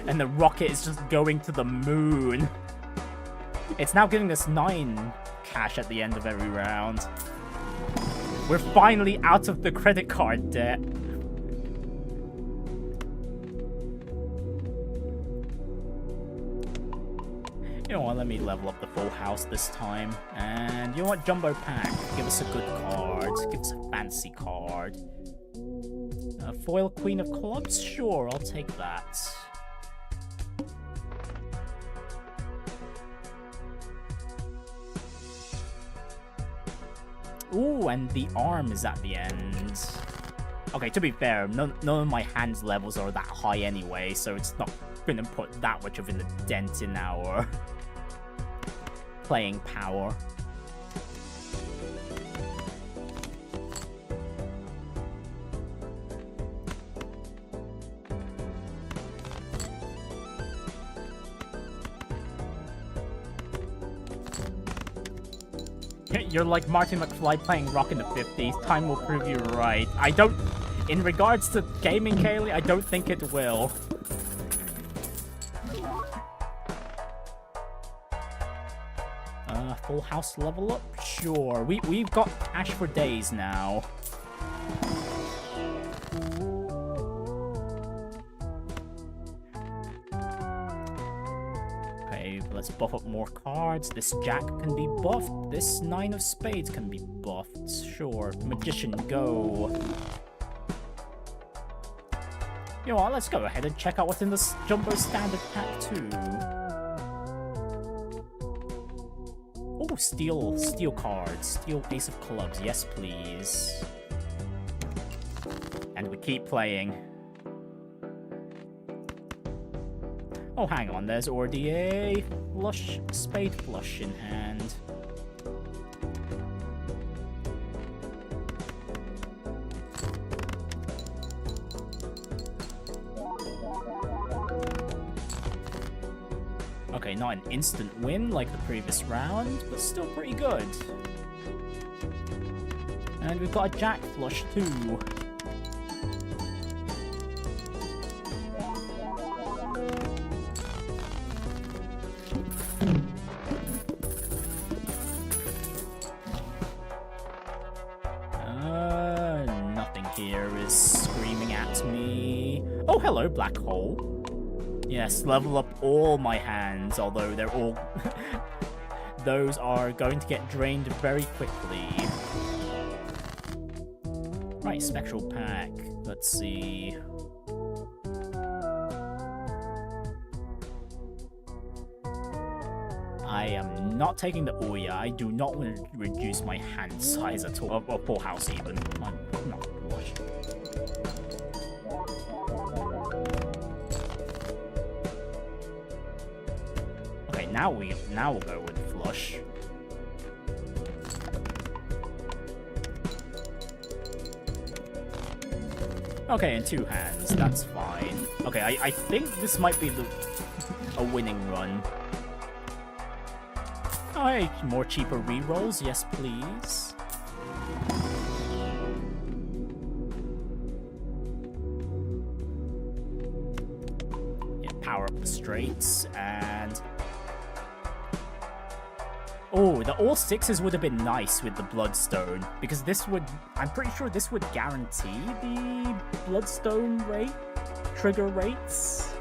And the rocket is just going to the moon. It's now giving us 9 cash at the end of every round. We're finally out of the credit card debt. You know what, let me level up the full house this time. And you know what, Jumbo Pack, give us a good card. Give us a fancy card. Foil Queen of Clubs? Sure, I'll take that. Ooh, and the arm is at the end. Okay, to be fair, none of my hands levels are that high anyway, so it's not gonna put that much of a dent in our playing power. You're like Martin McFly playing Rock in the 50s. Time will prove you right. I don't... In regards to gaming, Kaylee, I don't think it will. Full house level up? Sure. We've got cash for days now. Let's buff up more cards. This Jack can be buffed. This 9 of Spades can be buffed. Sure. Magician, go. You know what? Let's go ahead and check out what's in the Jumbo Standard Pack 2. Oh, steel cards. Steel Ace of Clubs. Yes, please. And we keep playing. Oh, hang on, there's already a flush, spade flush in hand. Okay, not an instant win like the previous round, but still pretty good. And we've got a Jack flush too. Nothing here is screaming at me. Oh, hello, black hole. Yes, level up all my hands, although they're all... Those are going to get drained very quickly. Right, Spectral Pack. Let's see. I am not taking the Ouya. I do not want to reduce my hand size at all. Or full house even. I'm not blush. Okay, now we'll go with flush. Okay, in 2 hands, that's fine. Okay, I think this might be a winning run. Alright, more cheaper rerolls, yes please. Yeah, power up the straights, and... Oh, the all 6s would have been nice with the Bloodstone, because this would... I'm pretty sure this would guarantee the Bloodstone rate, trigger rates.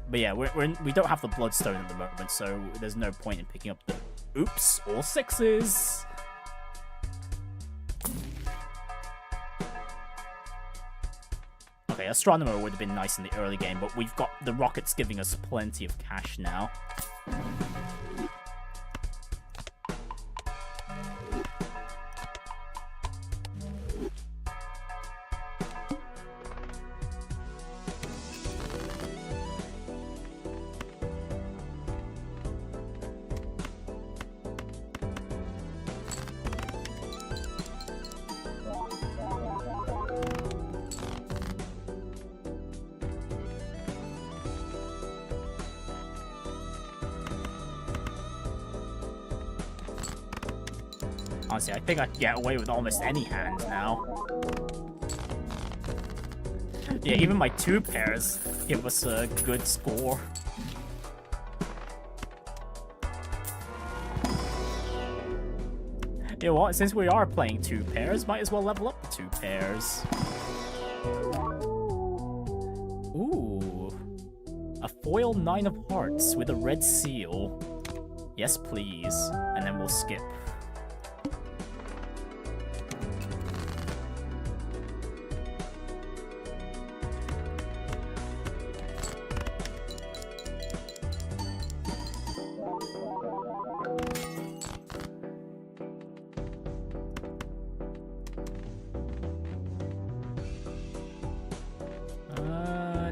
But yeah, we don't have the Bloodstone at the moment, so there's no point in picking up the... Oops, all 6s! Okay, Astronomer would have been nice in the early game, but we've got the rockets giving us plenty of cash now. Honestly, I think I can get away with almost any hand now. Yeah, even my 2 pairs give us a good score. You know what, since we are playing 2 pairs, might as well level up the 2 pairs. Ooh. A foil 9 of hearts with a red seal. Yes, please. And then we'll skip.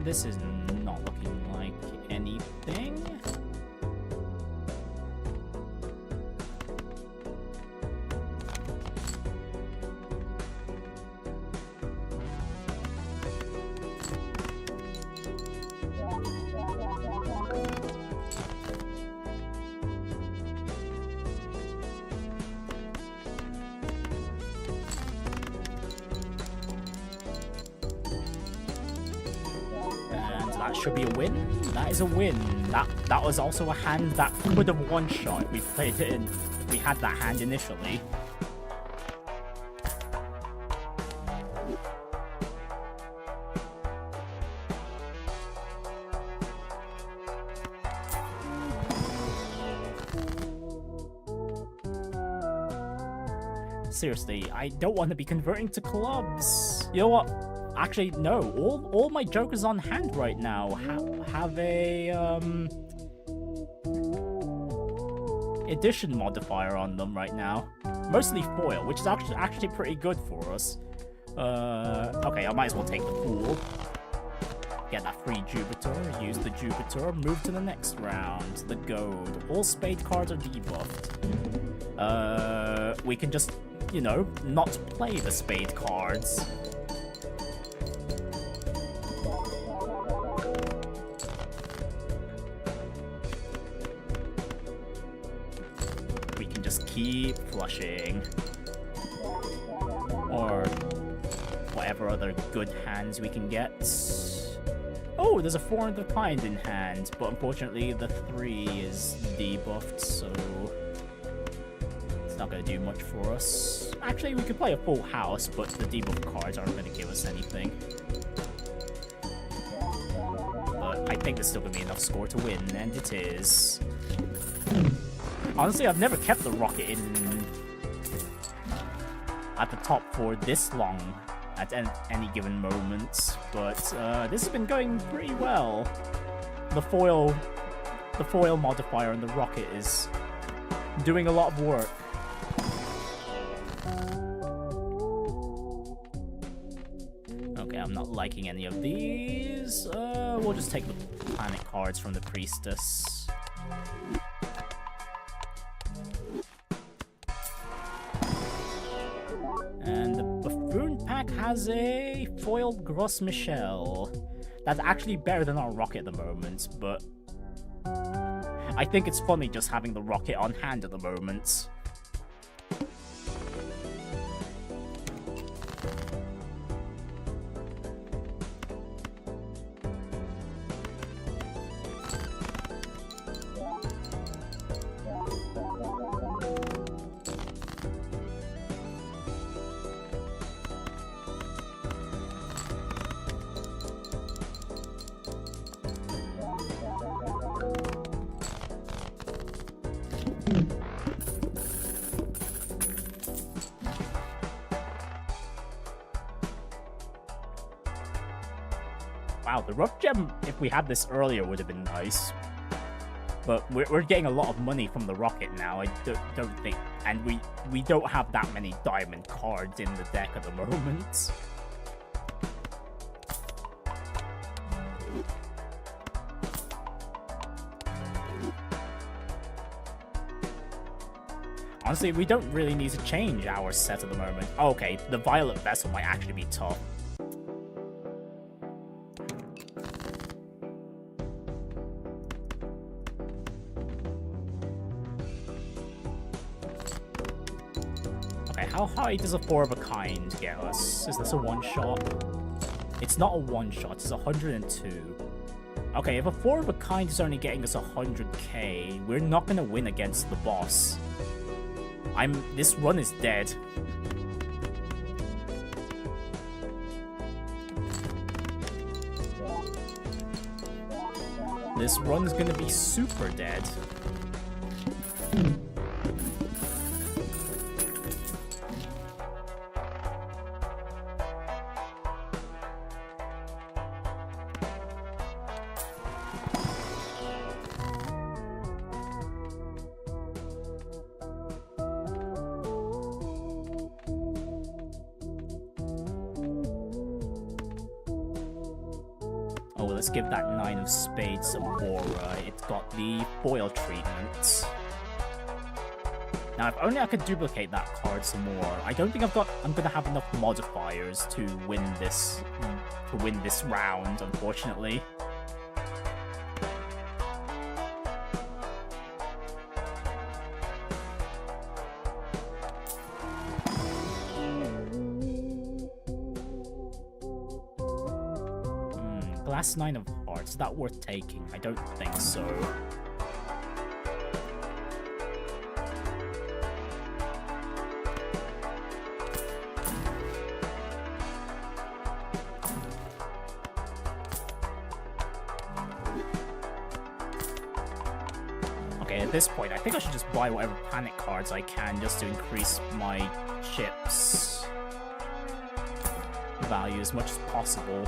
This is not looking like anything. Should be a win. That is a win. That was also a hand that could have one-shot if we played it in. If we had that hand initially. Seriously, I don't want to be converting to clubs. You know what? Actually, no. All my jokers on hand right now have a edition modifier on them right now. Mostly foil, which is actually pretty good for us. Okay, I might as well take the Fool. Get that free Jupiter. Use the Jupiter. Move to the next round. The Goad. All spade cards are debuffed. We can just, you know, not play the spade cards. flushing. Or whatever other good hands we can get. Oh, there's a 4 of the kind in hand, but unfortunately the 3 is debuffed, so it's not going to do much for us. Actually, we could play a full house, but the debuff cards aren't going to give us anything. But I think there's still going to be enough score to win, and it is. Honestly, I've never kept the rocket in at the top for this long at any given moment, but this has been going pretty well. The foil modifier on the rocket is doing a lot of work. Okay, I'm not liking any of these. We'll just take the planet cards from the priestess. And the buffoon pack has a foiled Gros Michel. That's actually better than our rocket at the moment, but I think it's funny just having the rocket on hand at the moment. Wow, the rough gem, if we had this earlier, would have been nice. But we're getting a lot of money from the rocket now, I don't think... And we don't have that many diamond cards in the deck at the moment. Honestly, we don't really need to change our set at the moment. Okay, the Violet Vessel might actually be tough. Okay, how high does a 4 of a kind get us? Is this a one-shot? It's not a one-shot, it's 102. Okay, if a 4 of a kind is only getting us 100k, we're not gonna win against the boss. This run is dead. This run's gonna be super dead. Let's give that 9 of spades some aura. It's got the foil treatment. Now, if only I could duplicate that card some more. I don't think I'm gonna have enough modifiers to win this round, unfortunately. Last 9 of hearts, is that worth taking? I don't think so. Okay, at this point, I think I should just buy whatever planet cards I can just to increase my chips value as much as possible.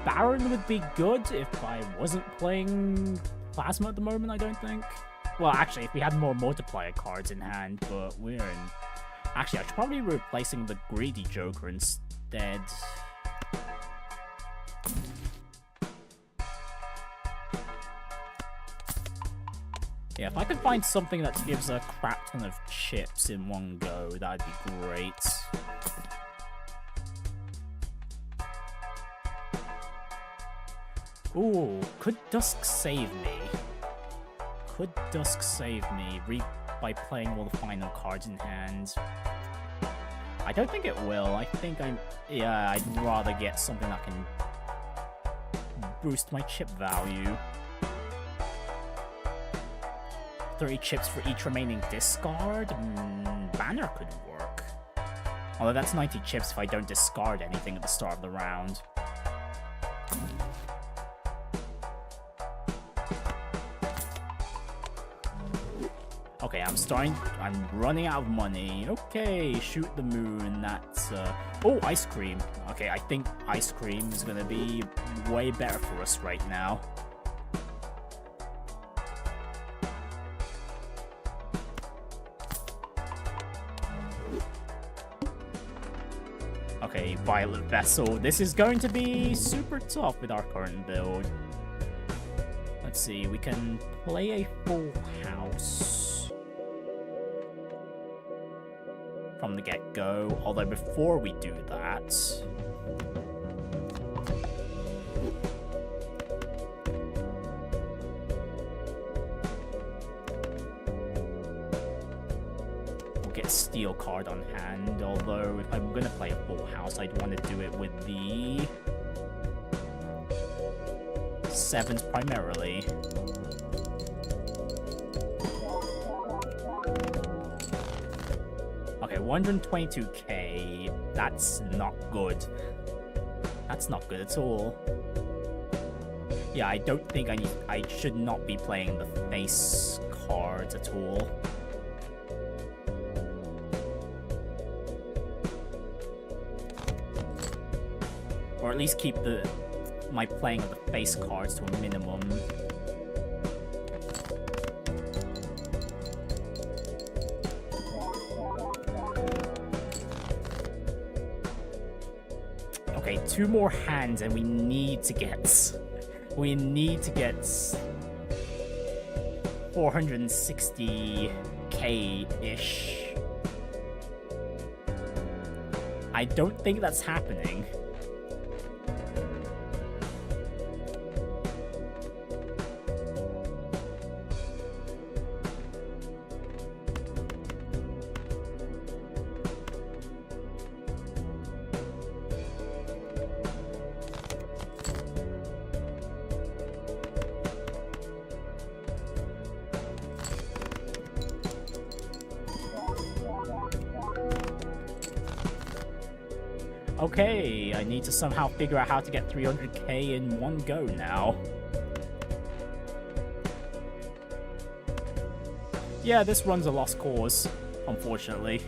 Baron would be good if I wasn't playing Plasma at the moment, I don't think. Well, actually, if we had more multiplier cards in hand, but we're in... Actually, I should probably be replacing the Greedy Joker instead. Yeah, if I could find something that gives a crap ton of chips in one go, that'd be great. Ooh, could Dusk save me? Could Dusk save me by playing all the final cards in hand? I don't think it will. I think yeah, I'd rather get something that can boost my chip value. 30 chips for each remaining discard? Banner could work. Although that's 90 chips if I don't discard anything at the start of the round. Okay, I'm running out of money. Okay, shoot the moon, that's, oh, ice cream. Okay, I think ice cream is gonna be way better for us right now. Okay, Violet Vessel. This is going to be super tough with our current build. Let's see, we can play a full house from the get-go, although before we do that... get a steel card on hand, although if I'm gonna play a full house, I'd want to do it with the 7s primarily. Okay, 122k, that's not good. That's not good at all. Yeah, I don't think I should not be playing the face cards at all. Or at least keep my playing of the face cards to a minimum. Okay, 2 more hands and we need to get 460k-ish. I don't think that's happening. Okay, I need to somehow figure out how to get 300k in one go now. Yeah, this run's a lost cause, unfortunately.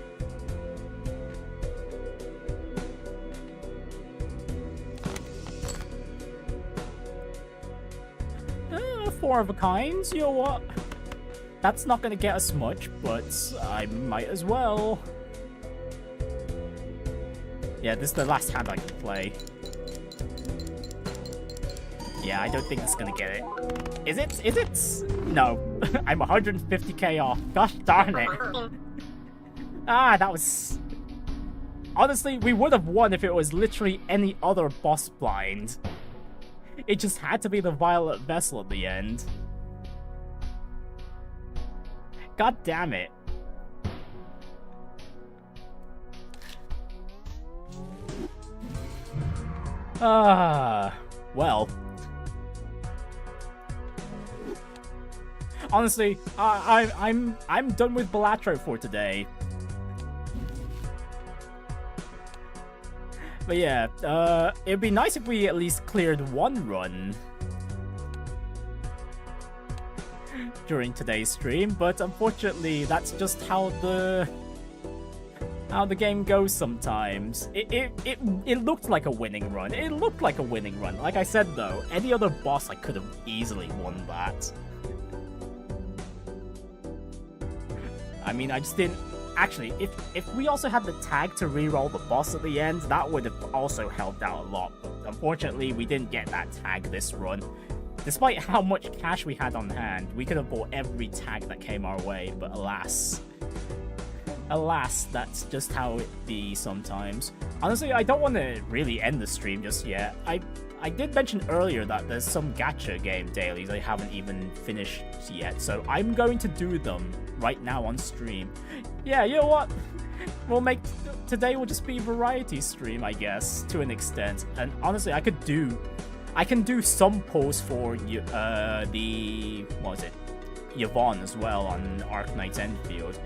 Four of a kind, you know what? That's not gonna get us much, but I might as well. Yeah, this is the last hand I can play. Yeah, I don't think it's gonna get it. Is it? Is it? No. I'm 150k off. Gosh darn it. Ah, that was... Honestly, we would have won if it was literally any other boss blind. It just had to be the Violet Vessel at the end. God damn it. Well. Honestly, I'm done with Balatro for today. But yeah, it'd be nice if we at least cleared one run during today's stream, but unfortunately that's just how the game goes sometimes. It looked like a winning run. It looked like a winning run. Like I said though, any other boss I could have easily won that. I mean, I just didn't... Actually, if we also had the tag to reroll the boss at the end, that would have also helped out a lot. But unfortunately, we didn't get that tag this run. Despite how much cash we had on hand, we could have bought every tag that came our way, but alas. Alas, that's just how it be sometimes. Honestly, I don't want to really end the stream just yet. I did mention earlier that there's some gacha game dailies I haven't even finished yet, so I'm going to do them right now on stream. Yeah, you know what? We'll make... Today will just be a variety stream, I guess, to an extent. And honestly, I can do some posts for the... What was it? Yvonne as well on Arknights Endfield.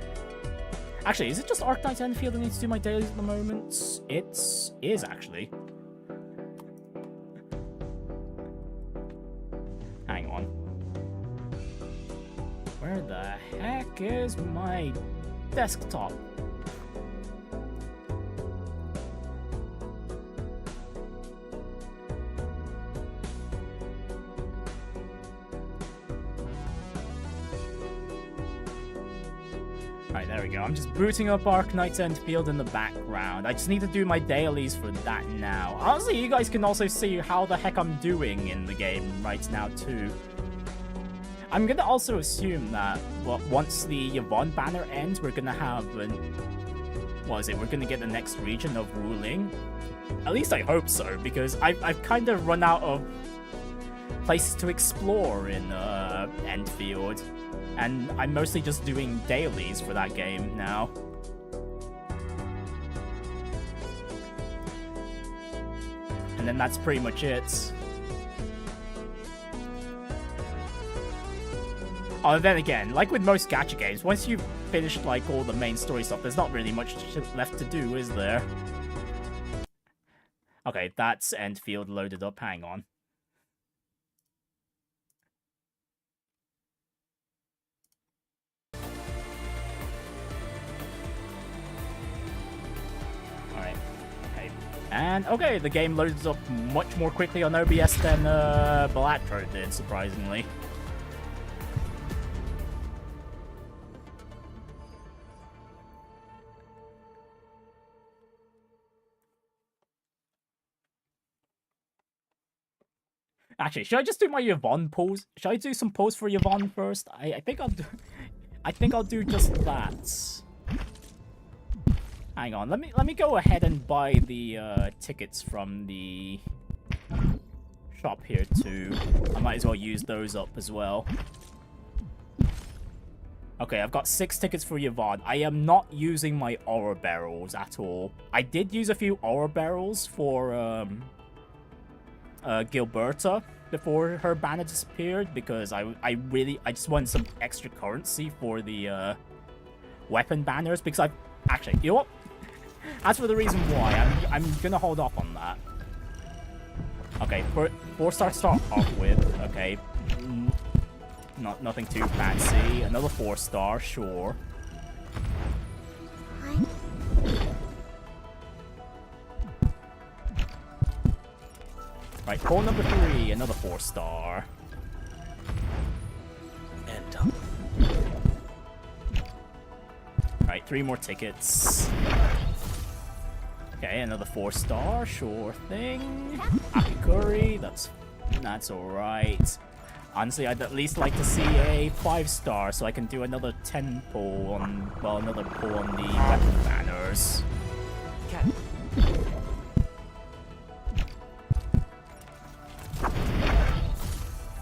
Actually, is it just Arknights Endfield that needs to do my dailies at the moment? It is, actually. Hang on. Where the heck is my desktop? Alright, there we go. I'm just booting up Arknights Endfield in the background. I just need to do my dailies for that now. Honestly, you guys can also see how the heck I'm doing in the game right now, too. I'm gonna also assume that, well, once the Yvonne banner ends, we're gonna have an... What is it? We're gonna get the next region of ruling. At least I hope so, because I've kind of run out of places to explore in Endfield. And I'm mostly just doing dailies for that game now. And then that's pretty much it. Oh, and then again, like with most gacha games, once you've finished like all the main story stuff, there's not really much left to do, is there? Okay, that's Endfield loaded up. Hang on. Alright, okay. And, okay, the game loads up much more quickly on OBS than Balatro did, surprisingly. Actually, should I just do my Yvonne pose? Should I do some pose for Yvonne first? I think I'll do... I think I'll do just that. Hang on, let me go ahead and buy the tickets from the shop here too. I might as well use those up as well. Okay, I've got 6 tickets for Yvonne. I am not using my aura barrels at all. I did use a few aura barrels for Gilberta before her banner disappeared, because I just wanted some extra currency for the weapon banners, because I've actually, you know what? As for the reason why, I'm gonna hold off on that. Okay, 4-star to start off with. Okay, nothing too fancy. Another 4-star, sure. Right, goal number 3, another 4-star. And done. Right, 3 more tickets. Okay, another 4-star, sure thing. Akikuri, that's alright. Honestly, I'd at least like to see a 5-star so I can do another 10 pull on, well, another pull on the weapon banners. Okay.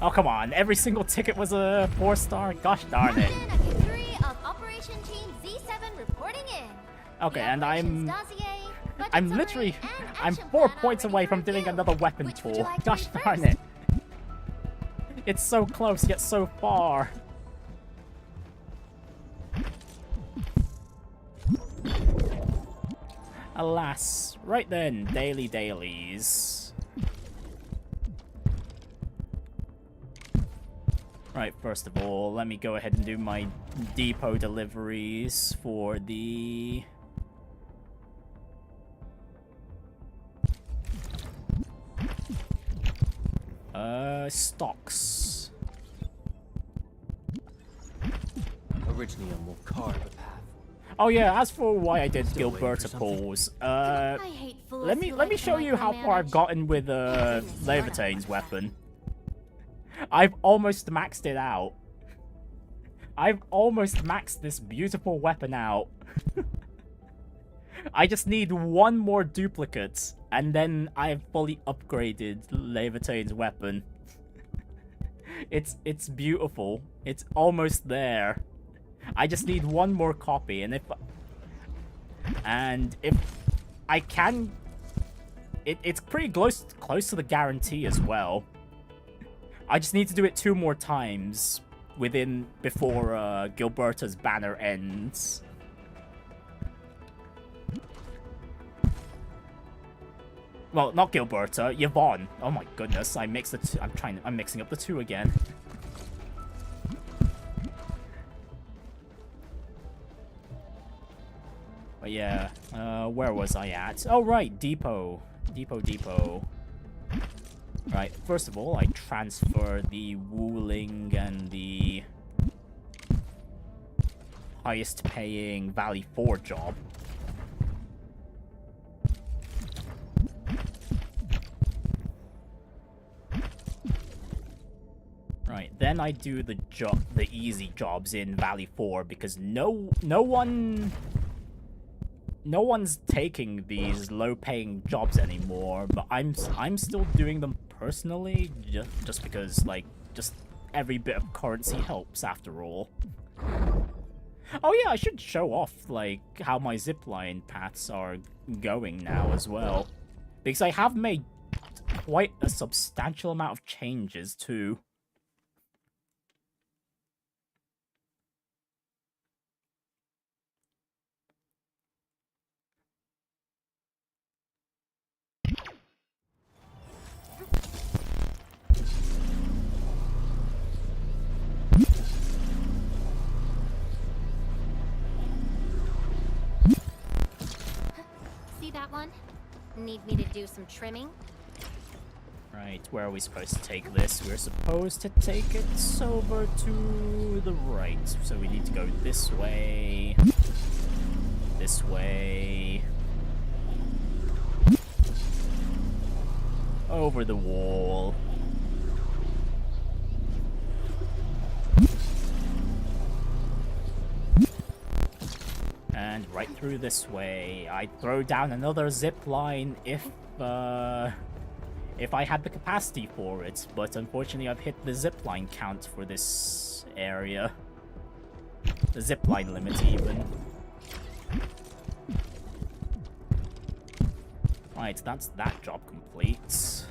Oh, come on. Every single ticket was a 4-star? Gosh darn it. Okay, and I'm literally... I'm 4 points away from doing another weapon pull. Gosh darn it. It's so close, yet so far. Alas. Right then, dailies. Right, first of all, let me go ahead and do my depot deliveries for the... stocks. Originally a more card of a path. Oh yeah, as for why I did Gilberta pulls, let me show you how far I've gotten with Laevatain's weapon. I've almost maxed it out. I've almost maxed this beautiful weapon out. I just need one more duplicate, and then I've fully upgraded Laevatain's weapon. It's beautiful. It's almost there. I just need one more copy, and if I can, it's pretty close to the guarantee as well. I just need to do it 2 more times before Gilberta's banner ends. Well, not Gilberta, Yvonne. Oh my goodness, I mixed the two. I'm mixing up the 2 again. But yeah, where was I at? Oh right, depot. Right, first of all, I transfer the Wuling and the highest paying Valley 4 job. Right, then I do the easy jobs in Valley 4 because no one's taking these low-paying jobs anymore, but I'm still doing them personally, just because, like, just every bit of currency helps, after all. Oh yeah, I should show off, like, how my zipline paths are going now as well. Because I have made quite a substantial amount of changes, too. That one? Need me to do some trimming? Right, where are we supposed to take this? We're supposed to take it over to the right. So we need to go this way. This way. Over the wall. And right through this way. I'd throw down another zip line if I had the capacity for it, but unfortunately I've hit the zipline count for this area. The zipline limit, even. Right, that's that job complete.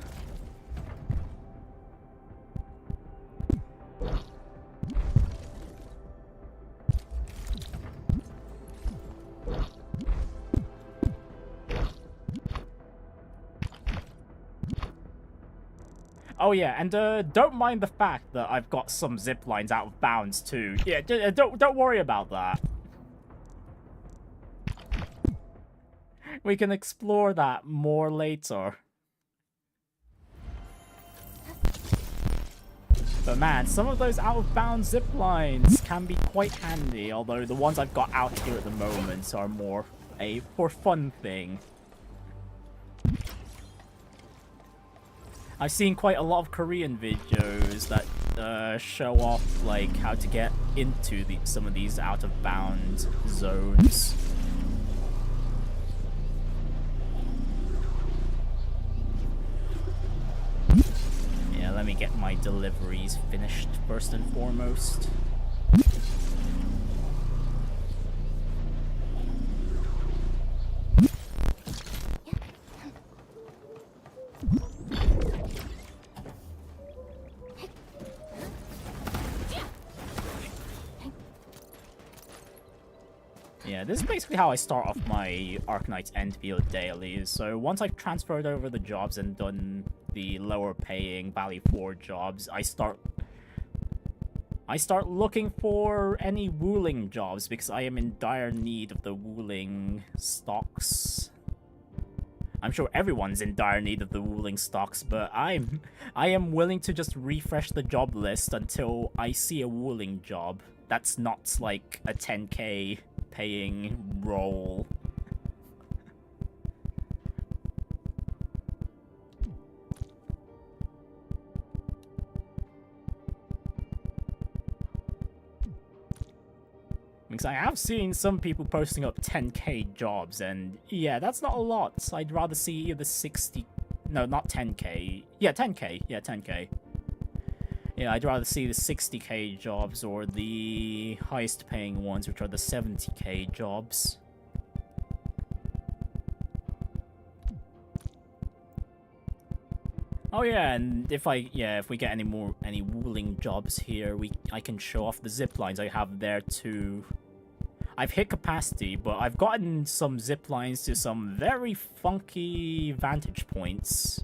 Oh yeah, and don't mind the fact that I've got some zip lines out of bounds too. Yeah, don't worry about that. We can explore that more later. But man, some of those out of bounds zip lines can be quite handy, although the ones I've got out here at the moment are more a for fun thing. I've seen quite a lot of Korean videos that show off like how to get into some of these out of bounds zones. Yeah, let me get my deliveries finished first and foremost. Yeah, this is basically how I start off my Arknights Endfield Dailies. So once I've transferred over the jobs and done the lower paying Valley 4 jobs, I start looking for any wooling jobs because I am in dire need of the wooling stocks. I'm sure everyone's in dire need of the wooling stocks, but I am willing to just refresh the job list until I see a wooling job that's not like a 10k paying role. Because I have seen some people posting up 10k jobs, and yeah, that's not a lot. I'd rather see either 60... No, not 10k. Yeah, 10k. Yeah, 10k. Yeah, I'd rather see the 60k jobs or the highest paying ones, which are the 70k jobs. Oh yeah, and if we get any wooling jobs here, I can show off the zip lines I have there too. I've hit capacity, but I've gotten some zip lines to some very funky vantage points.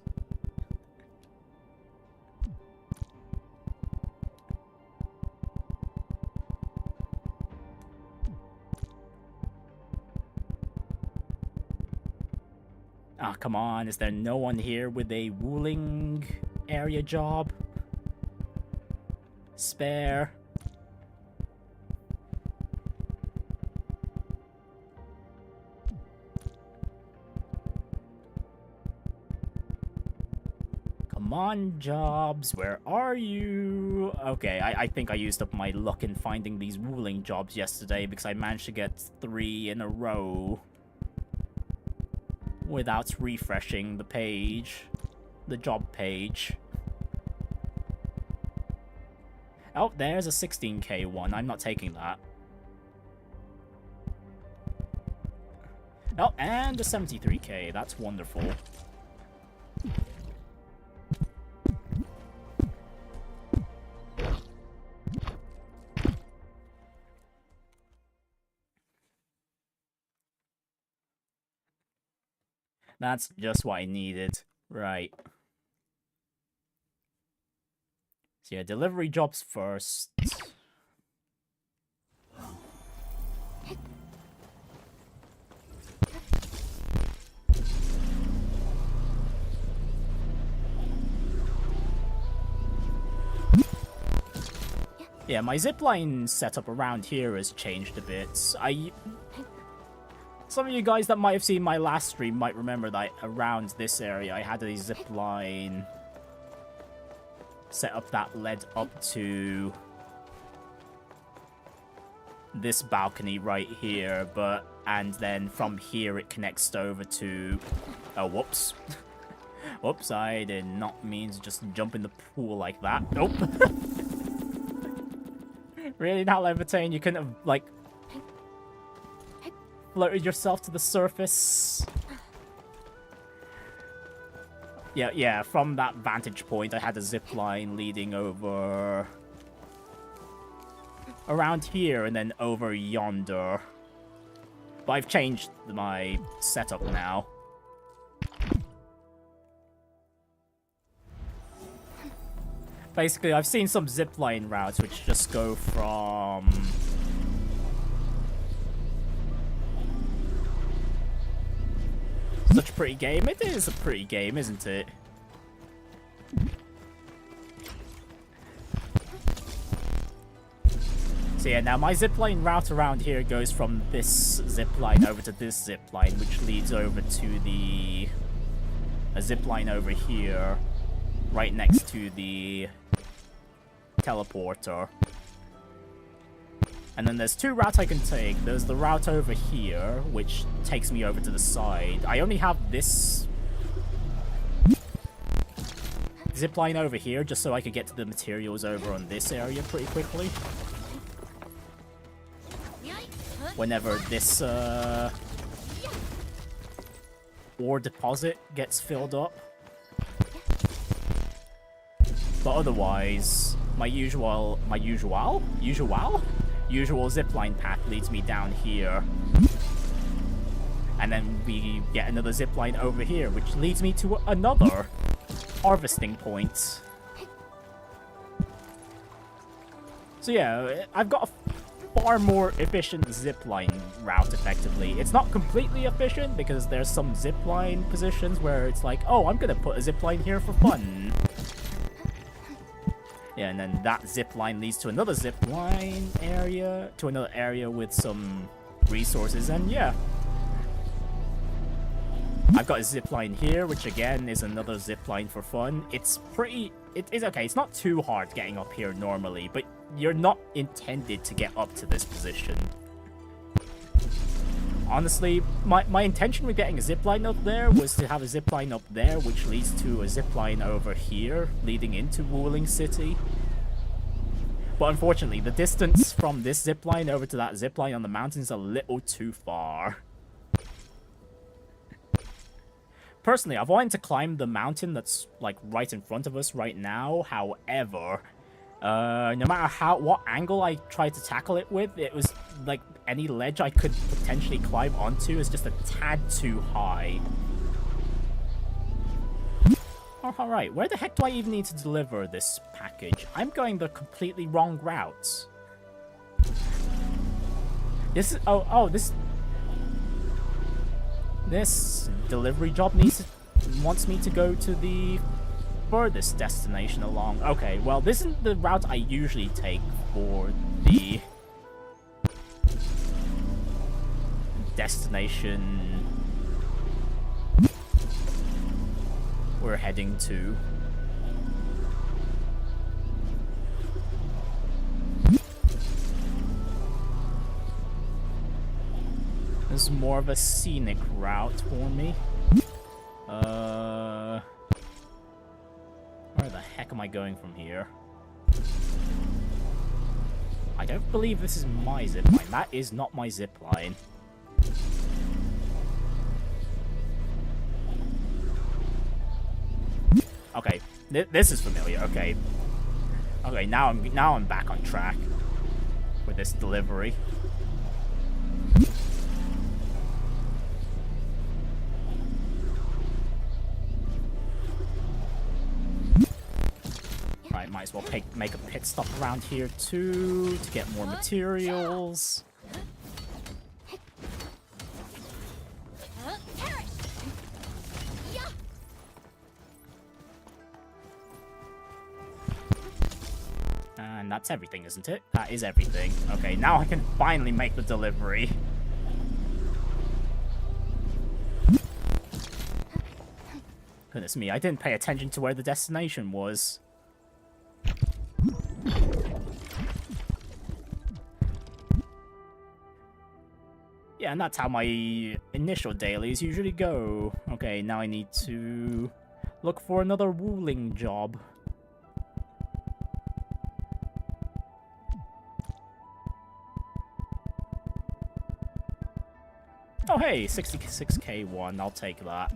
Ah, come on, is there no one here with a wooling area job? Spare. Come on, jobs, where are you? Okay, I think I used up my luck in finding these wooling jobs yesterday because I managed to get 3 in a row without refreshing the page, the job page. Oh, there's a 16k one. I'm not taking that. Oh, and a 73k. That's wonderful. That's just what I needed. Right. So yeah, delivery jobs first. Yeah, my zipline setup around here has changed a bit. Some of you guys that might have seen my last stream might remember that around this area I had a zipline set up that led up to this balcony right here, and then from here it connects over to... Oh, whoops. Whoops, I did not mean to just jump in the pool like that. Nope. Really, now Laevatain, you couldn't have, like, floated yourself to the surface? Yeah, from that vantage point, I had a zip line leading over... around here, and then over yonder. But I've changed my setup now. Basically, I've seen some zipline routes which just go from... Such a pretty game. It is a pretty game, isn't it? So yeah, now my zipline route around here goes from this zipline over to this zipline, which leads over to a zipline over here, right next to the teleporter. And then there's 2 routes I can take. There's the route over here, which takes me over to the side. I only have this zipline over here just so I could get to the materials over on this area pretty quickly. Whenever this ore deposit gets filled up. But otherwise, my usual zipline path leads me down here. And then we get another zipline over here, which leads me to another harvesting point. So yeah, I've got a far more efficient zipline route, effectively. It's not completely efficient, because there's some zipline positions where it's like, oh, I'm gonna put a zipline here for fun. Yeah, and then that zip line leads to another zip line area, to another area with some resources, and yeah. I've got a zipline here, which again is another zipline for fun. It's it is okay, it's not too hard getting up here normally, but you're not intended to get up to this position. Honestly, my intention with getting a zipline up there was to have a zipline up there, which leads to a zipline over here, leading into Wuling City. But unfortunately, the distance from this zipline over to that zipline on the mountain is a little too far. Personally, I've wanted to climb the mountain that's, like, right in front of us right now. However, no matter what angle I tried to tackle it with, it was, like, any ledge I could potentially climb onto is just a tad too high. Oh, alright, where the heck do I even need to deliver this package? I'm going the completely wrong route. This is... This delivery job wants me to go to the furthest destination along. Okay, well, this isn't the route I usually take for the destination we're heading to. This is more of a scenic route for me. Where the heck am I going from here? I don't believe this is my zipline. That is not my zipline. Okay, this is familiar. Okay, okay. Now I'm back on track with this delivery. Right, might as well make a pit stop around here too to get more materials. And that's everything, isn't it? That is everything. Okay, now I can finally make the delivery. Goodness me, I didn't pay attention to where the destination was. Yeah, and that's how my initial dailies usually go. Okay, now I need to look for another Wuling job. Oh hey, 66k one, I'll take that.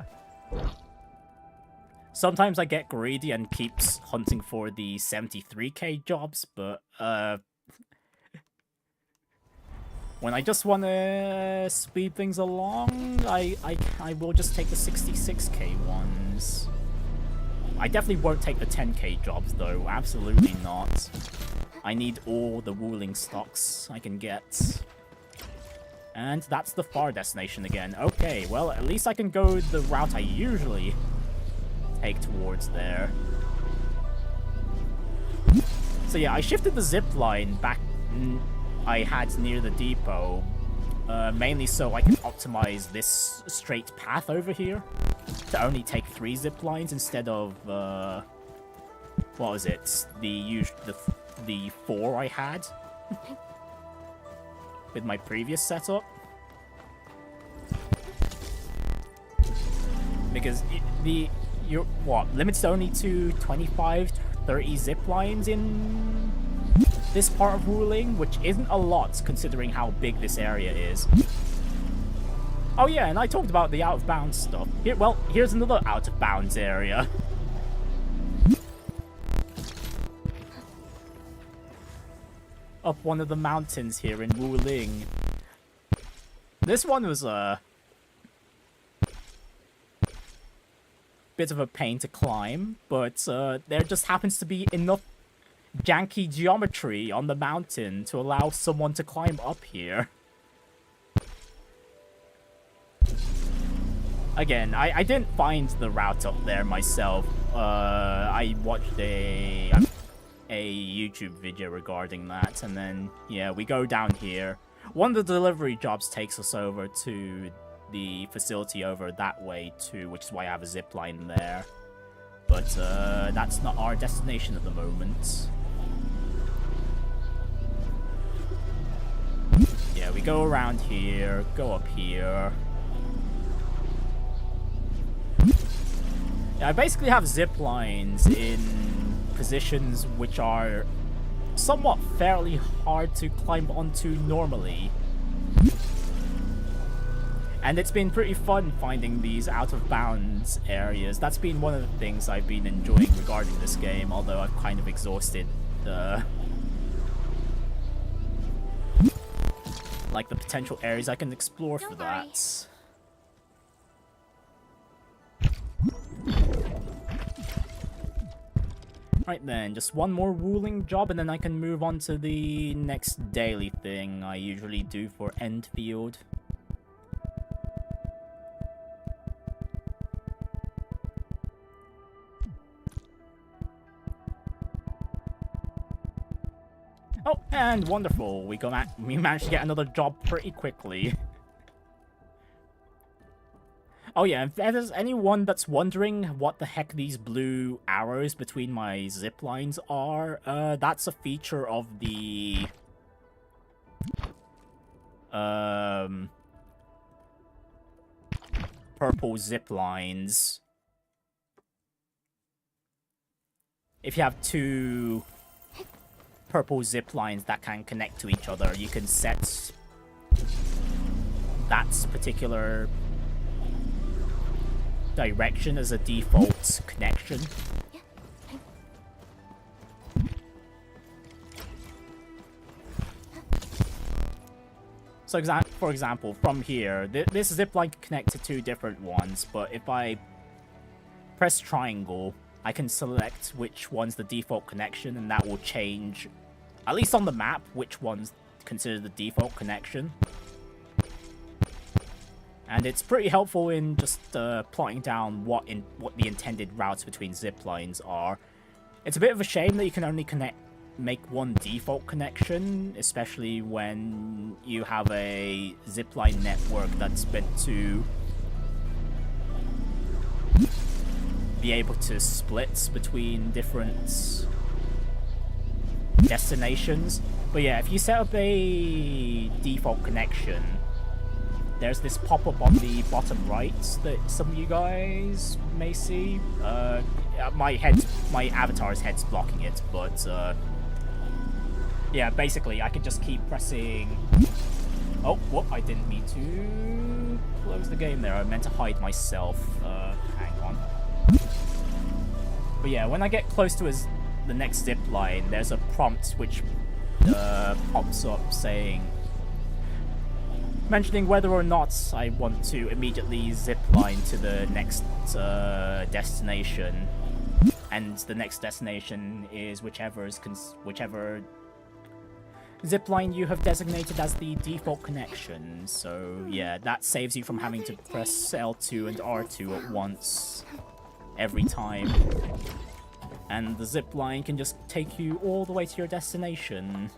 Sometimes I get greedy and keeps hunting for the 73k jobs, but when I just want to speed things along, I will just take the 66k ones. I definitely won't take the 10k jobs though, absolutely not. I need all the Wuling stocks I can get. And that's the far destination again. Okay, well, at least I can go the route I usually take towards there. So yeah, I shifted the zip line back I had near the depot, mainly so I can optimize this straight path over here to only take 3 zip lines instead of, what was it, the 4 I had with my previous setup. Because you're limited only to 25, 30 zip lines in this part of Wuling, which isn't a lot considering how big this area is. Oh yeah, and I talked about the out-of-bounds stuff. Here's another out-of-bounds area. Up one of the mountains here in Wuling. This one was a bit of a pain to climb, but there just happens to be enough janky geometry on the mountain to allow someone to climb up here. Again, I didn't find the route up there myself. I watched a YouTube video regarding that, and then, yeah, we go down here. one of the delivery jobs takes us over to the facility over that way too, which is why I have a zip line there. But that's not our destination at the moment. Yeah, we go around here, go up here. Yeah, I basically have zip lines in positions which are somewhat fairly hard to climb onto normally. And it's been pretty fun finding these out-of-bounds areas. That's been one of the things I've been enjoying regarding this game, although I've kind of exhausted like the potential areas I can explore for that. Right then, just one more ruling job and then I can move on to the next daily thing I usually do for Endfield. Oh, and wonderful, we managed to get another job pretty quickly. Oh yeah, if there's anyone that's wondering what the heck these blue arrows between my zip lines are, that's a feature of the purple zip lines. If you have two purple zip lines that can connect to each other, you can set that particular direction as a default connection. So for example, from here, this zipline can connect to two different ones, but if I press triangle, I can select which one's the default connection, and that will change, at least on the map, which one's considered the default connection. And it's pretty helpful in just plotting down what the intended routes between zip lines are. It's a bit of a shame that you can only make one default connection, especially when you have a zipline network that's meant to be able to split between different destinations. But yeah, if you set up a default connection, there's this pop-up on the bottom right that some of you guys may see. My avatar's head's blocking it, but yeah, basically I could just keep pressing. Oh, whoop! I didn't mean to close the game there. I meant to hide myself. Hang on. But yeah, when I get close to the next zip line, there's a prompt which pops up saying, mentioning whether or not I want to immediately zipline to the next destination, and the next destination is whichever zipline you have designated as the default connection. So yeah, that saves you from having to press L2 and R2 at once every time, and the zipline can just take you all the way to your destination.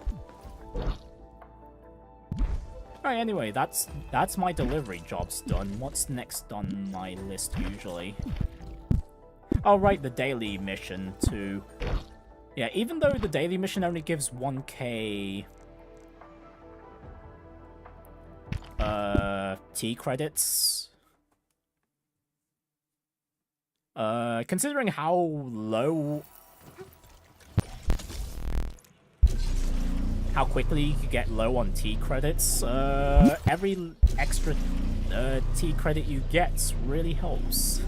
Right, anyway, that's my delivery jobs done. What's next on my list usually? Oh, right, the daily mission too. Yeah, even though the daily mission only gives 1k T credits, considering how quickly you could get low on T credits, every extra T credit you get really helps.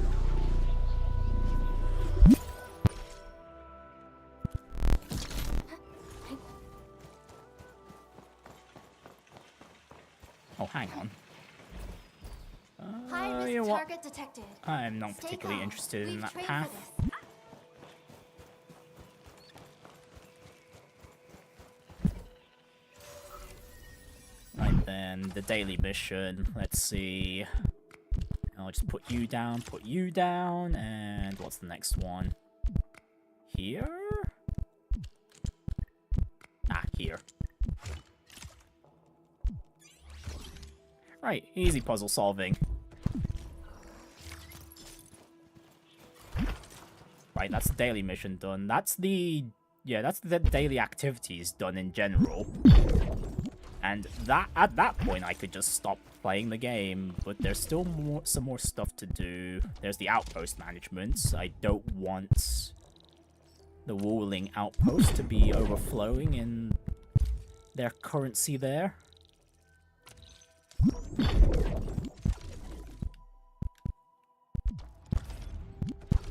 Oh, hang on. You know what? Target detected. I'm not particularly interested in that path. Right then, the daily mission. Let's see. I'll just put you down, and what's the next one? Here? Ah, here. Right, easy puzzle solving. Right, that's the daily mission done. That's the... yeah, that's the daily activities done in general. And that at that point, I could just stop playing the game, but there's still some more stuff to do. There's the outpost management. I don't want the Wuling outpost to be overflowing in their currency there.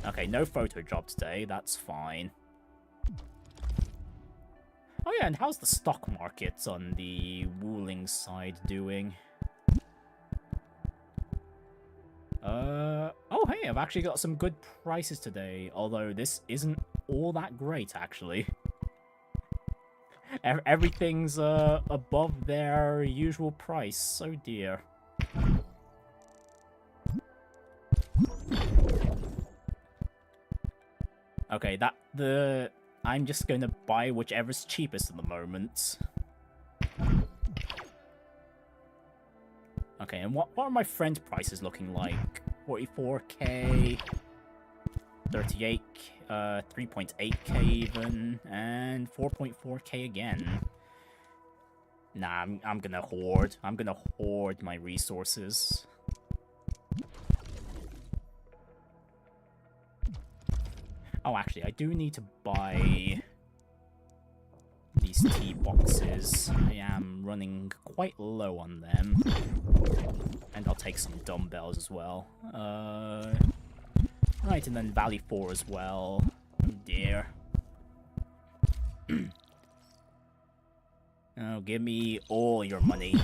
Okay, no photo drop today, that's fine. Oh yeah, and how's the stock market on the Wuling side doing? Oh hey, I've actually got some good prices today, although this isn't all that great, actually. Everything's above their usual price, oh dear. Okay, I'm just going to buy whichever's cheapest at the moment. Okay, and what are my friend prices looking like? 44k, 38, 3.8k even, and 4.4k again. Nah, I'm gonna hoard. I'm gonna hoard my resources. Oh, actually, I do need to buy these tea boxes. I am running quite low on them. And I'll take some dumbbells as well. Right, and then Valley 4 as well. Oh dear. Oh, give me all your money.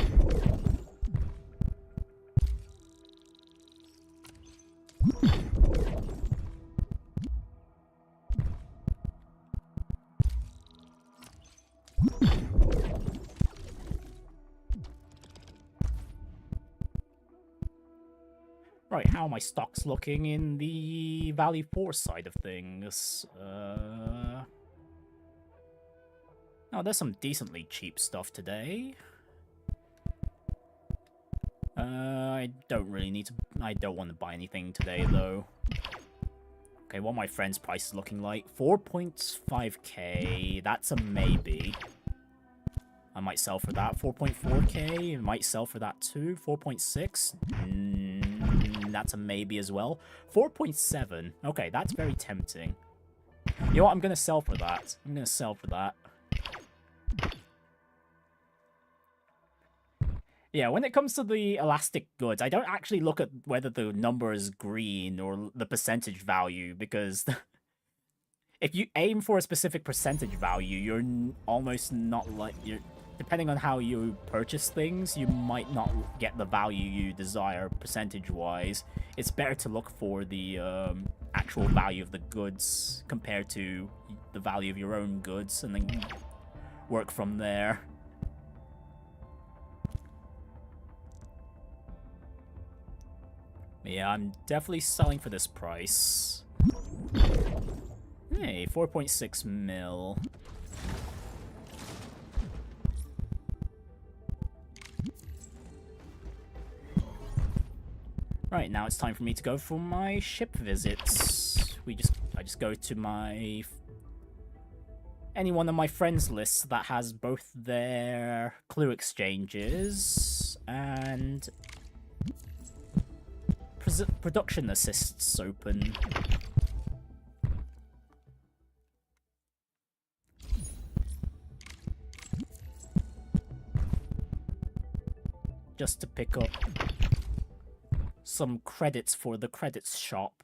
Right, how are my stocks looking in the Valley 4 side of things? Oh, there's some decently cheap stuff today. I don't really need to... I don't want to buy anything today, though. Okay, what are my friend's prices looking like? 4.5k, that's a maybe. I might sell for that. 4.4k, I might sell for that too. 4.6, that's a maybe as well. 4.7, okay, that's very tempting. You know what, I'm gonna sell for that. I'm gonna sell for that. Yeah, when it comes to the elastic goods, I don't actually look at whether the number is green or the percentage value, because if you aim for a specific percentage value, you're almost not like... depending on how you purchase things, you might not get the value you desire percentage-wise. It's better to look for the actual value of the goods compared to the value of your own goods, and then work from there. Yeah, I'm definitely selling for this price. Hey, 4.6 mil. Right, now it's time for me to go for my ship visits. I just go to my... any one of my friends lists that has both their clue exchanges and production assists open. Just to pick up some credits for the credits shop.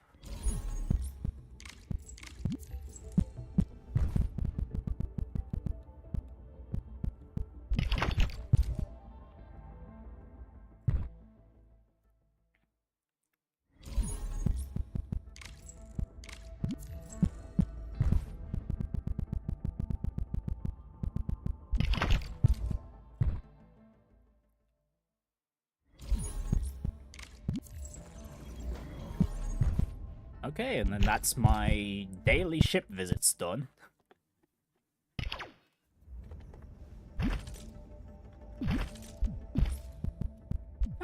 Okay, and then that's my daily ship visits done.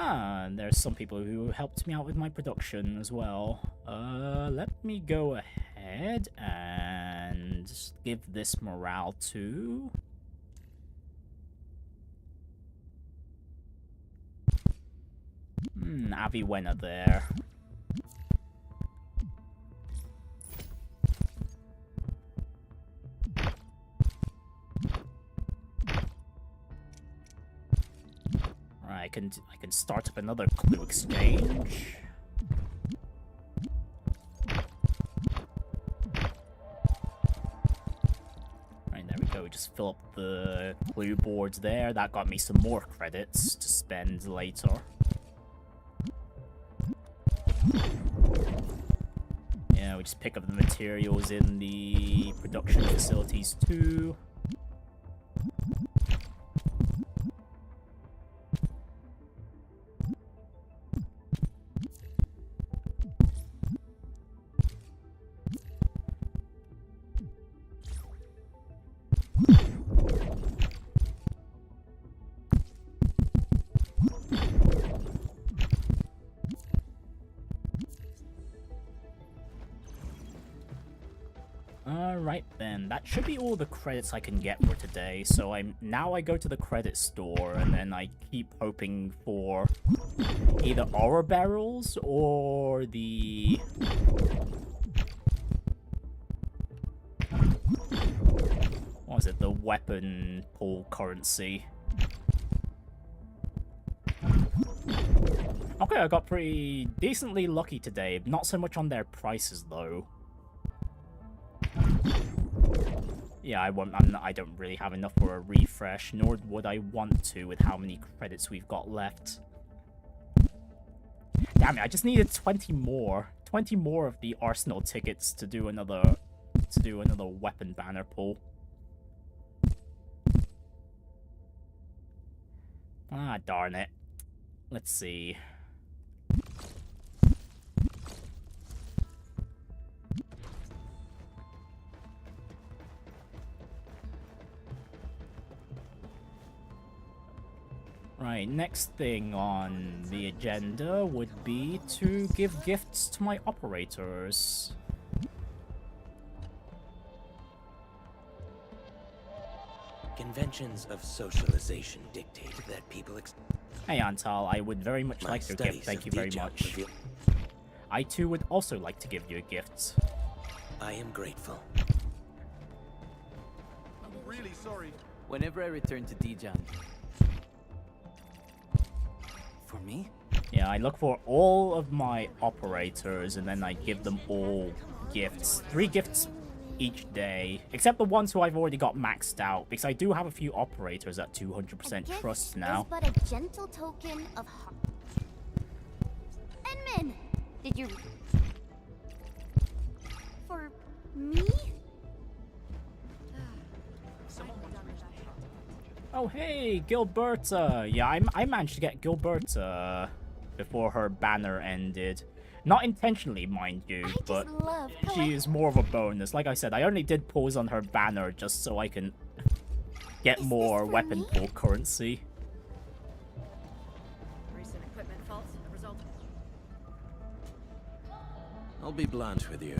Ah, and there's some people who helped me out with my production as well. Let me go ahead and give this morale to... Aviwenna there. Right, I can start up another clue exchange. Right, there we go. We just fill up the clue boards there. That got me some more credits to spend later. Yeah, we just pick up the materials in the production facilities too. Alright then, that should be all the credits I can get for today, so I go to the credit store and then I keep hoping for either ore barrels or the... what was it? The weapon pool currency. Okay, I got pretty decently lucky today, not so much on their prices though. Yeah, I don't really have enough for a refresh, nor would I want to with how many credits we've got left. Damn it, I just needed 20 more. 20 more of the arsenal tickets to do another weapon banner pull. Ah, darn it. Let's see. Right, next thing on the agenda would be to give gifts to my operators. Conventions of socialization dictate that people Hey Antal, I would very much like your gift, thank you very much. I too would also like to give you a gift. I am grateful. I'm really sorry. Whenever I return to Dijiang. For me? Yeah, I look for all of my operators and then I give them all gifts. 3 gifts each day, except the ones who I've already got maxed out, because I do have a few operators at 200% trust now. Is but a gentle token of heart. Enmin, did you... for me? Oh hey, Gilberta! Yeah, I managed to get Gilberta before her banner ended. Not intentionally, mind you, but she is more of a bonus. Like I said, I only did pause on her banner just so I can get more weapon pull currency. Recent equipment faults, the result. I'll be blunt with you.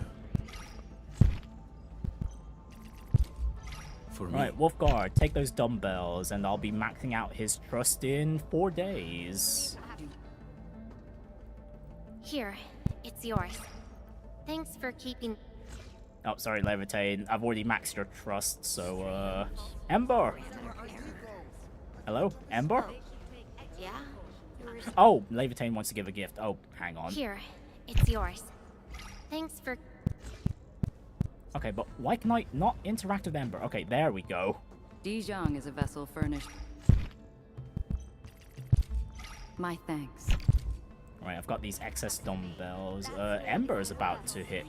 For me. Right, Wolfguard, take those dumbbells and I'll be maxing out his trust in 4 days. Here, it's yours. Thanks for keeping... Oh, sorry, Laevatain. I've already maxed your trust, so, Ember! Hello? Ember? Yeah? Oh, Laevatain wants to give a gift. Oh, hang on. Here, it's yours. Thanks for... Okay, but why can I not interact with Ember? Okay, there we go. Dijiang is a vessel furnished. My thanks. Right, I've got these excess dumbbells. Ember is about to hit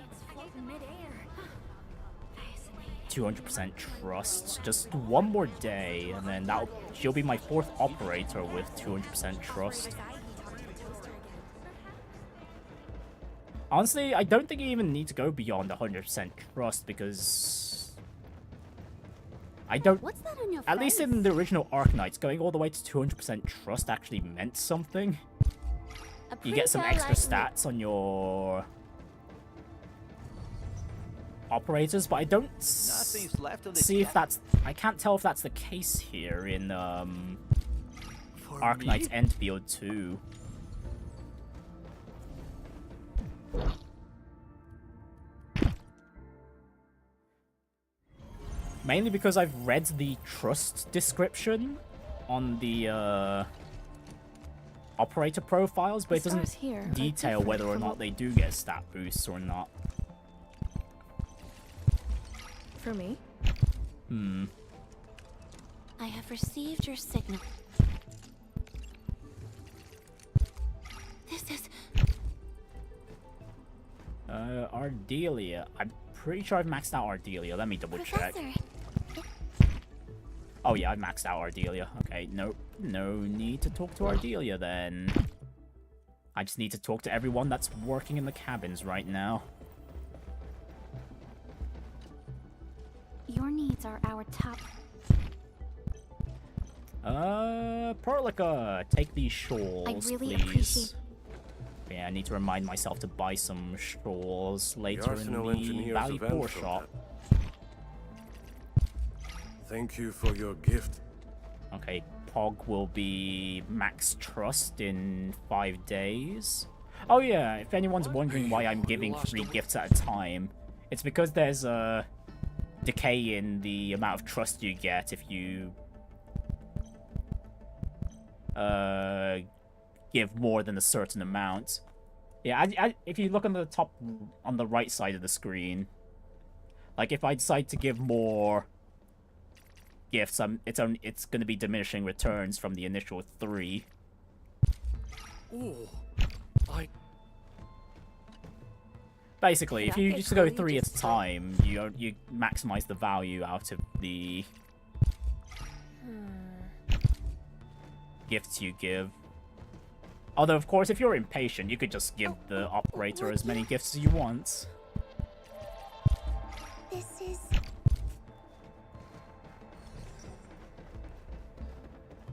200% trust. Just one more day, and then she'll be my 4th operator with 200% trust. Honestly, I don't think you even need to go beyond 100% trust because I don't. What's that on your At least in the original Arknights, going all the way to 200% trust actually meant something. you get some extra stats on your operators, but I don't Nothing's left of this see if cat. that's... I can't tell if that's the case here in For Arknights me? Endfield 2. Mainly because I've read the trust description on the operator profiles, but it The stars doesn't here are detail different whether or from not what- they do get stat boosts or not. For me? Hmm. I have received your signal. This is... Ardelia. I'm pretty sure I've maxed out Ardelia. Let me double check. Professor. Oh yeah, I've maxed out Ardelia. Okay, no need to talk to Ardelia then. I just need to talk to everyone that's working in the cabins right now. Your needs are our top... Perlica, take these shawls, I really please. appreciate- Yeah, I need to remind myself to buy some shawls later in arsenal the engineers Valley of Poor Endfield shop. Thank you for your gift. Okay, Pog will be max trust in 5 days. Oh yeah, if anyone's wondering why I'm giving 3 gifts at a time, it's because there's a decay in the amount of trust you get if you give more than a certain amount. Yeah, if you look on the top, on the right side of the screen, like if I decide to give more gifts, it's going to be diminishing returns from the initial 3. Oh, Basically, if Yeah, you it's just go really 3 at a just so- time, you maximize the value out of the gifts you give. Although, of course, if you're impatient, you could just give the operator as many gifts as you want. This is...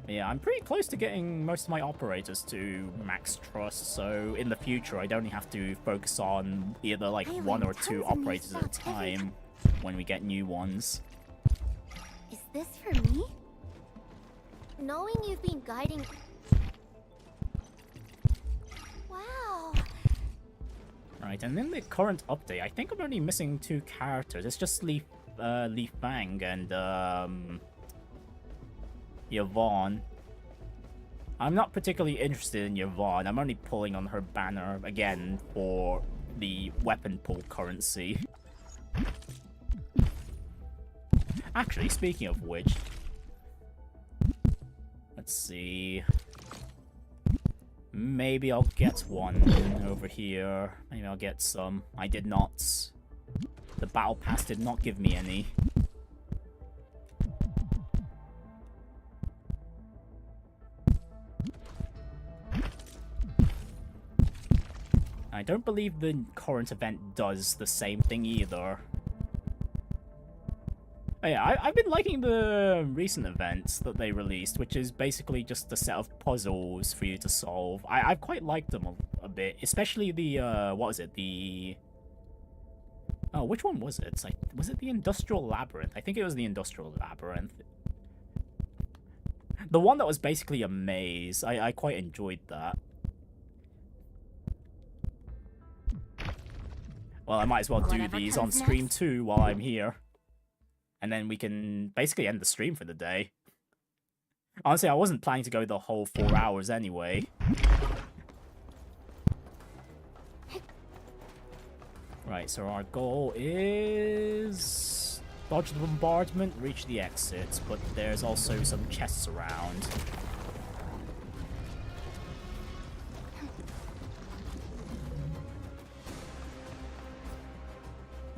Yeah, I'm pretty close to getting most of my operators to max trust, so in the future I'd only have to focus on either like I 1 learn or 2 tons of new operators at a stuff every time when we get new ones. Is this for me? Knowing you've been guiding... Wow. Right, and in the current update, I think I'm only missing 2 characters. It's just Leaf Fang and Yvonne. I'm not particularly interested in Yvonne. I'm only pulling on her banner again for the weapon pull currency. Actually, speaking of which, let's see. Maybe I'll get one over here. Maybe I'll get some. I did not. The battle pass did not give me any. I don't believe the current event does the same thing either. Oh yeah, I've been liking the recent events that they released, which is basically just a set of puzzles for you to solve. I've quite liked them a bit, especially the, what was it, the... Oh, which one was it? It's like, was it the Industrial Labyrinth? I think it was the Industrial Labyrinth. The one that was basically a maze. I quite enjoyed that. Well, I might as well do Whatever these on comes stream next. too while I'm here. And then we can basically end the stream for the day. Honestly, I wasn't planning to go the whole 4 hours anyway. Right, so our goal is... dodge the bombardment, reach the exits, but there's also some chests around.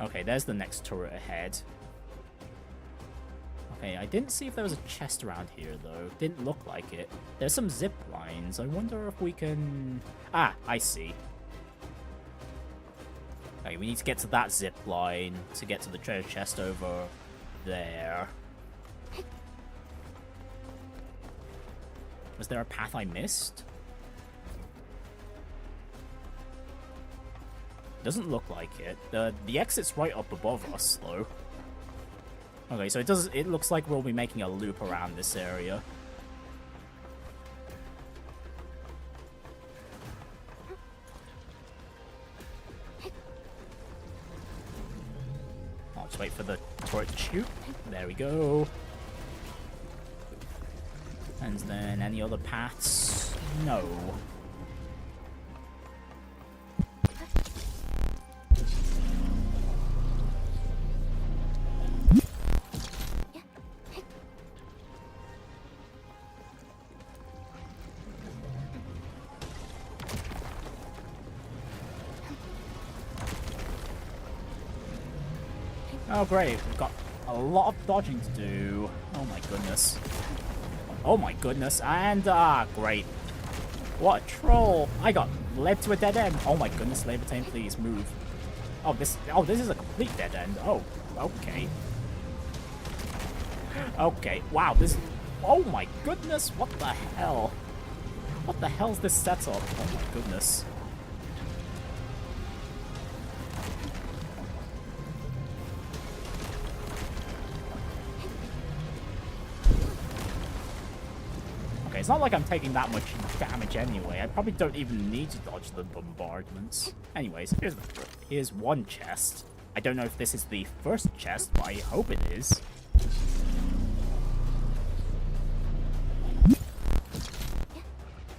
Okay, there's the next turret ahead. Okay, I didn't see if there was a chest around here, though. Didn't look like it. There's some zip lines. I wonder if we can... Ah, I see. Okay, we need to get to that zip line to get to the treasure chest over there. Was there a path I missed? Doesn't look like it. The exit's right up above us, though. Okay, so it looks like we'll be making a loop around this area. I'll just wait for the turret to shoot. There we go. And then any other paths? No. Oh great, we've got a lot of dodging to do. Oh my goodness. Oh my goodness, and great. What a troll! I got led to a dead end. Oh my goodness, Laevatain, please move. Oh this is a complete dead end. Oh, okay. Okay, wow, this... Oh my goodness, what the hell? What the hell's this setup? Oh my goodness. Okay, it's not like I'm taking that much damage anyway. I probably don't even need to dodge the bombardments. Anyways, here's one chest. I don't know if this is the first chest, but I hope it is.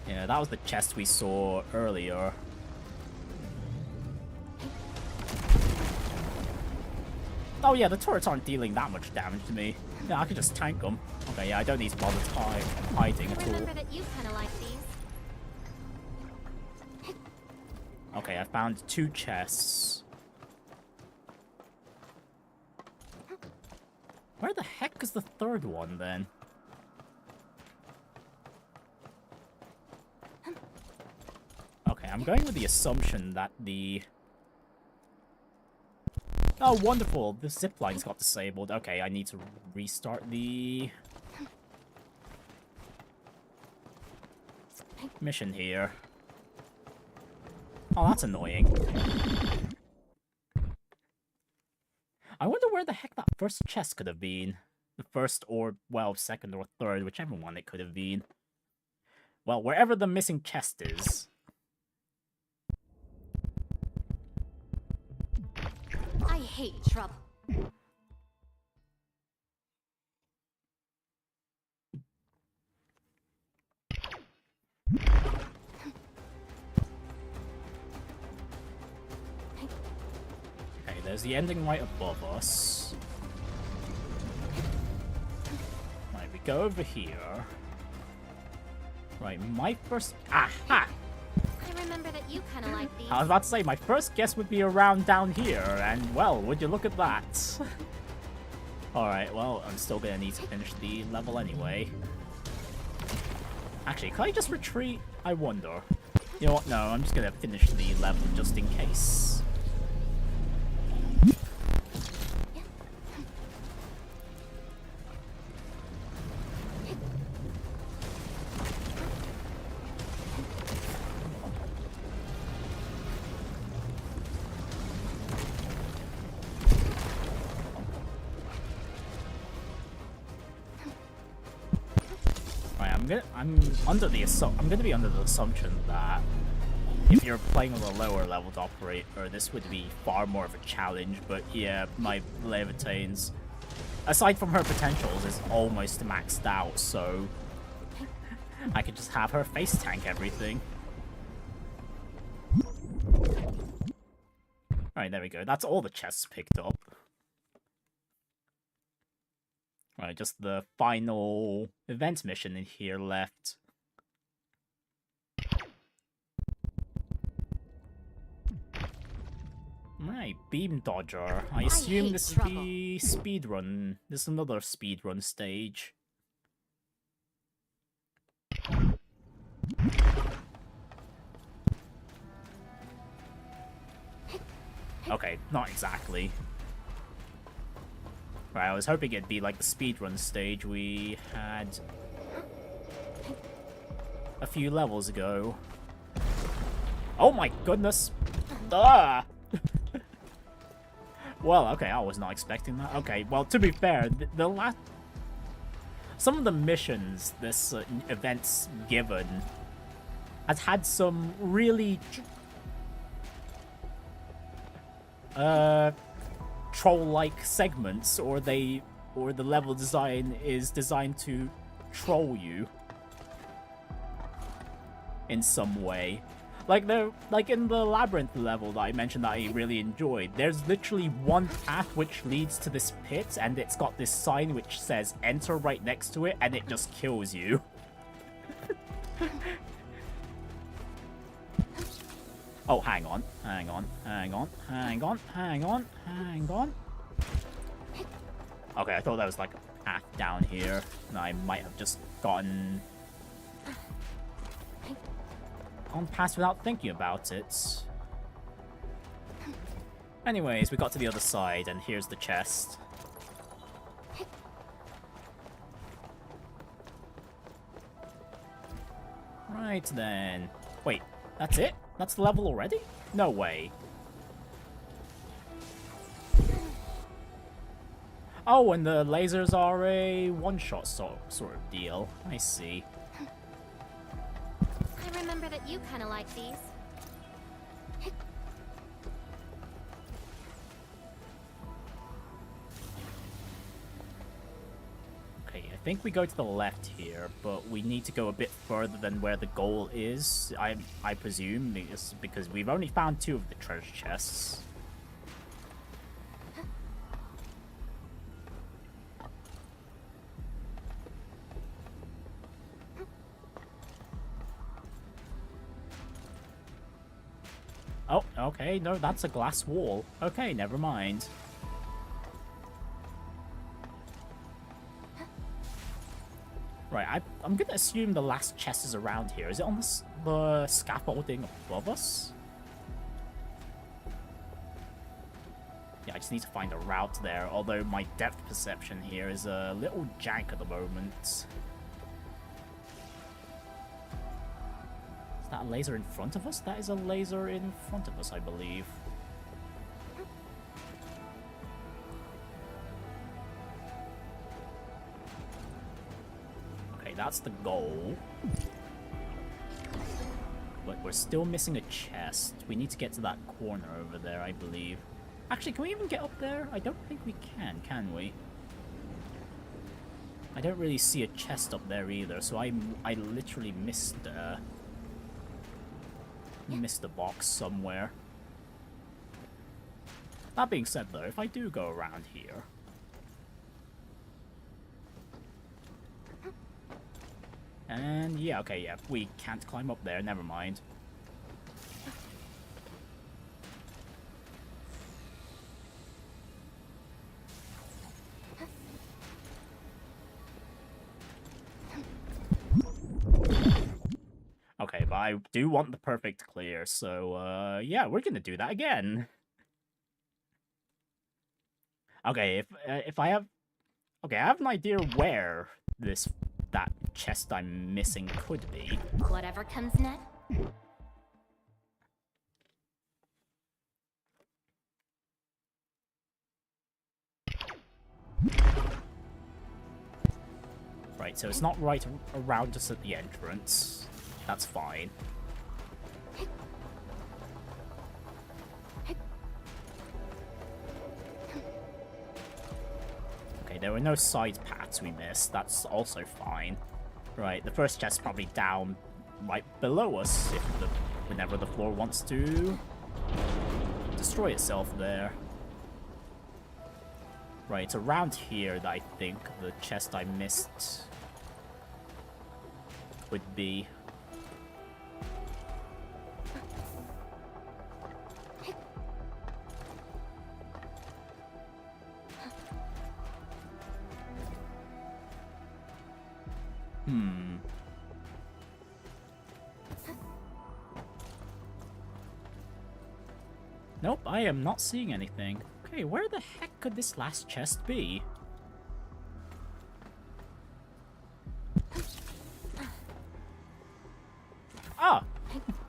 Yeah, that was the chest we saw earlier. Oh yeah, the turrets aren't dealing that much damage to me. Yeah, I could just tank them. Okay, yeah, I don't need to bother hiding at all. Remember that you kind of like these. Okay, I found 2 chests. Where the heck is the third one, then? Okay, I'm going with the assumption that the... Oh, wonderful! The zipline's got disabled. Okay, I need to restart the... mission here. Oh, that's annoying. I wonder where the heck that first chest could have been. The first or, well, second or third, whichever one it could have been. Well, wherever the missing chest is. I hate trouble. Okay, there's the ending right above us. Right, we go over here. Right, my first... Aha! I remember that you kind of like these. I was about to say, my first guess would be around down here, and, well, would you look at that? Alright, well, I'm still gonna need to finish the level anyway. Actually, can I just retreat? I wonder. You know what? No, I'm just gonna finish the level just in case. I'm gonna be under the assumption that if you're playing on a lower leveled operator, this would be far more of a challenge. But yeah, my Laevatain's, aside from her potentials, is almost maxed out, so I could just have her face tank everything. Alright, there we go. That's all the chests picked up. Right, just the final event mission in here left. Right, Beam Dodger. I assume this would be speedrun. This is another speedrun stage. Okay, not exactly. Right, I was hoping it'd be like the speedrun stage we had a few levels ago. Oh my goodness! Ah! Well, okay, I was not expecting that. Okay, well, to be fair, the last... Some of the missions this event's given has had some really... troll-like segments, or the level design is designed to troll you in some way. Like in the labyrinth level that I mentioned that I really enjoyed, there's literally one path which leads to this pit, and it's got this sign which says enter right next to it, and it just kills you. Oh, hang on. Okay, I thought that was like a path down here, and I might have just gone past without thinking about it. Anyways, we got to the other side, and here's the chest. Right then. Wait, that's it? That's the level already? No way. Oh, and the lasers are a one-shot sort of deal. I see. I remember that you kind of like these. Okay, I think we go to the left here, but we need to go a bit further than where the goal is, I presume, because we've only found 2 of the treasure chests. Oh, okay, no, that's a glass wall. Okay, never mind. Right, I'm gonna assume the last chest is around here. Is it on the scaffolding above us? Yeah, I just need to find a route there, although my depth perception here is a little jank at the moment. Is that a laser in front of us? That is a laser in front of us, I believe. Okay, that's the goal. But we're still missing a chest. We need to get to that corner over there, I believe. Actually, can we even get up there? I don't think we can we? I don't really see a chest up there either, so I literally missed a box somewhere. That being said though, if I do go around here... And yeah, okay, yeah, we can't climb up there, never mind. Okay, but I do want the perfect clear, so, yeah, we're gonna do that again. Okay, if I have... Okay, I have an idea where that chest I'm missing could be. Whatever comes next. Right, so it's not right around us at the entrance. That's fine. Okay, there were no side paths we missed. That's also fine. Right, the first chest's probably down right below us whenever the floor wants to destroy itself there. Right, it's around here that I think the chest I missed would be. Nope, I am not seeing anything. Okay, where the heck could this last chest be? Ah!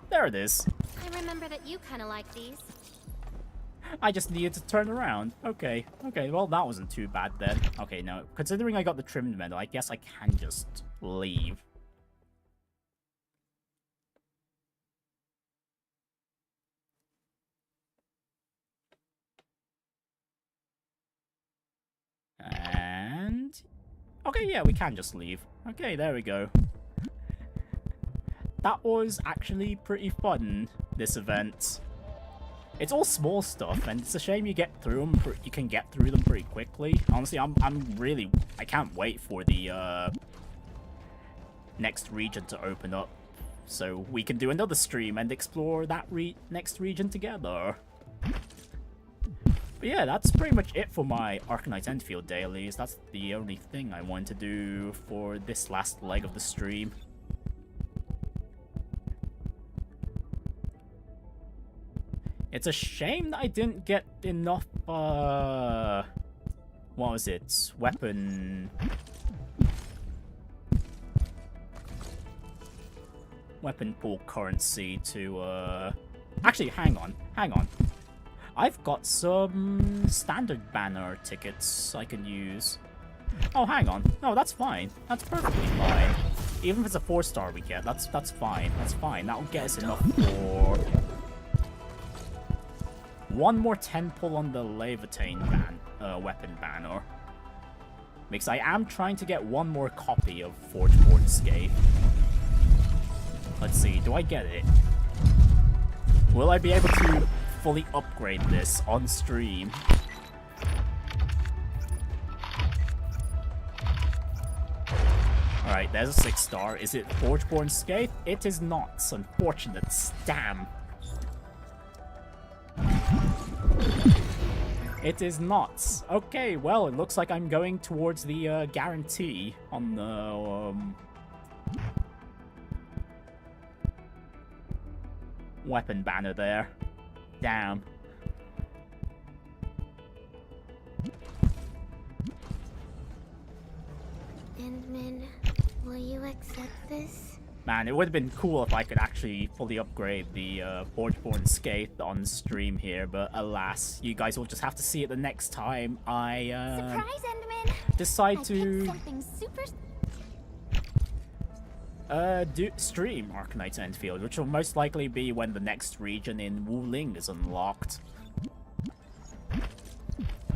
There it is. I remember that you kind of like these. I just needed to turn around. Okay, well that wasn't too bad then. Okay, no, considering I got the trimmed medal, I guess I can just leave. And... okay, yeah, we can just leave. Okay, there we go. That was actually pretty fun, this event. It's all small stuff, and it's a shame you get through them. You can get through them pretty quickly. Honestly, I can't wait for the next region to open up, so we can do another stream and explore that next region together. But yeah, that's pretty much it for my Arknights Endfield Dailies. That's the only thing I wanted to do for this last leg of the stream. It's a shame that I didn't get enough, what was it? Weapon pool currency to, actually, hang on. I've got some standard banner tickets I can use. Oh, hang on. No, that's fine. That's perfectly fine. Even if it's a 4-star we get, that's fine. That's fine. That'll get us enough for... one more 10 pull on the Laevatain weapon banner. Because I am trying to get one more copy of Forgeborn Scathe. Let's see, do I get it? Will I be able to fully upgrade this on stream? Alright, there's a 6-star. Is it Forgeborn Scathe? It is not. Unfortunate. Damn. It is not. Okay, well, it looks like I'm going towards the guarantee on the weapon banner there. Damn. Endman, will you accept this? Man, it would have been cool if I could actually fully upgrade the Forgeborn Scathe on stream here, but alas, you guys will just have to see it the next time I Surprise, Endman! decide to I picked something super... stream Arknights Endfield, which will most likely be when the next region in Wuling is unlocked.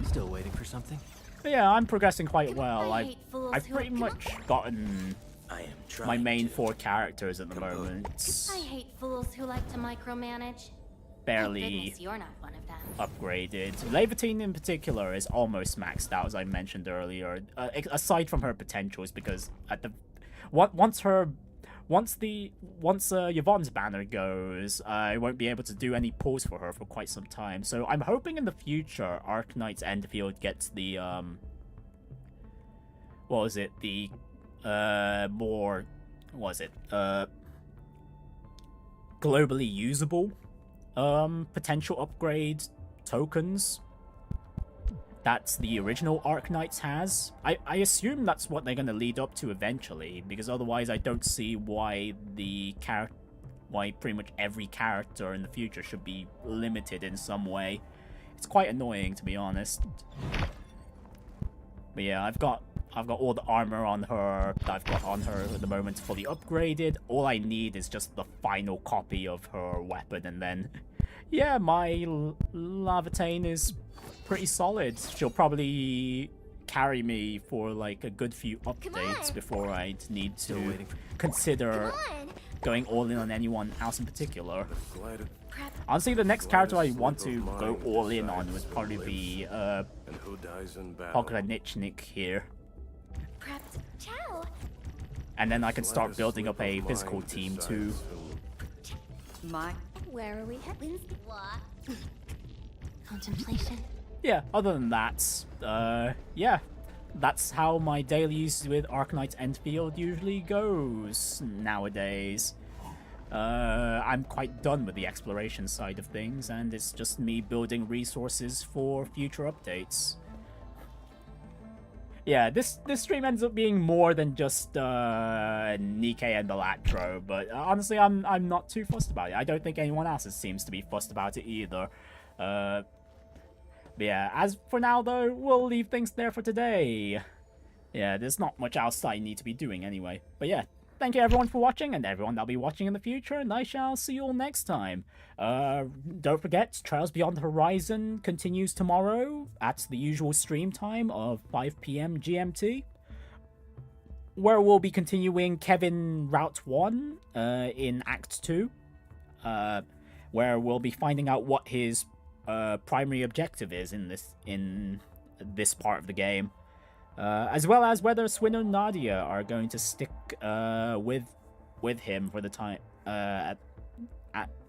Still waiting for something? But yeah, I'm progressing quite well. I hate fools I've who pretty come much gotten I am trying my main to. 4 characters at the moment. I hate fools who like to micromanage. Thank Barely goodness you're not one of them. upgraded. Laevatain in particular is almost maxed out, as I mentioned earlier. Aside from her potentials, because at the once Yvonne's banner goes, I won't be able to do any pulls for her for quite some time. So I'm hoping in the future Arknights Endfield gets the what was it? The more what was it? Globally usable potential upgrade tokens that the original Arknights has. I assume that's what they're going to lead up to eventually, because otherwise I don't see why why pretty much every character in the future should be limited in some way. It's quite annoying, to be honest. But yeah, I've got all the armor on her that I've got on her at the moment fully upgraded. All I need is just the final copy of her weapon, and then yeah, my Laevatain is pretty solid. She'll probably carry me for like a good few updates before I'd need to consider going all in on anyone else in particular. Honestly, the next character I want to go all in on would probably be Nikke here. Prepped. Ciao. And then I can start building up a physical team too. Where are we heading? What? Contemplation. Yeah, other than that, yeah, that's how my dailies with Arknights Endfield usually goes nowadays. I'm quite done with the exploration side of things, and it's just me building resources for future updates. Yeah, this stream ends up being more than just Nikke and Balatro, but honestly, I'm not too fussed about it. I don't think anyone else seems to be fussed about it either. But yeah, as for now though, we'll leave things there for today. Yeah, there's not much else I need to be doing anyway. But yeah, thank you everyone for watching, and everyone that'll be watching in the future, and I shall see you all next time. Don't forget, Trials Beyond the Horizon continues tomorrow at the usual stream time of 5 PM GMT, where we'll be continuing Kevin Route 1 in Act 2, where we'll be finding out what his primary objective is in this part of the game. As well as whether Swin and Nadia are going to stick with him for the time.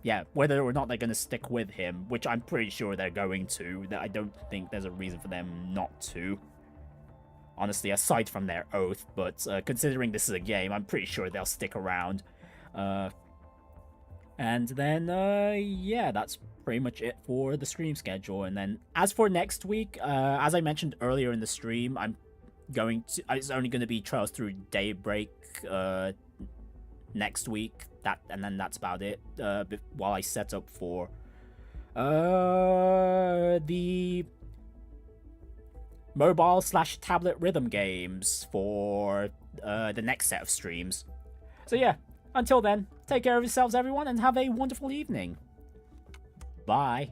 Yeah, whether or not they're going to stick with him, which I'm pretty sure they're going to. I don't think there's a reason for them not to. Honestly, aside from their oath, but considering this is a game, I'm pretty sure they'll stick around. And then, yeah, that's pretty much it for the stream schedule. And then, as for next week, as I mentioned earlier in the stream, it's only going to be Trials Through Daybreak next week. And then that's about it. While I set up for the mobile/tablet rhythm games for the next set of streams. So yeah, until then, take care of yourselves, everyone, and have a wonderful evening. Bye.